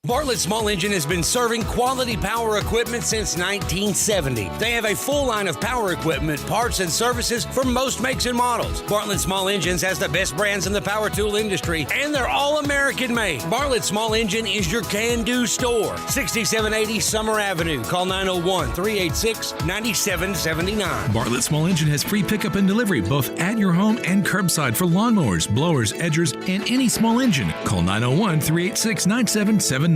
Bartlett Small Engine has been serving quality power equipment since 1970. They have a full line of power equipment, parts, and services for most makes and models. Bartlett Small Engines has the best brands in the power tool industry, and they're all American made. Bartlett Small Engine is your can-do store. 6780 Summer Avenue. Call 901-386-9779. Bartlett Small Engine has free pickup and delivery both at your home and curbside for lawnmowers, blowers, edgers, and any small engine. Call 901-386-9779.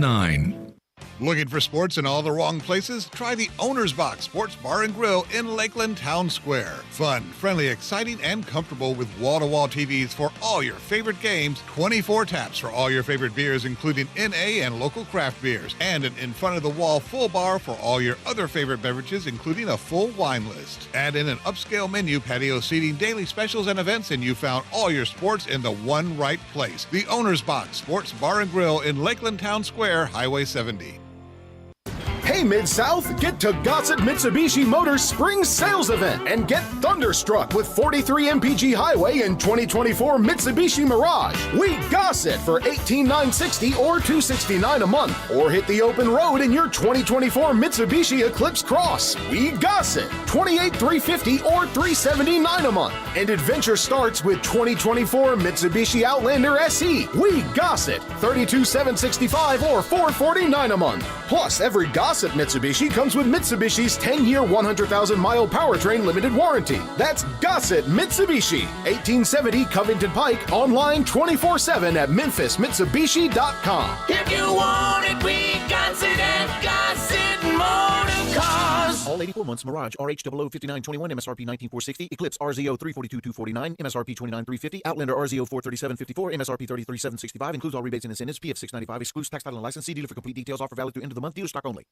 Looking for sports in all the wrong places? Try the Owner's Box Sports Bar and Grill in Lakeland Town Square. Fun, friendly, exciting, and comfortable with wall-to-wall TVs for all your favorite games, 24 taps for all your favorite beers, including NA and local craft beers, and an in-front-of-the-wall full bar for all your other favorite beverages, including a full wine list. Add in an upscale menu, patio seating, daily specials, and events, and you found all your sports in the one right place. The Owner's Box Sports Bar and Grill in Lakeland Town Square, Highway 70. Hey Mid-South, get to Gossett Mitsubishi Motors Spring Sales Event and get thunderstruck with 43 MPG Highway and 2024 Mitsubishi Mirage. We Gossett for $18,960 or $269 a month, or hit the open road in your 2024 Mitsubishi Eclipse Cross. We Gossett $28,350 or $379 a month, and adventure starts with 2024 Mitsubishi Outlander SE. We Gossett $32,765 or $449 a month. Plus, every Gossett Mitsubishi comes with Mitsubishi's 10-year, 100,000-mile powertrain limited warranty. That's Gossett Mitsubishi, 1870 Covington Pike, online 24/7 at memphismitsubishi.com. If you want it, we got it at Gossett Motor Cars. All 84 months Mirage RH00 5921 MSRP 19460, Eclipse RZO 342,249 MSRP 29,350, Outlander RZO 43754 MSRP 33,765, includes all rebates and incentives, PF 695, excludes tax title and license. See dealer for complete details. Offer valid through end of the month. Dealer stock only.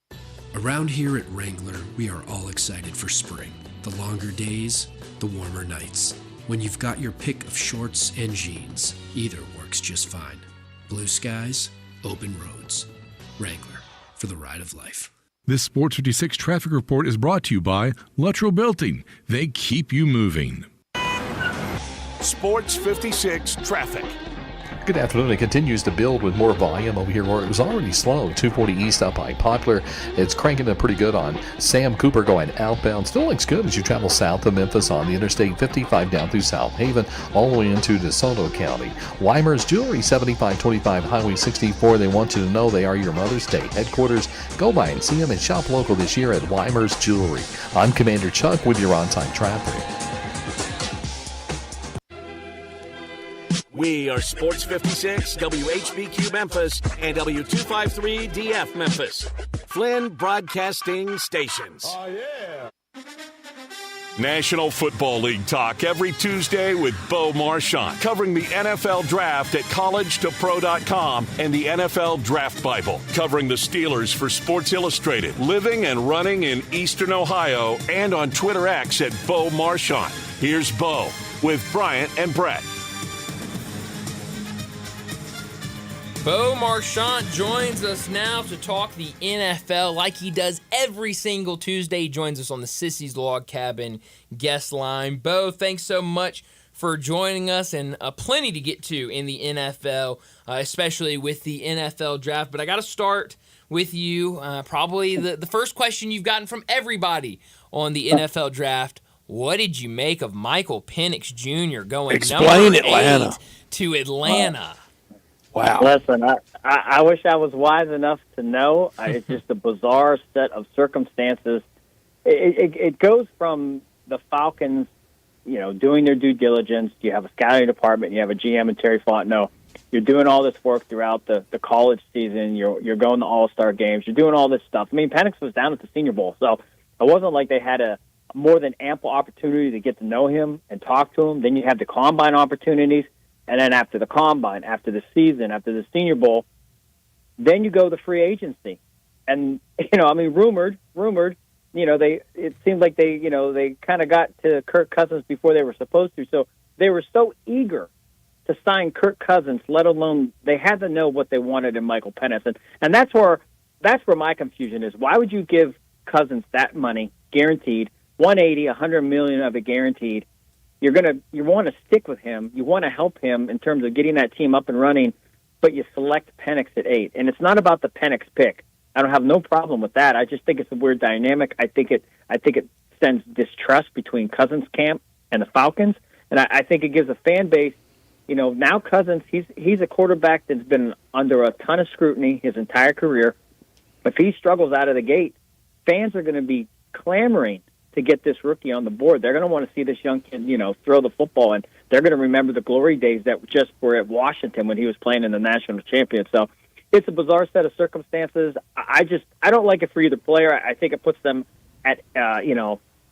Around here at Wrangler, we are all excited for spring. The longer days, the warmer nights. When you've got your pick of shorts and jeans, either works just fine. Blue skies, open roads. Wrangler, for the ride of life. This Sports 56 traffic report is brought to you by Luttrell Belting. They keep you moving. Sports 56 traffic. Good afternoon. It continues to build with more volume over here where it was already slow. 240 east up by Poplar. It's cranking up pretty good on Sam Cooper going outbound. Still looks good as you travel south of Memphis on the Interstate 55 down through South Haven all the way into DeSoto County. Weimer's Jewelry 7525 Highway 64. They want you to know they are your Mother's Day headquarters. Go by and see them and shop local this year at Weimer's Jewelry. I'm Commander Chuck with your on-time traffic. We are Sports 56, WHBQ Memphis, and W253DF Memphis. Flynn Broadcasting Stations. Oh, yeah. National Football League talk every Tuesday with Bo Marchant, covering the NFL Draft at collegetopro.com and the NFL Draft Bible, covering the Steelers for Sports Illustrated, living and running in Eastern Ohio, and on Twitter X at Bo Marchant. Here's Bo with Bryant and Brett. Bo Marchant joins us now to talk the NFL like he does every single Tuesday. He joins us on the Sissy's Log Cabin guest line. Bo, thanks so much for joining us, and plenty to get to in the NFL, especially with the NFL draft. But I got to start with you. Probably the first question you've gotten from everybody on the NFL draft. What did you make of Michael Penix Jr. going number 8 to Atlanta? Wow. Listen, I wish I was wise enough to know. It's just a bizarre set of circumstances. It goes from the Falcons, doing their due diligence. You have a scouting department. You have a GM in Terry Fontenot. You're doing all this work throughout the college season. You're going to All-Star games. You're doing all this stuff. I mean, Penix was down at the Senior Bowl, so it wasn't like they had a more than ample opportunity to get to know him and talk to him. Then you have the combine opportunities. And then after the combine, after the season, after the Senior Bowl, then you go to free agency. And rumored. It seemed like they kind of got to Kirk Cousins before they were supposed to. So they were so eager to sign Kirk Cousins, let alone they had to know what they wanted in Michael Penix. And that's where my confusion is. Why would you give Cousins that money guaranteed, $100 million of it guaranteed? You want to stick with him. You want to help him in terms of getting that team up and running, but you select Penix at 8. And it's not about the Penix pick. I don't have no problem with that. I just think it's a weird dynamic. I think it sends distrust between Cousins' camp and the Falcons, and I think it gives a fan base. Now Cousins, he's a quarterback that's been under a ton of scrutiny his entire career. If he struggles out of the gate, fans are going to be clamoring to get this rookie on the board. They're going to want to see this young kid, throw the football, and they're going to remember the glory days that just were at Washington when he was playing in the national championship. So it's a bizarre set of circumstances. I don't like it for either player. I think it puts them at,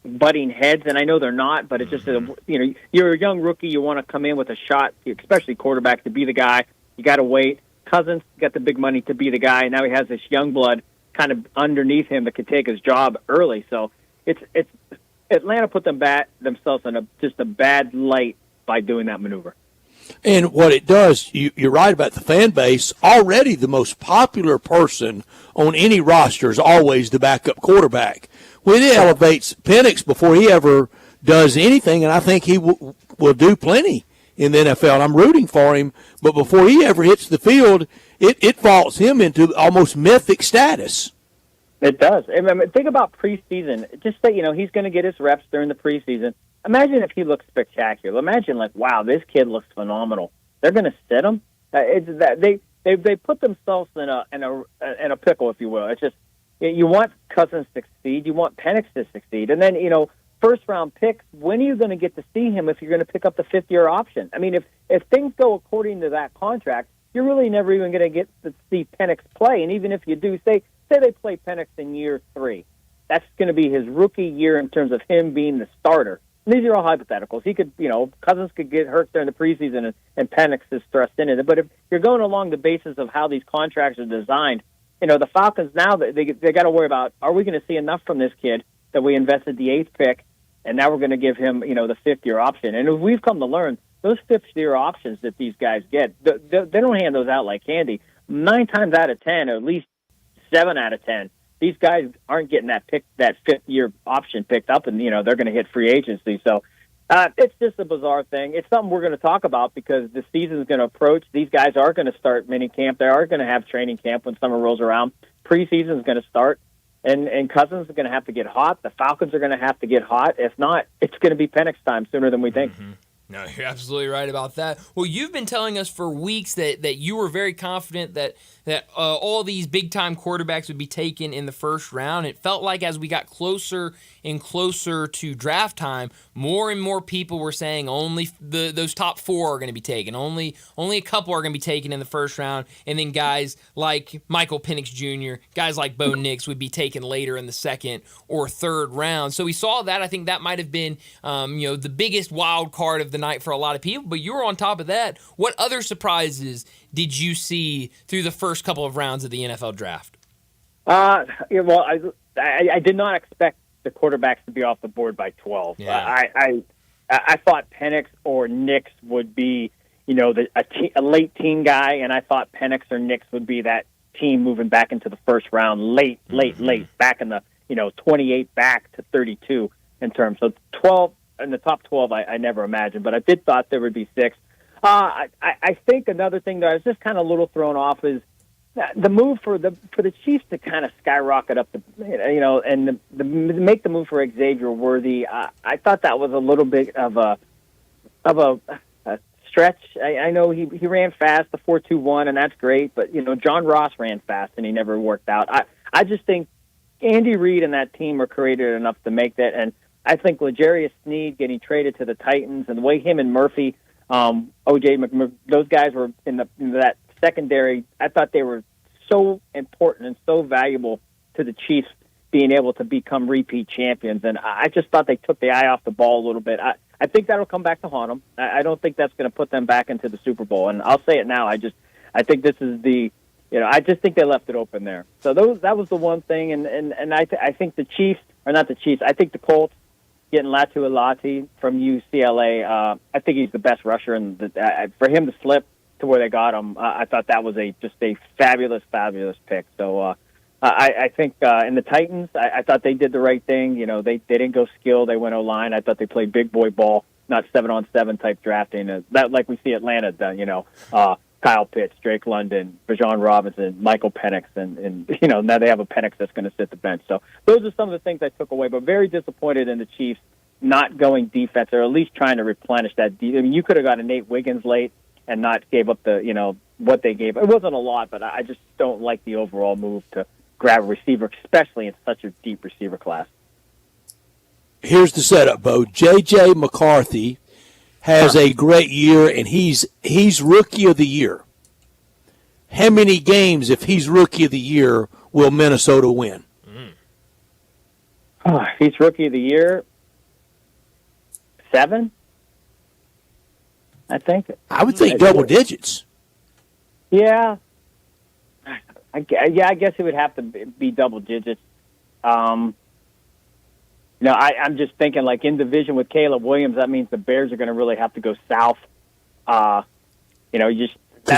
butting heads, and I know they're not, but it's just, you're a young rookie. You want to come in with a shot, especially quarterback, to be the guy. You got to wait. Cousins got the big money to be the guy. Now he has this young blood kind of underneath him that could take his job early. So it's Atlanta put themselves in just a bad light by doing that maneuver. And what it does, you're right about the fan base. Already the most popular person on any roster is always the backup quarterback. When it elevates Penix before he ever does anything, and I think he will do plenty in the NFL, and I'm rooting for him, but before he ever hits the field, it vaults him into almost mythic status. It does. I mean, think about preseason. Just say, he's going to get his reps during the preseason. Imagine if he looks spectacular. Imagine, wow, this kid looks phenomenal. They're going to sit him. They put themselves in a pickle, if you will. It's just, you want Cousins to succeed. You want Penix to succeed. And then, first-round picks, when are you going to get to see him if you're going to pick up the fifth-year option? I mean, if things go according to that contract, you're really never even going to get to see Penix play. And even if you do, say they play Penix in year 3, that's going to be his rookie year in terms of him being the starter. And these are all hypotheticals. He could, Cousins could get hurt during the preseason and Penix is thrust into it. But if you're going along the basis of how these contracts are designed, the Falcons now, they got to worry about, are we going to see enough from this kid that we invested the 8th pick, and now we're going to give him, the 5th-year option. And we've come to learn, those 5th-year options that these guys get, they don't hand those out like candy. 9 times out of 10, or at least 7 out of 10, these guys aren't getting that 5th-year option picked up, and, they're going to hit free agency. So it's just a bizarre thing. It's something we're going to talk about because the season's going to approach. These guys are going to start mini camp. They are going to have training camp when summer rolls around. Preseason's going to start. And Cousins is going to have to get hot. The Falcons are going to have to get hot. If not, it's going to be Penix time sooner than we think. Mm-hmm. No, you're absolutely right about that. Well, you've been telling us for weeks that you were very confident that all these big-time quarterbacks would be taken in the first round. It felt like as we got closer and closer to draft time, more and more people were saying only those top 4 are going to be taken. Only a couple are going to be taken in the first round, and then guys like Michael Penix Jr., guys like Bo Nix would be taken later in the 2nd or 3rd round. So we saw that. I think that might have been the biggest wild card of the night for a lot of people, but you were on top of that. What other surprises did you see through the first couple of rounds of the NFL draft? I did not expect the quarterbacks to be off the board by 12. Yeah. I thought Penix or Nix would be, a late teen guy, and I thought Penix or Nix would be that team moving back into the first round, late, back in the 28 back to 32 in terms. So 12 in the top 12, I never imagined, but I did thought there would be 6. I think another thing that I was just kind of a little thrown off is the move for the Chiefs to kind of skyrocket up and make the move for Xavier Worthy. I thought that was a little bit of a stretch. I know he ran fast, the 4.21, and that's great, but John Ross ran fast and he never worked out. I just think Andy Reid and that team are creative enough to make that, and I think L'Jarius Sneed getting traded to the Titans and the way him and Murphy, O.J. McMurphy, those guys were in that secondary. I thought they were so important and so valuable to the Chiefs being able to become repeat champions. And I just thought they took the eye off the ball a little bit. I think that'll come back to haunt them. I don't think that's going to put them back into the Super Bowl. And I'll say it now. I think this is the I just think they left it open there. So that was the one thing, and I think the Chiefs, or not the Chiefs, I think the Colts getting Latu Alati from UCLA. I think he's the best rusher, and for him to slip to where they got him, I thought that was just a fabulous, fabulous pick. So I think in the Titans, I thought they did the right thing. They didn't go skill, they went O-line. I thought they played big boy ball, not 7-on-7 type drafting. That like we see Atlanta done. Kyle Pitts, Drake London, Bijan Robinson, Michael Penix, and now they have a Penix that's going to sit the bench. So those are some of the things I took away, but very disappointed in the Chiefs not going defense, or at least trying to replenish that. You could have got a Nate Wiggins late and not gave up what they gave. It wasn't a lot, but I just don't like the overall move to grab a receiver, especially in such a deep receiver class. Here's the setup, Bo. J.J. McCarthy has a great year, and he's Rookie of the Year. How many games, if he's Rookie of the Year, will Minnesota win? If he's Rookie of the Year, 7, I think. I would think double digits. Yeah. I guess it would have to be double digits. I'm just thinking, like, in division with Caleb Williams, that means the Bears are going to really have to go south. That's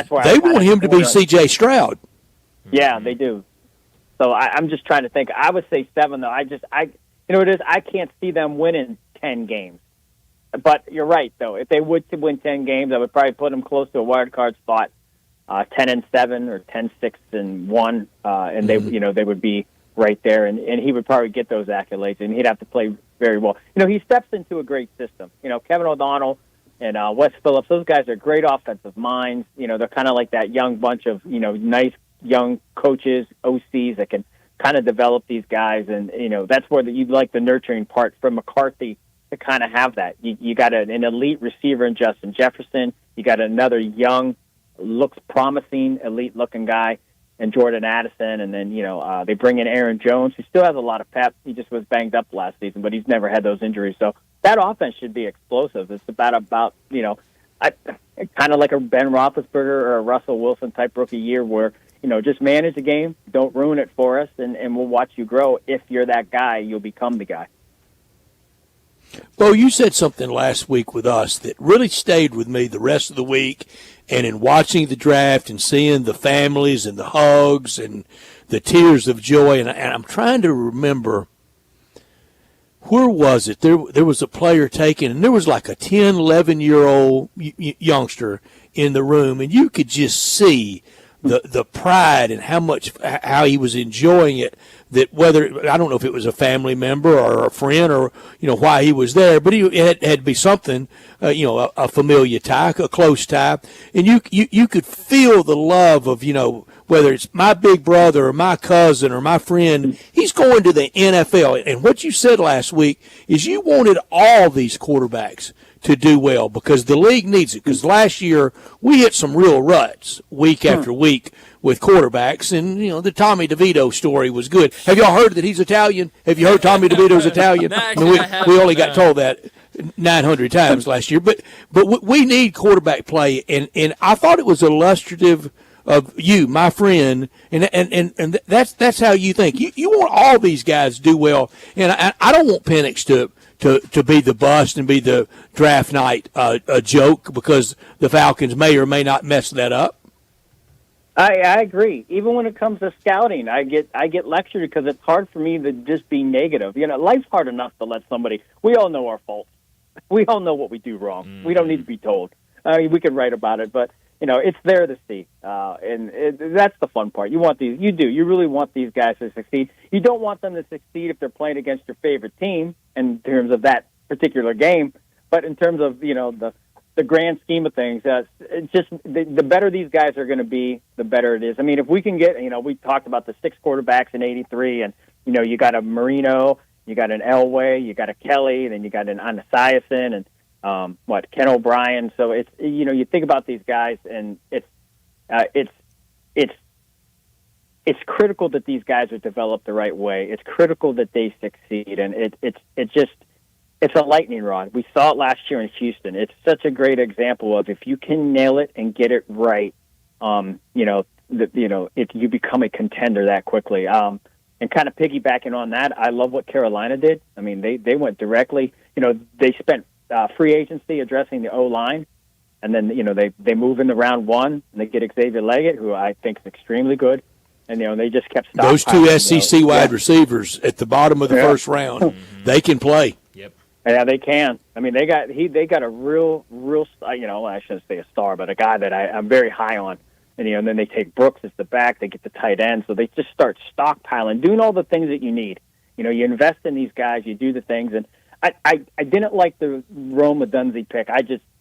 why they want him to be C.J. Stroud. Yeah, they do. So I'm just trying to think. I would say 7, though. I can't see them winning 10 games. But you're right, though. If they would win 10 games, I would probably put them close to a wild card spot, 10-7 or 10-6-1, and they would be right there, and he would probably get those accolades, and he'd have to play very well. He steps into a great system. Kevin O'Donnell and Wes Phillips, those guys are great offensive minds. They're kind of like that young bunch of, nice young coaches, OCs that can kind of develop these guys, and, that's where you'd like the nurturing part from McCarthy to kind of have that. You got an elite receiver in Justin Jefferson. You got another young, looks promising, elite-looking guy and Jordan Addison, and then, they bring in Aaron Jones, who still has a lot of pep. He just was banged up last season, but he's never had those injuries. So that offense should be explosive. It's about kind of like a Ben Roethlisberger or a Russell Wilson type rookie year where, just manage the game, don't ruin it for us, and we'll watch you grow. If you're that guy, you'll become the guy. Bo, you said something last week with us that really stayed with me the rest of the week, and in watching the draft and seeing the families and the hugs and the tears of joy, and I'm trying to remember, where was it? There was a player taken, and there was like a 10, 11-year-old youngster in the room, and you could just see the pride and how he was enjoying it. That whether, I don't know if it was a family member or a friend or, why he was there, but it had to be something, a familiar tie, a close tie. And you could feel the love of, whether it's my big brother or my cousin or my friend, he's going to the NFL. And what you said last week is you wanted all these quarterbacks to do well because the league needs it. Because last year we hit some real ruts week after week with quarterbacks, and the Tommy DeVito story was good. Have y'all heard that he's Italian? Have you heard Tommy DeVito's Italian? We only got told that 900 times last year, but we need quarterback play, and I thought it was illustrative of you, my friend, and that's how you think. You want all these guys to do well, and I don't want Penix to be the bust and be the draft night a joke because the Falcons may or may not mess that up. I agree. Even when it comes to scouting, I get lectured because it's hard for me to just be negative. Life's hard enough to let somebody. We all know our faults. We all know what we do wrong. We don't need to be told. We can write about it, but it's there to see, and that's the fun part. You want these. You really want these guys to succeed. You don't want them to succeed if they're playing against your favorite team in terms of that particular game, but in terms of the grand scheme of things, it's just the better these guys are going to be, the better it is. I mean, if we can get, we talked about the 6 quarterbacks in '83, and you got a Marino, you got an Elway, you got a Kelly, then you got an Anasiasen, and Ken O'Brien. So it's you think about these guys, and it's critical that these guys are developed the right way. It's critical that they succeed, and it's a lightning rod. We saw it last year in Houston. It's such a great example of if you can nail it and get it right, if you become a contender that quickly. And kind of piggybacking on that, I love what Carolina did. I mean, they went directly. They spent free agency addressing the O-line, and then they move into round one and they get Xavier Leggett, who I think is extremely good. And they just kept those two SEC wide receivers at the bottom of the first round. They can play. Yep. Yeah, they can. I mean, they got a real I shouldn't say a star, but a guy that I'm very high on. And then they take Brooks as the back. They get the tight end, so they just start stockpiling, doing all the things that you need. You invest in these guys, you do the things, and I didn't like the Rome Odunze pick.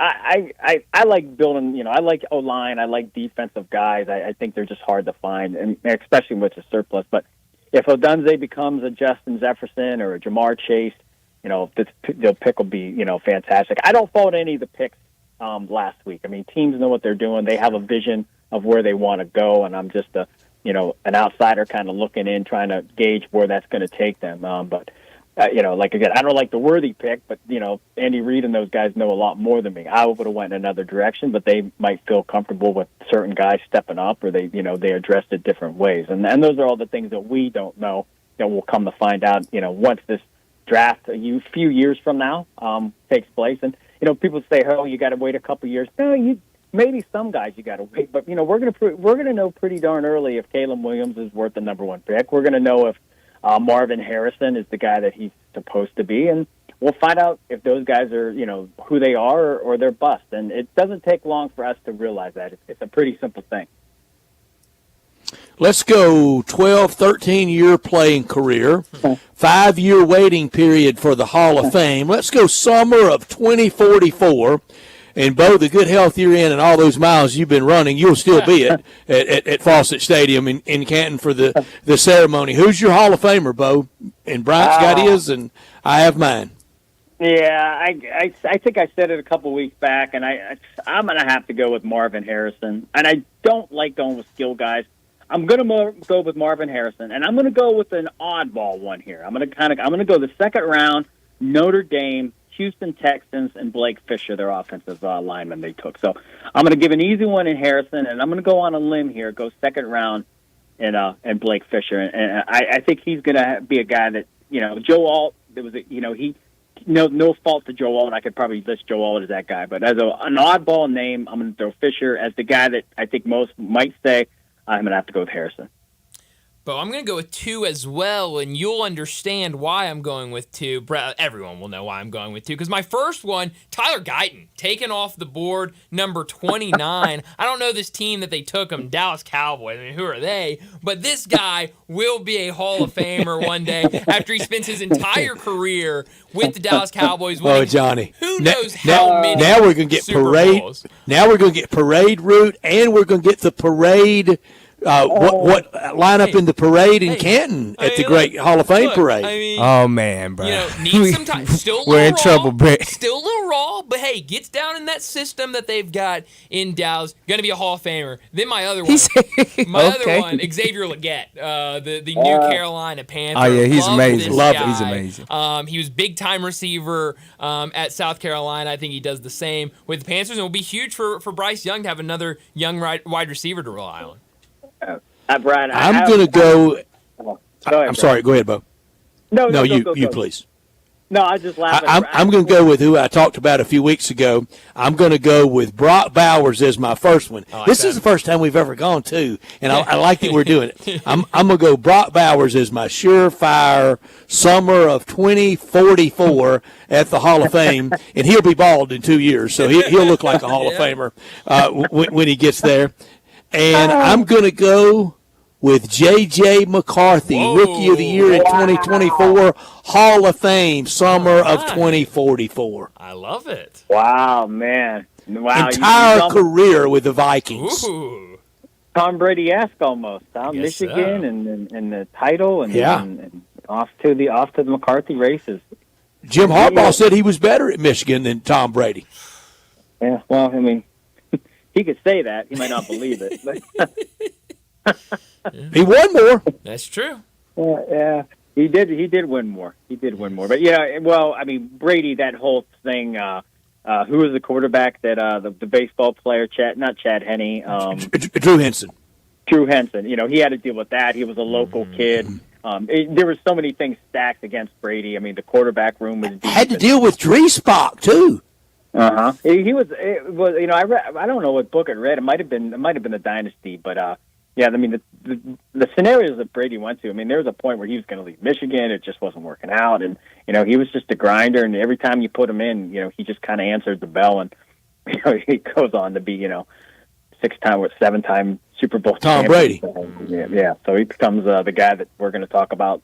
I like building. I like O-line. I like defensive guys. I think they're just hard to find, and especially with the surplus. But if Odunze becomes a Justin Jefferson or a Jamar Chase, the pick will be fantastic. I don't fault any of the picks last week. I mean, teams know what they're doing. They have a vision of where they want to go, and I'm just an outsider kind of looking in, trying to gauge where that's going to take them. But like again, I don't like the Worthy pick, but Andy Reid and those guys know a lot more than me. I would have went in another direction, but they might feel comfortable with certain guys stepping up, or they addressed it different ways, and those are all the things that we don't know. We'll come to find out. Once this draft a few years from now takes place, and people say, "Oh, you got to wait a couple years." No, maybe some guys you got to wait, but we're gonna know pretty darn early if Caleb Williams is worth the number one pick. We're gonna know if Marvin Harrison is the guy that he's supposed to be, and we'll find out if those guys are who they are or they're bust. And it doesn't take long for us to realize that. It's a pretty simple thing. Let's go 12, 13-year playing career, 5-year waiting period for the Hall of Fame. Let's go summer of 2044. And, Bo, the good health you're in and all those miles you've been running, you'll still be at Fawcett Stadium in Canton for the ceremony. Who's your Hall of Famer, Bo? And Bryant's got his, and I have mine. Yeah, I think I said it a couple weeks back, and I'm going to have to go with Marvin Harrison. And I don't like going with skill guys. I'm going to go with Marvin Harrison, and I'm going to go with an oddball one here. I'm going to go the second round, Notre Dame, Houston Texans, and Blake Fisher, their offensive lineman they took. So I'm going to give an easy one in Harrison, and I'm going to go on a limb here, go second round, and Blake Fisher. And I think he's going to be a guy that Joe Alt. There was no fault to Joe Alt. I could probably list Joe Alt as that guy, but as an oddball name, I'm going to throw Fisher as the guy that I think most might say I'm going to have to go with Harrison. But I'm going to go with 2 as well, and you'll understand why I'm going with 2. Everyone will know why I'm going with 2, because my first one, Tyler Guyton, taken off the board, number 29. I don't know this team that they took him, Dallas Cowboys. I mean, who are they? But this guy will be a Hall of Famer one day after he spends his entire career with the Dallas Cowboys. Oh, Johnny. Who knows how many Now we're going to get Super parade. Bowls. Now we're going to get parade route, and we're going to get the parade. What line up in the parade in Canton at the great Hall of Fame parade? Oh man, bro. Need some time. Still a We're in little trouble, raw. Brett. Still a little raw, but hey, gets down in that system that they've got in Dallas. Going to be a Hall of Famer. Then my other one, other one, Xavier Leggett, the New Carolina Panther. Oh yeah, he's amazing. Love He's amazing. He was big time receiver at South Carolina. I think he does the same with the Panthers, and it will be huge for Bryce Young to have another young wide receiver to rely on. Brian, I'm going to go. Go ahead, I'm sorry. Go ahead, Bo. No, you go. please. No, I just laughed. I'm going to go with who I talked about a few weeks ago. I'm going to go with Brock Bowers as my first one. This is the first time we've ever gone to, and I like that we're doing it. I'm going to go Brock Bowers as my surefire summer of 2044 at the Hall of Fame, and he'll be bald in 2 years, so he'll look like a Hall of Famer when he gets there. And I'm going to go with J.J. McCarthy, Rookie of the Year in 2024, Hall of Fame, summer of 2044. I love it. Wow, man. Wow. Entire career with the Vikings. Ooh. Tom Brady-esque almost. Yes, Michigan and the title and off to the McCarthy races. Jim Harbaugh said he was better at Michigan than Tom Brady. Yeah, well, I mean, he could say that. He might not believe it. But he won more. That's true. Yeah, he did. He did win more. But yeah, well, I mean, Brady, that whole thing. Who was the quarterback that the baseball player? Chad Henne. Drew Henson. Drew Henson, he had to deal with that. He was a local kid. There were so many things stacked against Brady. I mean, the quarterback room was deep. Had to deal with Dreesbach too. He was. It was. I read. I don't know what book I read. It might have been the Dynasty, but yeah. I mean, the scenarios that Brady went to. I mean, there was a point where he was going to leave Michigan. It just wasn't working out, and he was just a grinder. And every time you put him in, he just kind of answered the bell, and he goes on to be 6-time or 7-time Super Bowl Tom champion. Brady. Yeah. So he becomes the guy that we're going to talk about.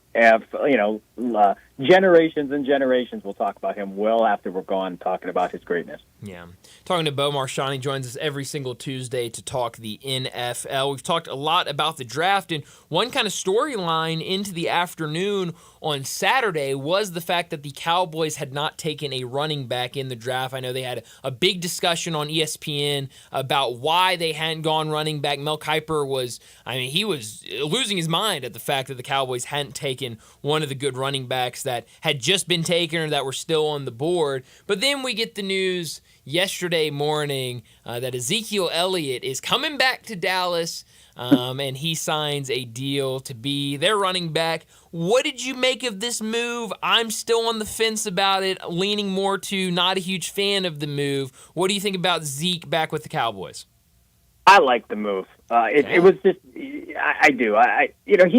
Generations and generations will talk about him well after we're gone, talking about his greatness. Yeah. Talking to Bo Marchionte. He joins us every single Tuesday to talk the NFL. We've talked a lot about the draft, and one kind of storyline into the afternoon on Saturday was the fact that the Cowboys had not taken a running back in the draft. I know they had a big discussion on ESPN about why they hadn't gone running back. Mel Kiper he was losing his mind at the fact that the Cowboys hadn't taken one of the good running backs that had just been taken or that were still on the board. But then we get the news yesterday morning that Ezekiel Elliott is coming back to Dallas, and he signs a deal to be their running back. What did you make of this move? I'm still on the fence about it, leaning more to not a huge fan of the move. What do you think about Zeke back with the Cowboys? I like the move. It was just, I do. The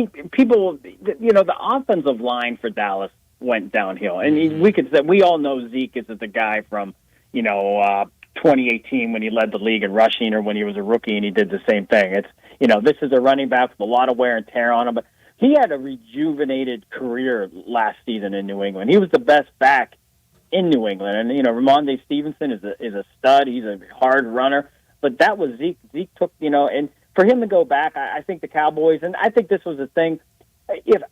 offensive line for Dallas went downhill, and we all know Zeke is the guy from 2018 when he led the league in rushing, or when he was a rookie and he did the same thing. It's this is a running back with a lot of wear and tear on him, but he had a rejuvenated career last season in New England. He was the best back in New England, and Ramondre Stevenson is a stud. He's a hard runner. But that was Zeke. Zeke took, and for him to go back, I think the Cowboys, and I think this was the thing. If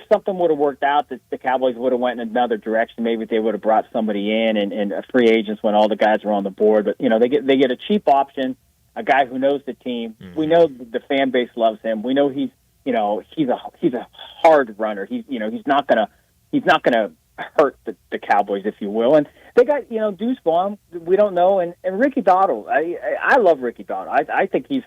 something would have worked out, that the Cowboys would have went in another direction. Maybe they would have brought somebody in and free agents when all the guys were on the board. But they get a cheap option, a guy who knows the team. Mm-hmm. We know the fan base loves him. We know he's a hard runner. He's not gonna hurt the Cowboys, if you will. And they got, Deuce Vaughn, we don't know, and Ricky Dottle. I love Ricky Dottle. I think we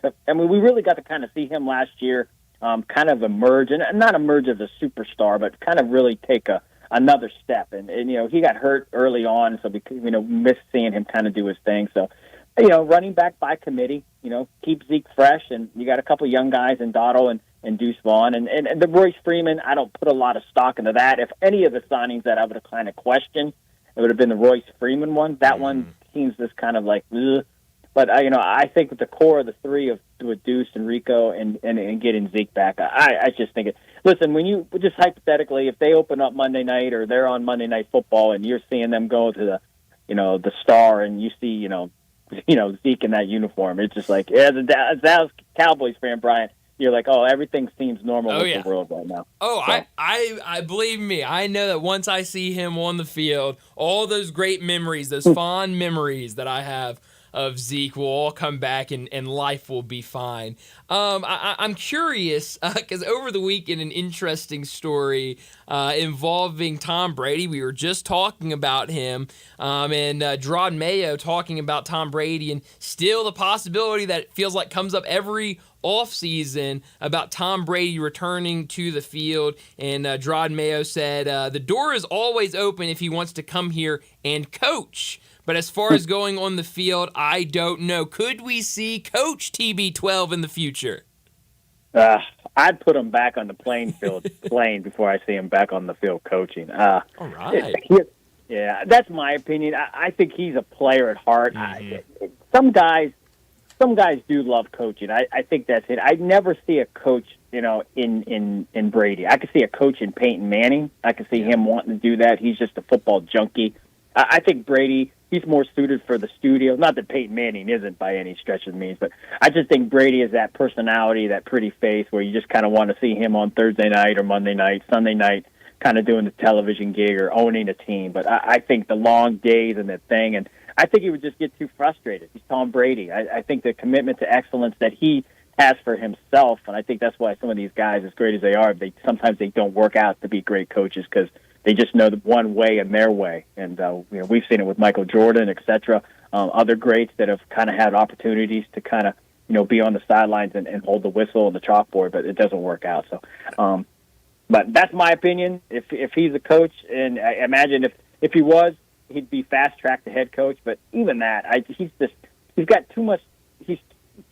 really got to kind of see him last year, kind of emerge, and not emerge as a superstar, but kind of really take another step. And he got hurt early on, so we missed seeing him kind of do his thing. So, running back by committee, keep Zeke fresh, and you got a couple young guys in Dottle and Deuce Vaughn, and the Royce Freeman, I don't put a lot of stock into that. If any of the signings that I would have kind of questioned, it would have been the Royce Freeman one. That one seems just kind of like, ugh. But I think with the core of the three with Deuce and Rico and getting Zeke back, I just think it. Listen, when you just hypothetically, if they open up Monday night or they're on Monday Night Football and you're seeing them go to the Star and you see Zeke in that uniform, it's just like, as a Dallas Cowboys fan, Brian, you're like, oh, everything seems normal with the world right now. Oh, so. I believe me. I know that once I see him on the field, all those great memories, those fond memories that I have of Zeke will all come back and life will be fine. I'm curious because over the weekend, an interesting story involving Tom Brady. We were just talking about him and Gerard Mayo talking about Tom Brady, and still the possibility that it feels like comes up every offseason about Tom Brady returning to the field. And Gerard Mayo said, the door is always open if he wants to come here and coach. But as far as going on the field, I don't know. Could we see Coach TB12 in the future? I'd put him back on the playing field playing before I see him back on the field coaching. All right. Yeah, that's my opinion. I think he's a player at heart. Mm-hmm. Some guys do love coaching. I think that's it. I never see a coach, in Brady. I could see a coach in Peyton Manning. I could see him wanting to do that. He's just a football junkie. I think Brady, he's more suited for the studio. Not that Peyton Manning isn't by any stretch of the means, but I just think Brady is that personality, that pretty face where you just kind of want to see him on Thursday night or Monday night, Sunday night, kind of doing the television gig or owning a team. But I think the long days and that thing, and I think he would just get too frustrated. He's Tom Brady. I think the commitment to excellence that he has for himself, and I think that's why some of these guys, as great as they are, sometimes they don't work out to be great coaches because they just know the one way and their way. And we've seen it with Michael Jordan, et cetera, other greats that have kind of had opportunities to kind of be on the sidelines and hold the whistle and the chalkboard, but it doesn't work out. So, but that's my opinion. If he's a coach, and I imagine if he was, he'd be fast-tracked to head coach. But even that, he's got too much. He's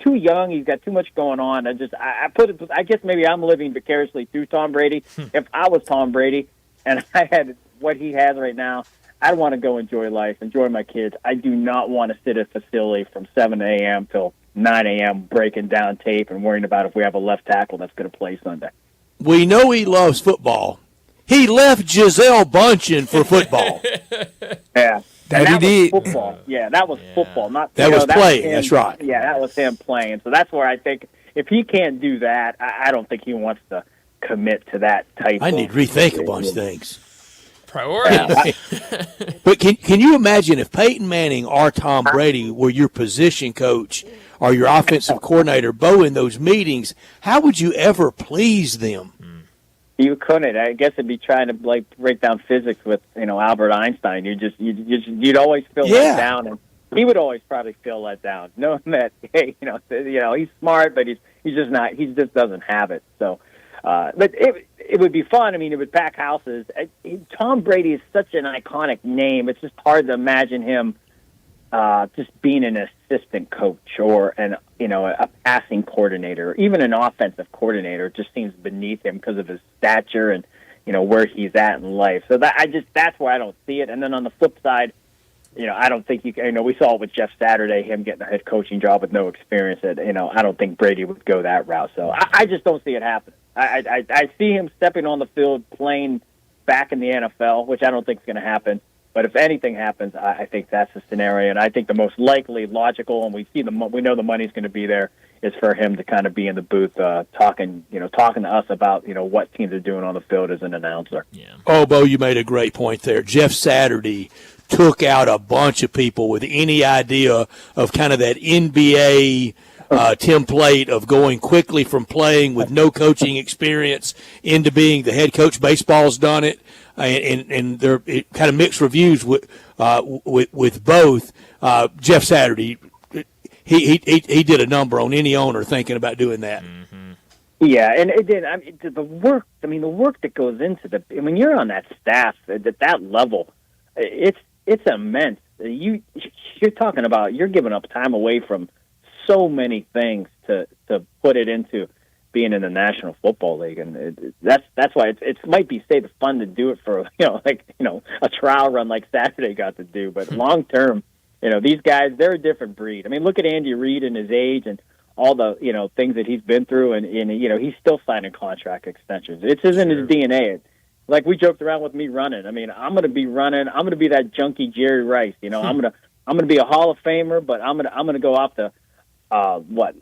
too young. He's got too much going on. I guess maybe I'm living vicariously through Tom Brady. If I was Tom Brady and I had what he has right now, I'd want to go enjoy life, enjoy my kids. I do not want to sit at a facility from 7 a.m. till 9 a.m. breaking down tape and worrying about if we have a left tackle that's going to play Sunday. We know he loves football. He left Gisele Bündchen for football. Yeah. That he did. Football. Yeah, that was football. Not that was playing. Him. That's right. Yeah, that was him playing. So that's where I think if he can't do that, I don't think he wants to commit to that type. I need to rethink a bunch of things. Priorities. But can you imagine if Peyton Manning or Tom Brady were your position coach or your offensive coordinator, Bo, in those meetings? How would you ever please them? You couldn't. I guess it'd be trying to break down physics with Albert Einstein. You'd always feel let down, and he would always probably feel let down, knowing that he's smart, but he's just not. He just doesn't have it. So, but it would be fun. I mean, it would pack houses. Tom Brady is such an iconic name. It's just hard to imagine him just being an assistant coach or a passing coordinator, or even an offensive coordinator. It just seems beneath him because of his stature and where he's at in life. So that's why I don't see it. And then on the flip side, I don't think we saw it with Jeff Saturday, him getting a head coaching job with no experience. I don't think Brady would go that route. So I just don't see it happening. I see him stepping on the field, playing back in the NFL, which I don't think is going to happen. But if anything happens, I think that's the scenario, and I think the most likely, logical, and we know the money's going to be there, is for him to kind of be in the booth, talking to us about what teams are doing on the field as an announcer. Yeah. Oh, Bo, you made a great point there. Jeff Saturday took out a bunch of people with any idea of kind of that NBA template of going quickly from playing with no coaching experience into being the head coach. Baseball's done it. And they're kind of mixed reviews with both. Jeff Saturday, he did a number on any owner thinking about doing that. Mm-hmm. Yeah, and it did. I mean, the work that goes into when you're on that staff at that level, it's immense. You're talking about you're giving up time away from so many things to put it into being in the National Football League, and that's why it might be fun to do it for a trial run like Saturday got to do, but long term, these guys, they're a different breed. I mean, look at Andy Reid and his age and all the things that he's been through, and he's still signing contract extensions. It's in his DNA. Like we joked around with me running. I mean, I'm going to be running. I'm going to be that junkie Jerry Rice. I'm going to be a Hall of Famer, but I'm going to go off to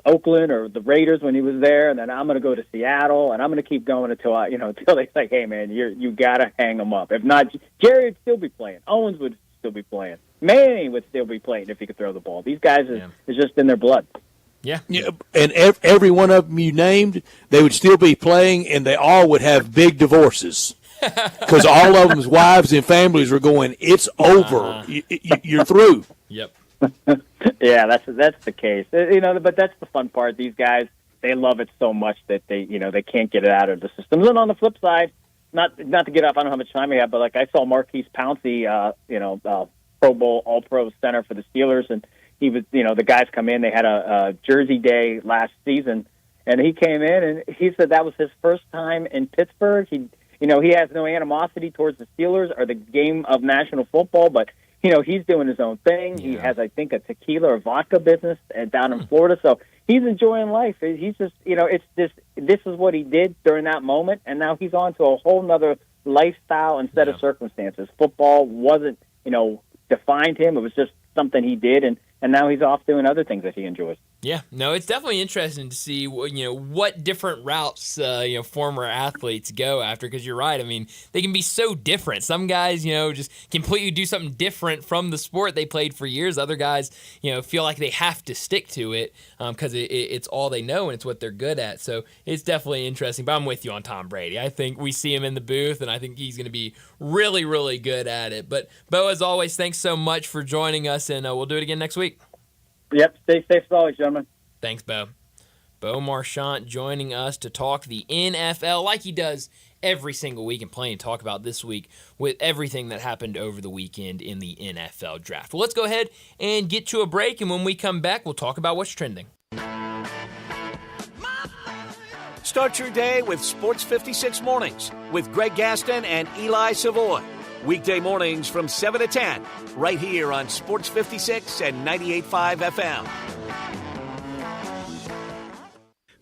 Oakland or the Raiders when he was there, and then I'm going to go to Seattle, and I'm going to keep going until they say, hey man, you got to hang them up. If not, Jerry would still be playing. Owens would still be playing. Manning would still be playing if he could throw the ball. These guys is just in their blood. Yeah. And every one of them you named, they would still be playing, and they all would have big divorces because all of them's wives and families were going, it's over. You're through. Yep. Yeah, that's the case. But that's the fun part. These guys, they love it so much that they can't get it out of the system. And on the flip side, not to get off, I don't know how much time we have, but I saw Marquise Pouncey, Pro Bowl All-Pro center for the Steelers, and he was, the guys come in. They had a Jersey Day last season, and he came in and he said that was his first time in Pittsburgh. He has no animosity towards the Steelers or the game of national football, but he's doing his own thing. Yeah. He has, I think, a tequila or vodka business down in Florida. So he's enjoying life. He's just, this is what he did during that moment. And now he's on to a whole nother lifestyle and set of circumstances. Football wasn't, defined him. It was just something he did. And now he's off doing other things that he enjoys. Yeah, no, it's definitely interesting to see what different routes former athletes go after, because you're right. I mean, they can be so different. Some guys just completely do something different from the sport they played for years. Other guys feel like they have to stick to it because it's all they know and it's what they're good at. So it's definitely interesting. But I'm with you on Tom Brady. I think we see him in the booth, and I think he's going to be really, really good at it. But Bo, as always, thanks so much for joining us, and we'll do it again next week. Yep. Stay safe as always, gentlemen. Thanks, Bo. Bo Marchant joining us to talk the NFL like he does every single week, and plenty to talk about this week with everything that happened over the weekend in the NFL draft. Well, let's go ahead and get to a break, and when we come back, we'll talk about what's trending. Start your day with Sports 56 Mornings with Greg Gaston and Eli Savoy. Weekday mornings from 7 to 10, right here on Sports 56 and 98.5 FM.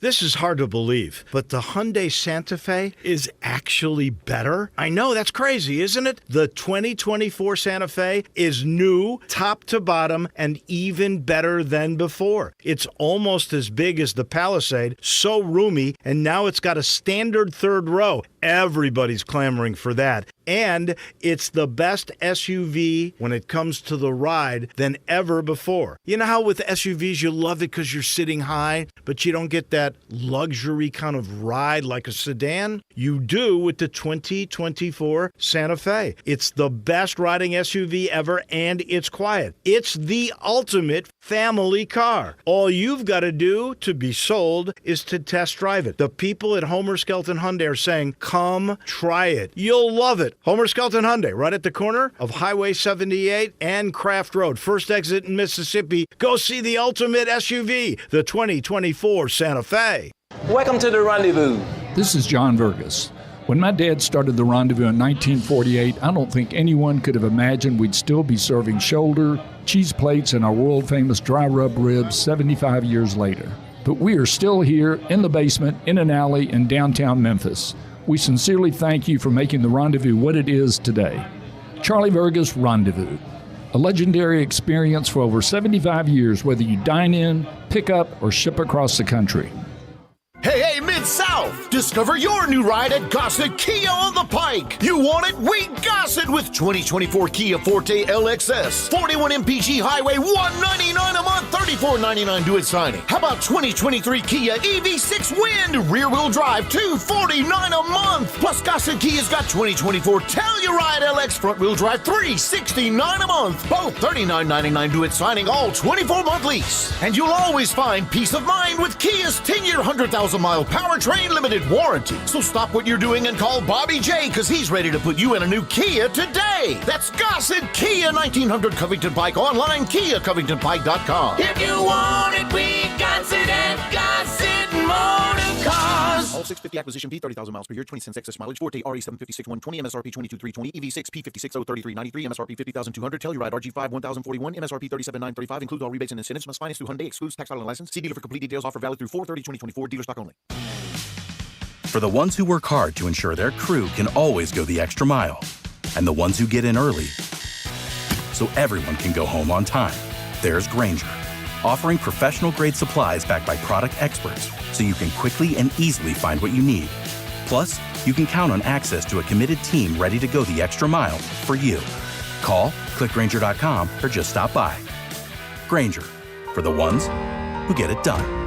This is hard to believe, but the Hyundai Santa Fe is actually better. I know, that's crazy, isn't it? The 2024 Santa Fe is new, top to bottom, and even better than before. It's almost as big as the Palisade, so roomy, and now it's got a standard third row. Everybody's clamoring for that. And it's the best SUV when it comes to the ride than ever before. You know how with SUVs you love it because you're sitting high, but you don't get that luxury kind of ride like a sedan? You do with the 2024 Santa Fe. It's the best riding SUV ever, and it's quiet. It's the ultimate family car. All you've got to do to be sold is to test drive it. The people at Homer Skelton Hyundai are saying, come try it. You'll love it. Homer Skelton Hyundai, right at the corner of Highway 78 and Craft Road. First exit in Mississippi. Go see the ultimate SUV, the 2024 Santa Fe. Welcome to the Rendezvous. This is John Vergas. When my dad started the Rendezvous in 1948, I don't think anyone could have imagined we'd still be serving shoulder, cheese plates, and our world-famous dry rub ribs 75 years later. But we are still here in the basement, in an alley in downtown Memphis. We sincerely thank you for making the Rendezvous what it is today. Charlie Vergas Rendezvous, a legendary experience for over 75 years, whether you dine in, pick up, or ship across the country. Hey, Mid-South! Discover your new ride at Gossett Kia on the Pike. You want it? We Gossett with 2024 Kia Forte LXS. 41 MPG Highway, $199 a month, $34.99 due at signing. How about 2023 Kia EV6 Wind, rear-wheel drive, $249 a month. Plus, Gossett Kia's got 2024 Telluride LX front-wheel drive, $369 a month. Both $39.99 due at signing, all 24-month lease. And you'll always find peace of mind with Kia's 10-year, 100,000-mile powertrain limited warranty. So stop what you're doing and call Bobby J, because he's ready to put you in a new Kia today. That's Gossett Kia, 1900 Covington Pike, online, KiaCovingtonPike.com. If you want it, we got it at Gossett Motor Cars. All 650 acquisition fee, 30,000 miles per year, 20 cents excess mileage, Forte RE756 120, MSRP 22,320, EV6 P56 03393, MSRP 50,200, Telluride RG5 1041, MSRP 37,935, includes all rebates and incentives, must finance through Hyundai, excludes tax title and license. See dealer for complete details, offer valid through 4/30/2024, dealer stock only. For the ones who work hard to ensure their crew can always go the extra mile, and the ones who get in early so everyone can go home on time, there's Grainger, offering professional-grade supplies backed by product experts so you can quickly and easily find what you need. Plus, you can count on access to a committed team ready to go the extra mile for you. Call, click Grainger.com, or just stop by. Grainger, for the ones who get it done.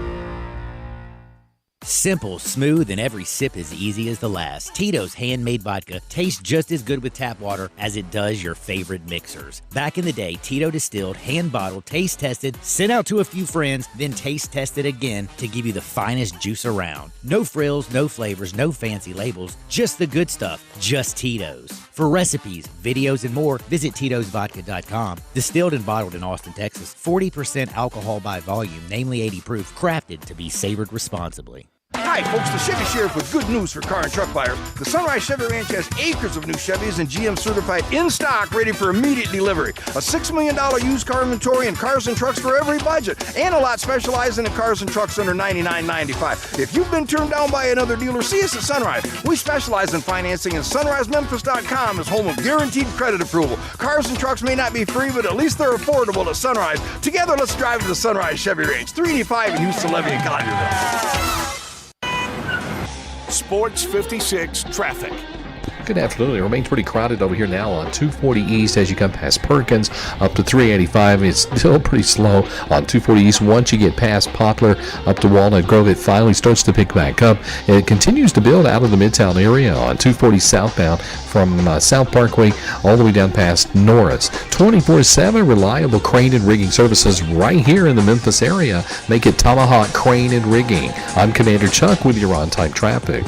Simple, smooth, and every sip as easy as the last. Tito's handmade vodka tastes just as good with tap water as it does your favorite mixers. Back in the day, Tito distilled, hand-bottled, taste-tested, sent out to a few friends, then taste-tested again to give you the finest juice around. No frills, no flavors, no fancy labels, just the good stuff, just Tito's. For recipes, videos, and more, visit Tito'sVodka.com. Distilled and bottled in Austin, Texas, 40% alcohol by volume, namely 80 proof, crafted to be savored responsibly. Hi, folks, the Chevy Sheriff with good news for car and truck buyers. The Sunrise Chevy Ranch has acres of new Chevys and GM certified in stock, ready for immediate delivery. A $6 million used car inventory and cars and trucks for every budget, and a lot specializing in cars and trucks under $99.95. If you've been turned down by another dealer, see us at Sunrise. We specialize in financing, and SunriseMemphis.com is home of guaranteed credit approval. Cars and trucks may not be free, but at least they're affordable at Sunrise. Together, let's drive to the Sunrise Chevy Ranch, 385 in Houston, Levy, and Collierville. Sports 56 traffic. Good afternoon. It remains pretty crowded over here now on 240 East as you come past Perkins up to 385. It's still pretty slow on 240 East. Once you get past Poplar up to Walnut Grove, it finally starts to pick back up. And it continues to build out of the Midtown area on 240 southbound from South Parkway all the way down past Norris. 24/7 reliable crane and rigging services right here in the Memphis area. Make it Tomahawk Crane and Rigging. I'm Commander Chuck with your on-time traffic.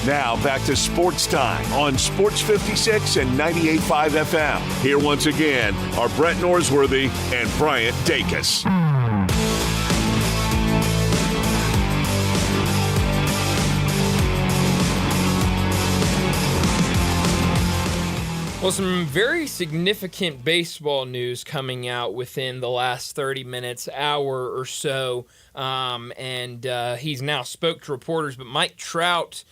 Now back to Sports Time on Sports 56 and 98.5 FM. Here once again are Brett Norsworthy and Bryant Dacus. Well, some very significant baseball news coming out within the last 30 minutes, hour or so. And he's now spoke to reporters, but Mike Trout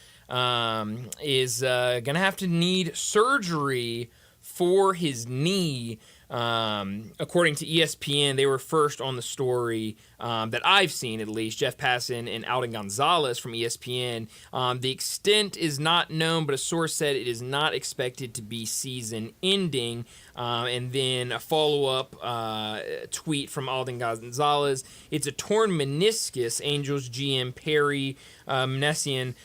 is going to have to need surgery for his knee. According to ESPN, they were first on the story that I've seen, at least, Jeff Passan and Alden Gonzalez from ESPN. The extent is not known, but a source said it is not expected to be season-ending. And then a follow-up tweet from Alden Gonzalez. It's a torn meniscus, Angels GM Perry Mnesian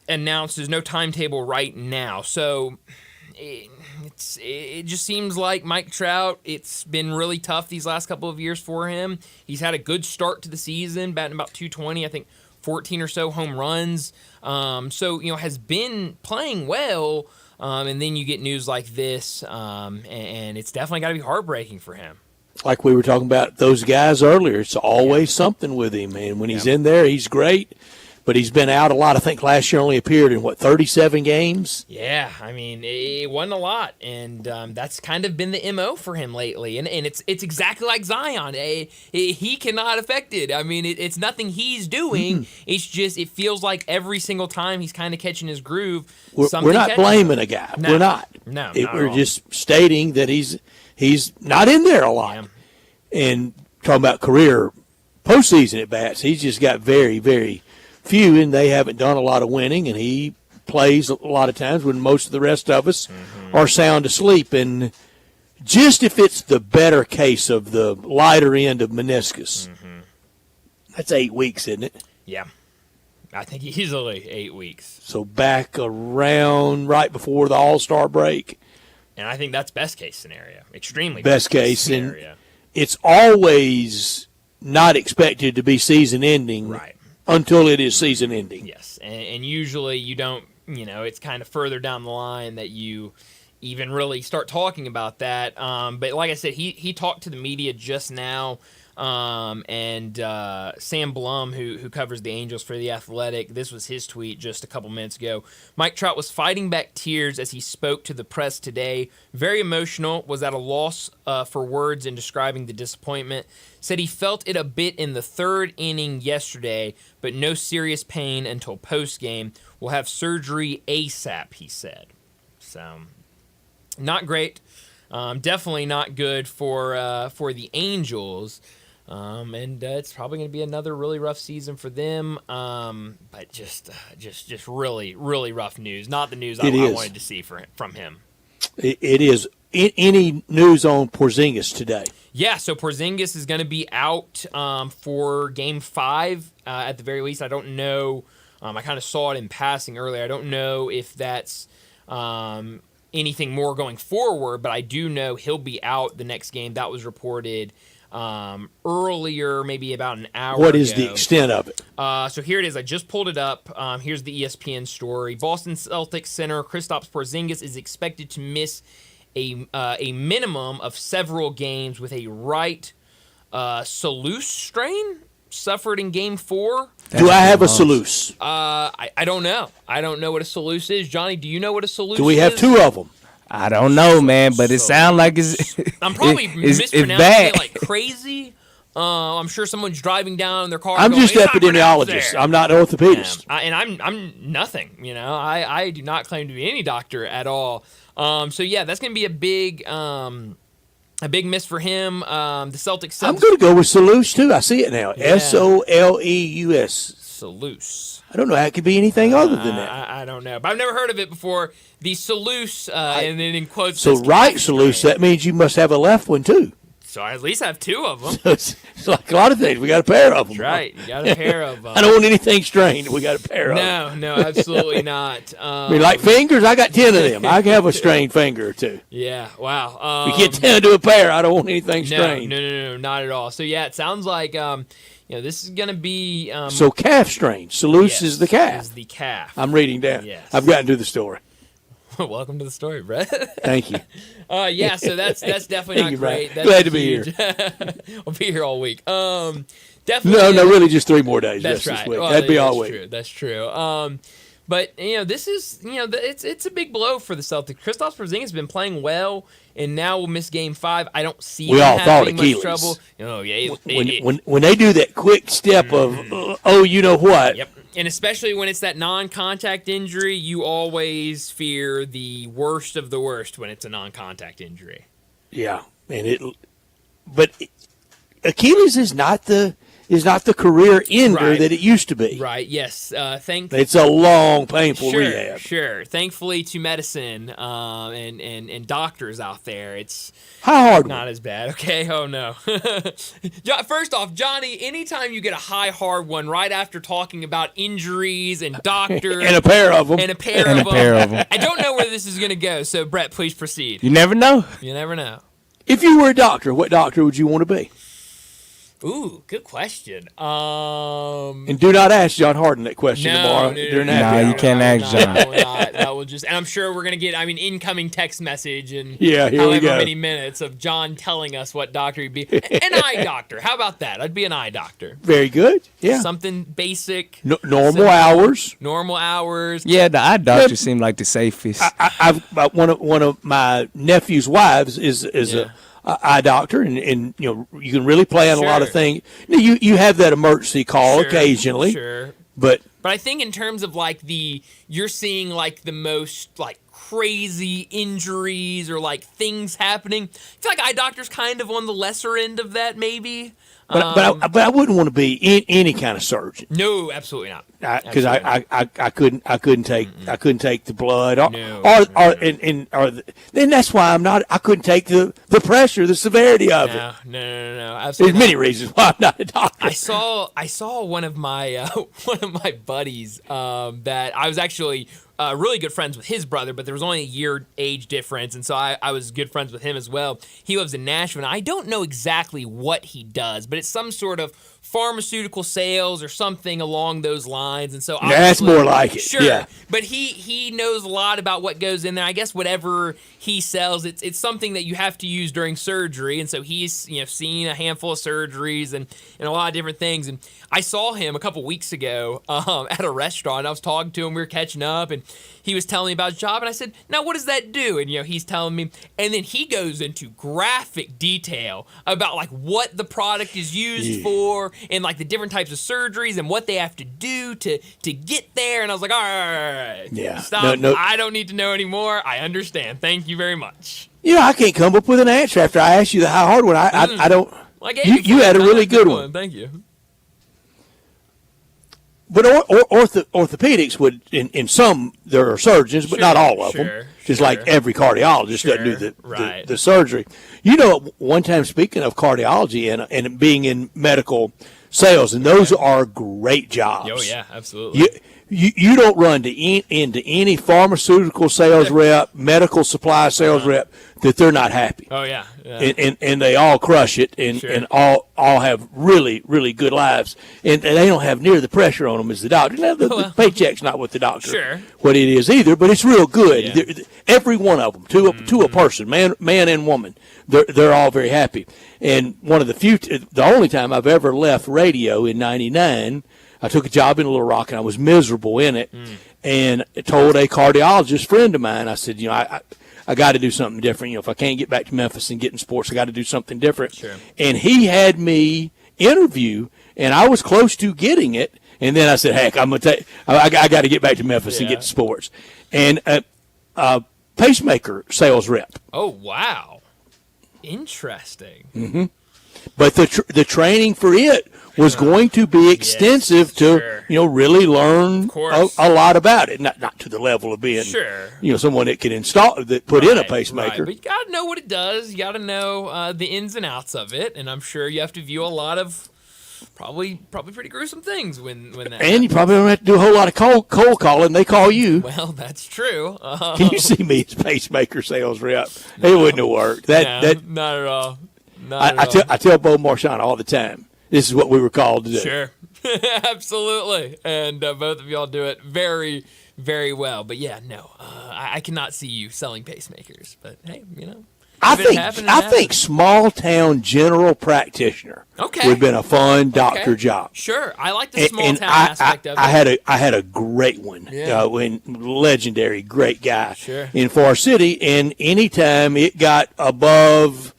announces no timetable right now. So it just seems like Mike Trout, it's been really tough these last couple of years for him. He's had a good start to the season, batting about 220, I think 14 or so home runs. So, has been playing well. And then you get news like this, and it's definitely got to be heartbreaking for him. Like we were talking about those guys earlier, it's always something with him. And when he's in there, he's great. But he's been out a lot. I think last year only appeared in, 37 games? Yeah, I mean, it wasn't a lot. And that's kind of been the MO for him lately. And it's exactly like Zion. He cannot affect it. I mean, it's nothing he's doing. Mm-hmm. It's just it feels like every single time he's kind of catching his groove. We're not blaming a guy. No. We're not. No, we're just stating that he's not in there a lot. Yeah. And talking about career postseason at bats, he's just got very, very few, and they haven't done a lot of winning, and he plays a lot of times when most of the rest of us are sound asleep. And just if it's the better case of the lighter end of meniscus, that's 8 weeks, isn't it? Yeah. I think easily 8 weeks. So back around right before the All-Star break. And I think that's best case scenario. Extremely best case scenario. And it's always not expected to be season ending. Right. Until it is season ending. Yes, and usually you don't, it's kind of further down the line that you even really start talking about that. But like I said, he talked to the media just now, and Sam Blum, who covers the Angels for The Athletic, this was his tweet just a couple minutes ago. Mike Trout was fighting back tears as he spoke to the press today. Very emotional, was at a loss for words in describing the disappointment. Said he felt it a bit in the third inning yesterday, but no serious pain until postgame. We'll have surgery ASAP, he said. So, not great. Definitely not good for the Angels. And it's probably going to be another really rough season for them. But just really, really rough news. Not the news I wanted to see from him. It is. Any news on Porzingis today? Yeah, so Porzingis is going to be out for Game 5 at the very least. I don't know. I kind of saw it in passing earlier. I don't know if that's anything more going forward, but I do know he'll be out the next game. That was reported earlier, maybe about an hour ago. What is the extent of it? So here it is. I just pulled it up. Here's the ESPN story. Boston Celtics center Kristaps Porzingis is expected to miss a minimum of several games with a right Salus strain suffered in Game 4. Do I have a Salus? I don't know. I don't know what a Salus is. Johnny, do you know what a Salus is? Do we have two of them? I don't know, man, but it sounds like it's I'm probably mispronouncing it like crazy. I'm sure someone's driving down in their car. I'm going, just epidemiologist. I'm not an orthopedist. And I'm nothing. I do not claim to be any doctor at all. So yeah, that's going to be a big miss for him. The Celtics. I'm going to go with Salus too. I see it now. Soleus. Salus. I don't know how it could be anything other than that. I don't know, but I've never heard of it before. The Salus, and then in quotes. So right Salus, that means you must have a left one too. So I at least have two of them. It's like a lot of things. We got a pair of them. That's right. You got a pair of them. I don't want anything strained. We got a pair of them. No, absolutely not. I mean, like fingers, I got 10 of them. I can have a strained finger or two. Yeah, wow. We get 10 to a pair. I don't want anything strained. No, not at all. So, yeah, it sounds like this is going to be... so calf strain. Salus yes, is the calf. is the calf. I'm reading down. Yes. I've gotten to the story. Welcome to the story, Brett. Thank you. Yeah, so that's definitely not great. That's glad to be huge. here. I'll be here all week. Definitely. No, really just 3 more days. That's this right. week. Well, That'd be all true. week. That's true. But this is it's a big blow for the Celtics. Kristaps Porzingis has been playing well, and now we'll miss Game 5. I don't see we him all thought having Achilles. much trouble. Oh yeah, when they do that quick step of you know what? Yep. And especially when it's that non-contact injury, you always fear the worst of the worst when it's a non-contact injury. Yeah, but Achilles is not the career ender that it used to be. Right. Yes. It's a long, painful rehab. Sure. Thankfully to medicine and doctors out there, it's how hard not as bad. Okay. Oh no. First off, Johnny, anytime you get a high hard one right after talking about injuries and doctors and a pair of them I don't know where this is going to go. So Brett, please proceed. You never know. You never know. If you were a doctor, what doctor would you want to be? Ooh, good question. And do not ask John Harden that question tomorrow during that. No, you can't ask John. That will just, and I'm sure we're gonna get, incoming text message and however many minutes of John telling us what doctor he'd be. An eye doctor. How about that? I'd be an eye doctor. Very good. Yeah. Something basic. Normal hours. Normal hours. Yeah, the eye doctor seemed like the safest. I've one of my nephew's wives is a eye doctor, and you can really plan a lot of things. You have that emergency call occasionally, but I think in terms of like you're seeing like the most like crazy injuries or like things happening. I feel like eye doctor's kind of on the lesser end of that, maybe. But I wouldn't want to be any kind of surgeon. No, absolutely not. Because I couldn't take the blood then that's why I'm not. I couldn't take the pressure, the severity of it. No, absolutely. There's many reasons why I'm not a doctor. I saw one of my buddies that I was actually really good friends with his brother, but there was only a year age difference, and so I was good friends with him as well. He lives in Nashville, and I don't know exactly what he does, but it's some sort of pharmaceutical sales or something along those lines. And so that's more like it. Sure. Yeah. But he knows a lot about what goes in there. I guess whatever he sells, it's something that you have to use during surgery. And so he's seen a handful of surgeries and a lot of different things. And I saw him a couple weeks ago at a restaurant. I was talking to him. We were catching up, and he was telling me about his job. And I said, "Now, what does that do?" And he's telling me. And then he goes into graphic detail about like what the product is used for, and like the different types of surgeries and what they have to do to get there. And I was like, all right, stop. No. I don't need to know anymore. I understand. Thank you very much. I can't come up with an answer after I asked you the how hard one. I don't. Well, you had a really good one. Thank you. But orthopedics would, in some, there are surgeons, but not all of them. Just like every cardiologist doesn't do the surgery. One time, speaking of cardiology and being in medical sales, and those are great jobs. Oh, yeah, absolutely. You don't run into any pharmaceutical sales rep, medical supply sales rep that they're not happy. Oh, yeah. And they all crush it and all have really, really good lives. And they don't have near the pressure on them as the doctor. Now, the paycheck's not what the doctor, what it is either, but it's real good. Yeah. Every one of them, to a person, man and woman, they're all very happy. And one of the only time I've ever left radio in 99, I took a job in Little Rock, and I was miserable in it, and told a cardiologist friend of mine, I said, I got to do something different. If I can't get back to Memphis and get in sports, I got to do something different. Sure. And he had me interview, and I was close to getting it. And then I said, heck, I got to get back to Memphis and get to sports. And a pacemaker sales rep. Oh, wow. Interesting. Mm-hmm. But the training for it was going to be extensive to, really learn a lot about it. Not to the level of being, someone that can put in a pacemaker. Right. But you got to know what it does. You got to know the ins and outs of it. And I'm sure you have to view a lot of probably pretty gruesome things when that happens. And you probably don't have to do a whole lot of cold calling. They call you. Well, that's true. Can you see me as pacemaker sales rep? It wouldn't have worked. Not at all. I tell Bo Marchand all the time, this is what we were called to do. Sure. Absolutely. And both of y'all do it very, very well. But yeah, no, I cannot see you selling pacemakers. But hey, I think small town general practitioner would have been a fun doctor job. Sure, I like the small town aspect of it. I had a great one, legendary great guy Sure. in Far City, and anytime it got above,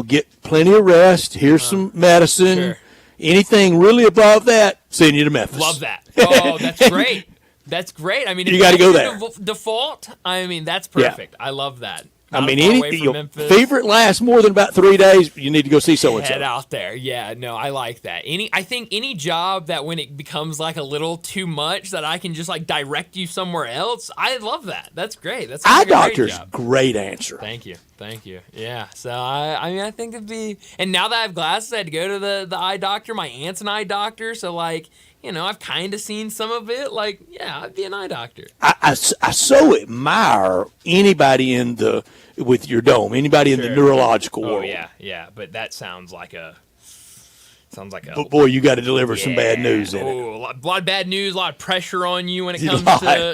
get plenty of rest. Here's some medicine. Sure. Anything really above that, send you to Memphis. Love that. Oh, that's great. That's great. I mean, if you got to go that's there. your default, I mean, that's perfect. I love that. I mean, Memphis. fever lasts more than about 3 days, you need to go see so-and-so. Head out there. Yeah, no, I like that. I think any job that when it becomes like a little too much that I can just like direct you somewhere else, I love that. That's great. That's Eye doctor's great answer. Thank you. Yeah. So I think it'd be, and now that I have glasses, I had to go to the eye doctor. My aunt's an eye doctor, so like, I've kind of seen some of it. Like, yeah, I'd be an eye doctor. I so admire anybody with your dome, anybody in the neurological world. Oh, yeah. But that sounds like a. But boy, you got to deliver some bad news in it. A lot of bad news, a lot of pressure on you when it comes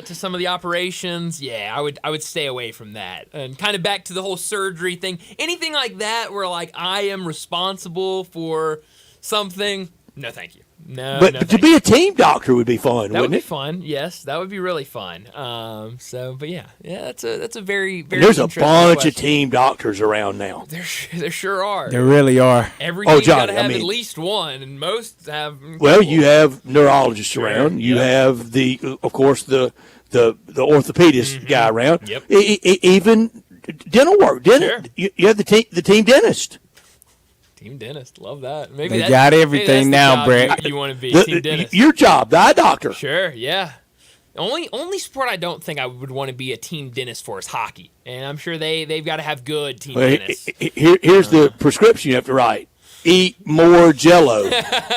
to some of the operations. Yeah, I would stay away from that. And kind of back to the whole surgery thing. Anything like that where like I am responsible for something. No, thank you. No, but to be a team doctor would be fun, wouldn't it? That would be fun. Yes, that would be really fun. But yeah, that's a very, very. There's a interesting bunch question. of team doctors around now. There sure are. There really are. Every Johnny, got to have at least one, and most have. Well, you have neurologists around. You have of course, the orthopedist guy around. Yep. Even dental work. Sure. You have the team dentist. Team dentist, love that. Maybe they got everything now, Brett. You want to be team dentist. Your job, the eye doctor. Sure, yeah. Only sport I don't think I would want to be a team dentist for is hockey, and I'm sure they've got to have good team dentists. Here's the prescription you have to write: eat more Jell-O.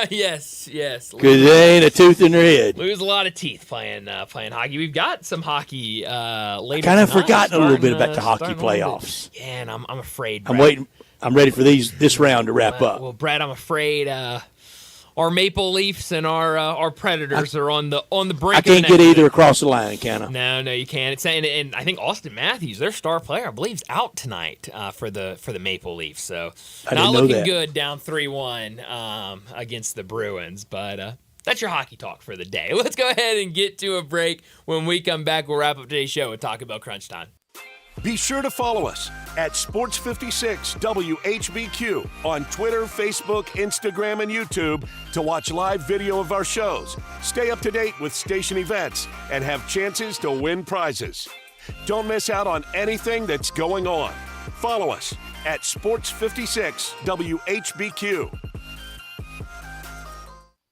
Yes. Because there ain't a tooth in their head. Lose a lot of teeth playing hockey. We've got some hockey later. Kind of forgotten a little bit about the hockey playoffs. Yeah, and I'm afraid. I'm waiting. I'm ready for this round to wrap up. Well, Brad, I'm afraid our Maple Leafs and our Predators are on the brink. I can't get either across the line, can I? No, you can't. And I think Austin Matthews, their star player, I believe, is out tonight for the Maple Leafs. So not looking good, down 3-1 against the Bruins. But that's your hockey talk for the day. Let's go ahead and get to a break. When we come back, we'll wrap up today's show and talk about Crunch Time. Be sure to follow us at Sports56 WHBQ on Twitter, Facebook, Instagram, and YouTube to watch live video of our shows, stay up to date with station events, and have chances to win prizes. Don't miss out on anything that's going on. Follow us at Sports56 WHBQ.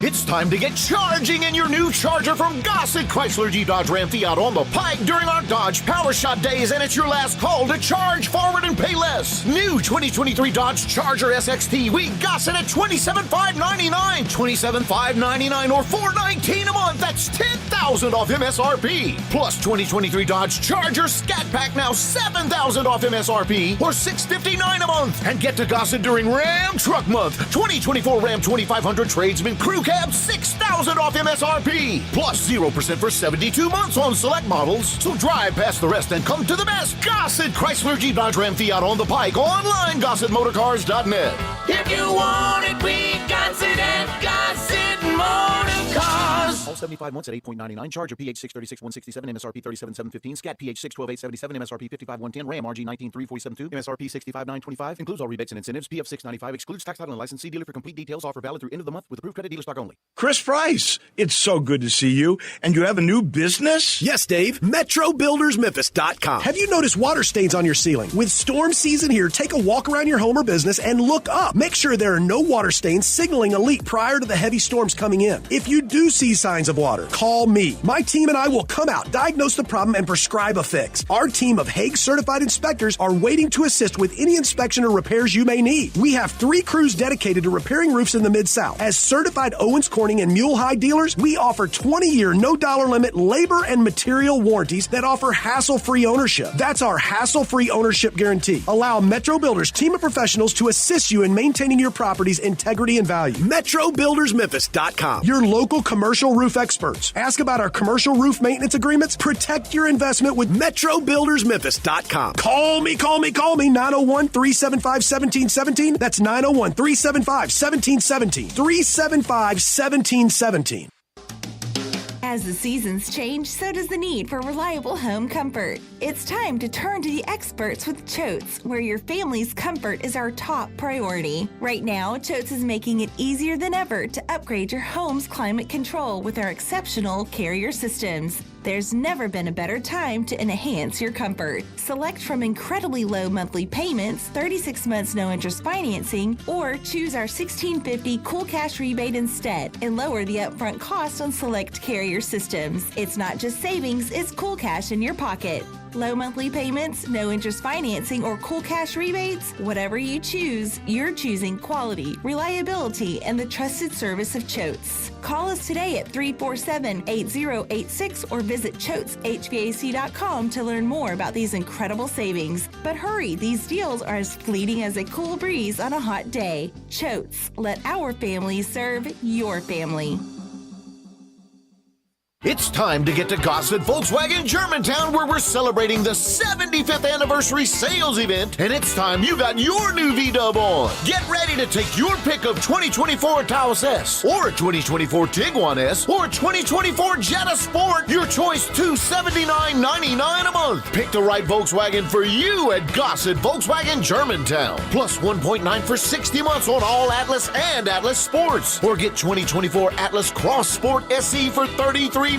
It's time to get charging in your new Charger from Gossett Chrysler Jeep Dodge Ram Fiat on the Pike during our Dodge Power Shot days, and it's your last call to charge forward and pay less. New 2023 Dodge Charger SXT, we Gossett at $27,599, $27,599 or $419 a month. That's $10,000 off MSRP. Plus 2023 Dodge Charger Scat Pack now $7,000 off MSRP or $659 a month. And get to Gossett during Ram Truck Month. 2024 Ram 2500 Tradesman Crew Cab $6,000 off MSRP. Plus 0% for 72 months on select models. So drive past the rest and come to the best. Gossett Chrysler Jeep Dodge Ram Fiat on the Pike. Online, GossettMotorCars.net. If you want it, we got it at Gossett Motor Cars. All 75 months at 8.99. Charger PH 636 167, MSRP 37715. Scat PH 612877, MSRP 55110. Ram RG 19347.2, MSRP 65925. Includes all rebates and incentives. PF 695 excludes tax, title, and license. See dealer for complete details. Offer valid through end of the month with approved credit dealer stock only. Chris Price, it's so good to see you. And you have a new business? Yes, Dave. MetroBuildersMemphis.com. Have you noticed water stains on your ceiling? With storm season here, take a walk around your home or business and look up. Make sure there are no water stains signaling a leak prior to the heavy storms coming in. If you do see signs of water, call me. My team and I will come out, diagnose the problem, and prescribe a fix. Our team of Hague certified inspectors are waiting to assist with any inspection or repairs you may need. We have 3 crews dedicated to repairing roofs in the Mid-South. As certified Owens Corning and Mule High dealers, we offer 20-year, no dollar limit labor and material warranties that offer hassle-free ownership. That's our hassle-free ownership guarantee. Allow Metro Builders team of professionals to assist you in maintaining your property's integrity and value. MetroBuildersMemphis.com. Your local commercial roof experts. Ask about our commercial roof maintenance agreements. Protect your investment with MetroBuildersMemphis.com. Call me, 901-375-1717. That's 901-375-1717. 375-1717. As the seasons change, so does the need for reliable home comfort. It's time to turn to the experts with Choates, where your family's comfort is our top priority. Right now, Choates is making it easier than ever to upgrade your home's climate control with our exceptional Carrier systems. There's never been a better time to enhance your comfort. Select from incredibly low monthly payments, 36 months no interest financing, or choose our $1,650 Cool Cash rebate instead and lower the upfront cost on select Carrier systems. It's not just savings, it's cool cash in your pocket. Low monthly payments, no interest financing, or cool cash rebates? Whatever you choose, you're choosing quality, reliability, and the trusted service of Choates. Call us today at 347-8086 or visit ChoatesHVAC.com to learn more about these incredible savings. But hurry, these deals are as fleeting as a cool breeze on a hot day. Choates, let our family serve your family. It's time to get to Gossett Volkswagen Germantown, where we're celebrating the 75th anniversary sales event, and it's time you got your new V-Dub on. Get ready to take your pick of 2024 Taos S, or 2024 Tiguan S, or 2024 Jetta Sport. Your choice, $279.99 a month. Pick the right Volkswagen for you at Gossett Volkswagen Germantown. Plus 1.9 for 60 months on all Atlas and Atlas Sports. Or get 2024 Atlas Cross Sport SE for $33,988.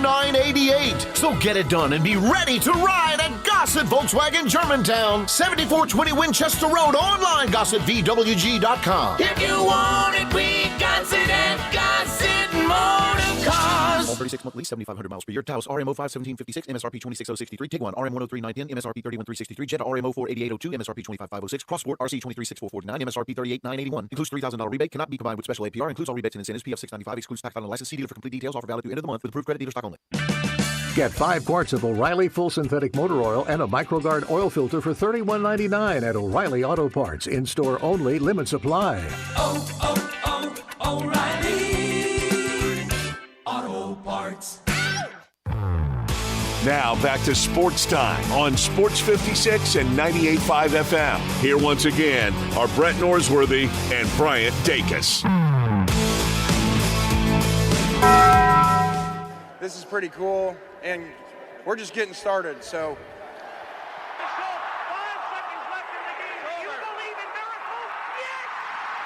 So get it done and be ready to ride at Gossett Volkswagen Germantown, 7420 Winchester Road. Online, GossettVWG.com. If you want it, we got it at Gossett Motor Cars. All 36-month lease, 7,500 miles per year. Taos RMO 51756, MSRP 26063. Tiguan RM 103910, MSRP 31363. Jetta RMO 48802, MSRP 25506. Cross Sport RC 2364449, MSRP 38981. Includes $3,000 rebate. Cannot be combined with special APR. Includes all rebates and incentives. PF 695. Excludes tax, title, and license. See dealer for complete details. Offer valid through end of the month with approved credit dealer stock only. Get 5 quarts of O'Reilly Full Synthetic Motor Oil and a MicroGuard oil filter for $31.99 at O'Reilly Auto Parts. In-store only. Limit supply. O'Reilly Auto Parts. Now back to Sports Time on Sports 56 and 98.5 FM. Here once again are Brett Norsworthy and Bryant Dacus. This is pretty cool, and we're just getting started, so.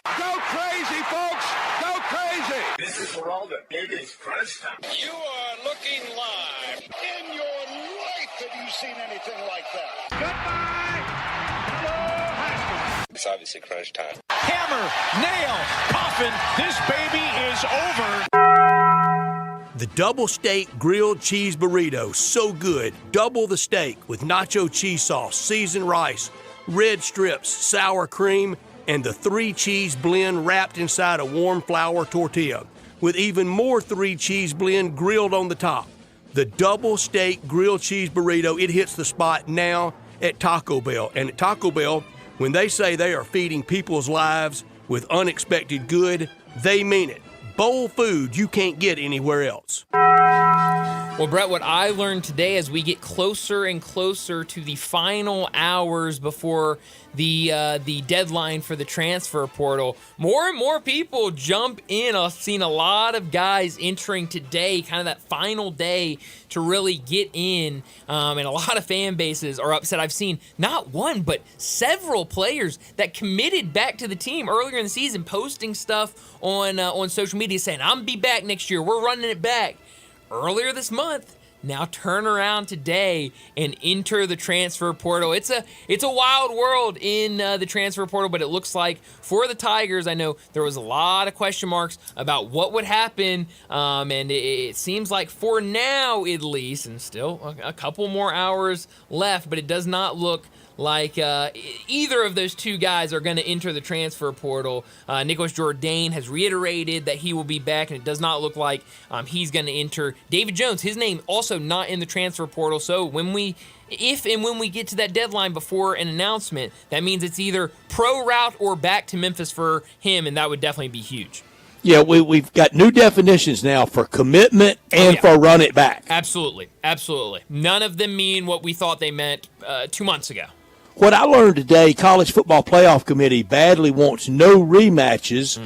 Go crazy, folks! Go crazy! This is for all the biggest crunch time. You are looking live. In your life have you seen anything like that? Goodbye! It's obviously crunch time. Hammer, nail, coffin, this baby is over. The Double Steak Grilled Cheese Burrito, so good. Double the steak with nacho cheese sauce, seasoned rice, red strips, sour cream, and the 3-cheese blend wrapped inside a warm flour tortilla, with even more 3-cheese blend grilled on the top. The Double Steak Grilled Cheese Burrito, it hits the spot now at Taco Bell. And at Taco Bell, when they say they are feeding people's lives with unexpected good, they mean it. Bowl food you can't get anywhere else. Well, Brett, what I learned today as we get closer and closer to the final hours before the deadline for the transfer portal, more and more people jump in. I've seen a lot of guys entering today, kind of that final day to really get in, and a lot of fan bases are upset. I've seen not one, but several players that committed back to the team earlier in the season posting stuff on social media saying, I'm going to be back next year. We're running it back. Earlier this month, now turn around today and enter the transfer portal. It's a wild world in the transfer portal, but it looks like for the Tigers, I know there was a lot of question marks about what would happen, and it seems like for now at least, and still a couple more hours left, but it does not look like either of those two guys are going to enter the transfer portal. Nicholas Jourdain has reiterated that he will be back, and it does not look like he's going to enter. David Jones, his name also not in the transfer portal. So if and when we get to that deadline before an announcement, that means it's either pro route or back to Memphis for him, and that would definitely be huge. Yeah, we've got new definitions now for commitment and for run it back. Absolutely. None of them mean what we thought they meant 2 months ago. What I learned today, College Football Playoff Committee badly wants no rematches,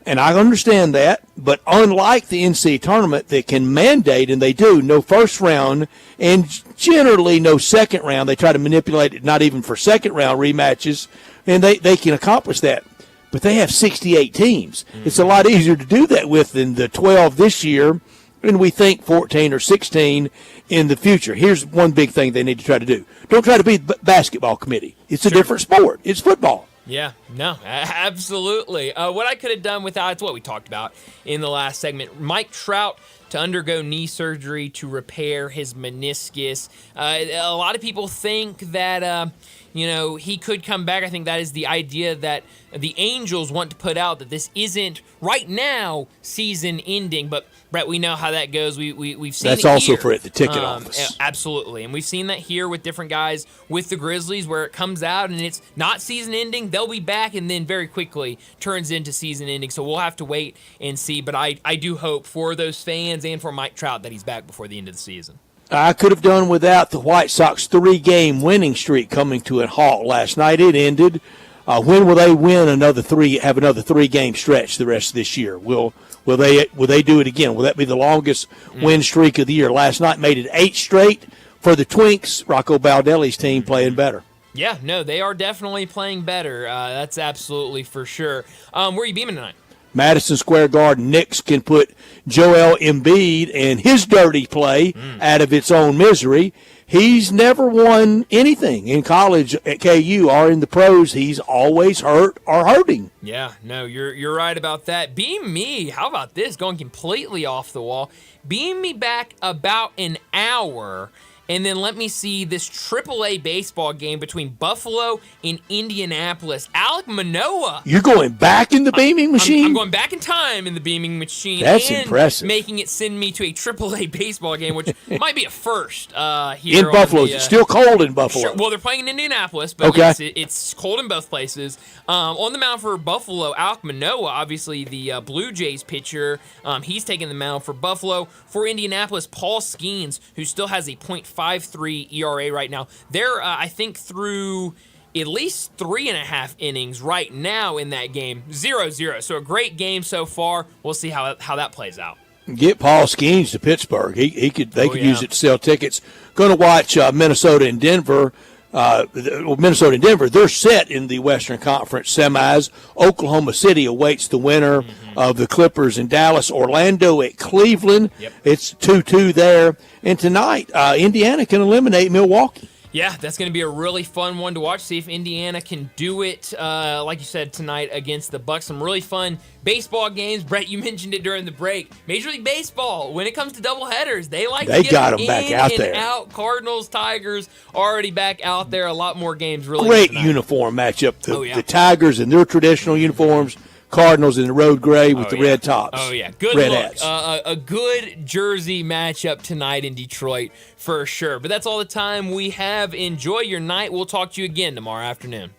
and I understand that, but unlike the NCAA tournament that can mandate, and they do, no first round and generally no second round. They try to manipulate it, not even for second round rematches, and they can accomplish that. But they have 68 teams. It's a lot easier to do that with than the 12 this year, and we think 14 or 16 in the future. Here's one big thing they need to try to do. Don't try to be the basketball committee. It's a different sport. It's football. Yeah, no, absolutely. What I could have done without, it's what we talked about in the last segment. Mike Trout to undergo knee surgery to repair his meniscus. A lot of people think that, he could come back. I think that is the idea that the Angels want to put out, that this isn't, right now, season ending. But, Brett, we know how that goes. We've seen That's it also here. for at the ticket office. Absolutely. And we've seen that here with different guys with the Grizzlies where it comes out and it's not season ending. They'll be back and then very quickly turns into season ending. So we'll have to wait and see. But I do hope for those fans and for Mike Trout that he's back before the end of the season. I could have done without the White Sox 3-game winning streak coming to a halt last night. It ended. When will they win another 3-game stretch the rest of this year? Will they do it again? Will that be the longest win streak of the year? Last night made it 8 straight for the Twinks. Rocco Baldelli's team playing better. Yeah, no, they are definitely playing better. That's absolutely for sure. Where are you beaming tonight? Madison Square Garden. Knicks can put Joel Embiid and his dirty play out of its own misery. He's never won anything in college at KU or in the pros. He's always hurt or hurting. Yeah, no, you're right about that. Beam me. How about this? Going completely off the wall. Beam me back about an hour, and then let me see this AAA baseball game between Buffalo and Indianapolis. Alek Manoah. You're going back in the beaming machine? I'm going back in time in the beaming machine. That's and impressive. Making it send me to a AAA baseball game, which might be a first here in Buffalo. It's still cold in Buffalo. Sure, well, they're playing in Indianapolis, but yes, it's cold in both places. On the mound for Buffalo, Alek Manoah, obviously the Blue Jays pitcher, he's taking the mound for Buffalo. For Indianapolis, Paul Skeens, who still has a .53 ERA right now. They're, I think, through at least 3.5 innings right now in that game. 0-0. So a great game so far. We'll see how that plays out. Get Paul Skeens to Pittsburgh. They could use it to sell tickets. Going to watch Minnesota and Denver. Minnesota and Denver, they're set in the Western Conference semis. Oklahoma City awaits the winner of the Clippers in Dallas. Orlando at Cleveland. It's 2-2 there. And tonight, Indiana can eliminate Milwaukee. Yeah, that's going to be a really fun one to watch. See if Indiana can do it, like you said, tonight against the Bucks. Some really fun baseball games. Brett, you mentioned it during the break. Major League Baseball, when it comes to doubleheaders, they get got them back out and there. Out. Cardinals, Tigers, already back out there. A lot more games. Really great tonight. Uniform matchup. The Tigers in their traditional uniforms. Cardinals in the road gray with the red tops. Oh, yeah. Good red look. hats. A good jersey matchup tonight in Detroit for sure. But that's all the time we have. Enjoy your night. We'll talk to you again tomorrow afternoon.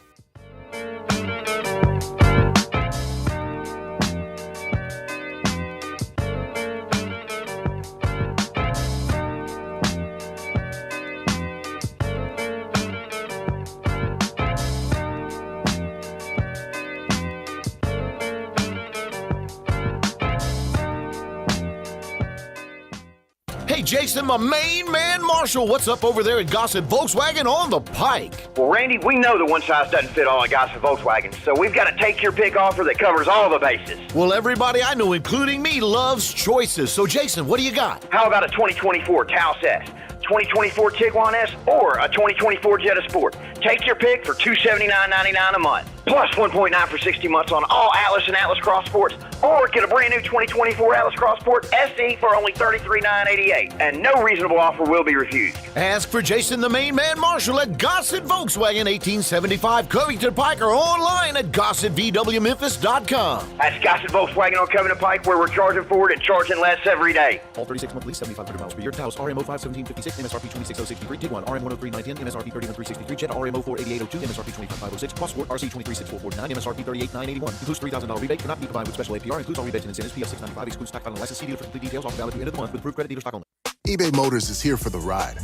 Jason, my main man Marshall, what's up over there at Gossett Volkswagen on the Pike? Well, Randy, we know the one size doesn't fit all at Gossett Volkswagen, so we've got a take your pick offer that covers all the bases. Well, everybody I know, including me, loves choices. So, Jason, what do you got? How about a 2024 Taos S, 2024 Tiguan S, or a 2024 Jetta Sport? Take your pick for $279.99 a month. Plus 1.9 for 60 months on all Atlas and Atlas Cross Sports, or get a brand new 2024 Atlas Cross Sport SE for only $33,988, and no reasonable offer will be refused. Ask for Jason, the main man Marshall, at Gossett Volkswagen, 1875 Covington Pike, or online at GossettVWMemphis.com. That's Gossett Volkswagen on Covington Pike, where we're charging forward and charging less every day. All 36-month lease, 7,500 miles per year. Taos RMO 51756, MSRP 26063. Tiguan RM 103,910, MSRP 31363. Jetta RMO 48802, MSRP 25506. Cross Sport RC 23449, MSRP 38981. Includes $3,000 rebate. Cannot be combined with special APR. Includes all rebates and incentives. PF 695. Excludes stock final license. See dealer for complete details. Offer valid through end of the month with approved credit dealer stock only. eBay Motors is here for the ride.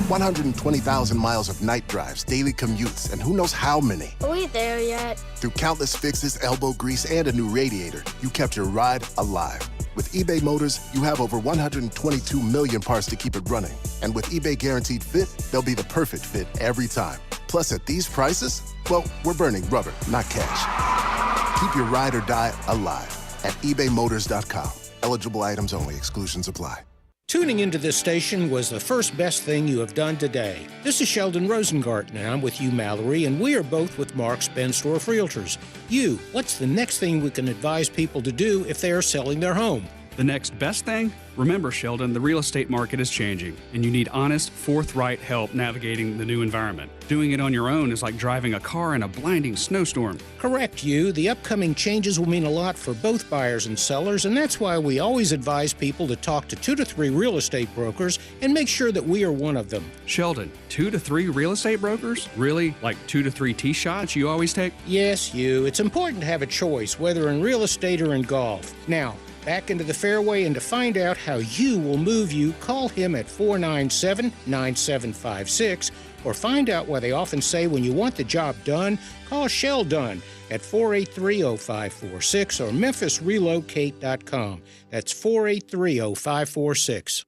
120,000 miles of night drives, daily commutes, and who knows how many. Are we there yet? Through countless fixes, elbow grease, and a new radiator, you kept your ride alive. With eBay Motors, you have over 122 million parts to keep it running. And with eBay Guaranteed Fit, they'll be the perfect fit every time. Plus, at these prices, well, we're burning rubber, not cash. Keep your ride or die alive at ebaymotors.com. Eligible items only. Exclusions apply. Tuning into this station was the first best thing you have done today. This is Sheldon Rosengarten, and I'm with you, Mallory, and we are both with Mark's Ben Store Realtors. You, what's the next thing we can advise people to do if they are selling their home? The next best thing? Remember, Sheldon, the real estate market is changing, and you need honest, forthright help navigating the new environment. Doing it on your own is like driving a car in a blinding snowstorm. Correct, you. The upcoming changes will mean a lot for both buyers and sellers, and that's why we always advise people to talk to 2 to 3 real estate brokers and make sure that we are one of them. Sheldon, 2 to 3 real estate brokers? Really? Like 2 to 3 tee shots you always take? Yes, you. It's important to have a choice, whether in real estate or in golf. Now, back into the fairway, and to find out how you will move you, call him at 497-9756, or find out why they often say when you want the job done, call Shell Done at 483-0546 or memphisrelocate.com. That's 483-0546.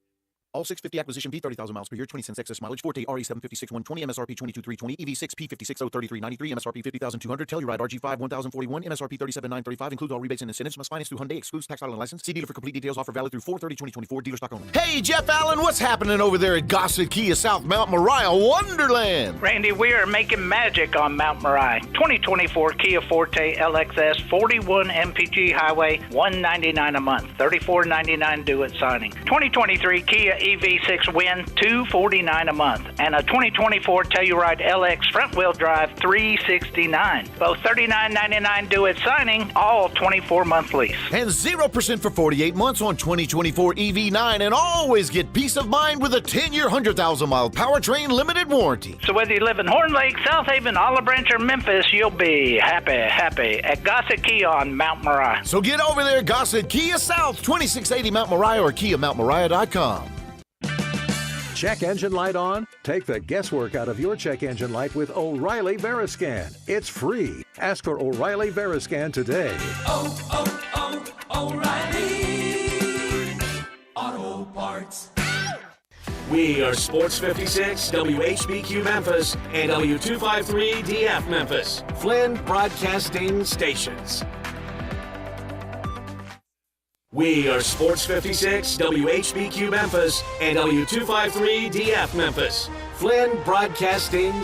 All 650 acquisition P 30,000 miles per year, 20 cents excess mileage. Forte RE 756 120, MSRP 22,320, EV6 P56 03393, MSRP 50,200. Telluride RG5 1041, MSRP 37,935. Includes all rebates and incentives. Must finance through Hyundai. Excludes tax title and license. See dealer for complete details. Offer valid through 4/30/2024. Dealer stock only. Hey, Jeff Allen, what's happening over there at Gossett Kia South Mount Moriah Wonderland? Randy, we are making magic on Mount Moriah. 2024 Kia Forte LXS 41 MPG Highway, $199 a month, $34.99 due at signing. 2023 Kia EV6 Win, $249 a month, and a 2024 Telluride LX front-wheel drive, $369. Both $39.99 due at signing, all 24-month lease. And 0% for 48 months on 2024 EV9, and always get peace of mind with a 10-year, 100,000-mile powertrain limited warranty. So whether you live in Horn Lake, South Haven, Olive Branch, or Memphis, you'll be happy at Gossett Kia on Mount Moriah. So get over there, Gossett Kia South, 2680 Mount Moriah, or KiaMountMoriah.com. Check engine light on? Take the guesswork out of your check engine light with O'Reilly Veriscan. It's free. Ask for O'Reilly Veriscan today. O'Reilly Auto Parts. We are Sports 56, WHBQ Memphis, and W253DF Memphis, Flynn Broadcasting Stations. We are Sports 56, WHBQ Memphis, and W253DF Memphis, Flynn Broadcasting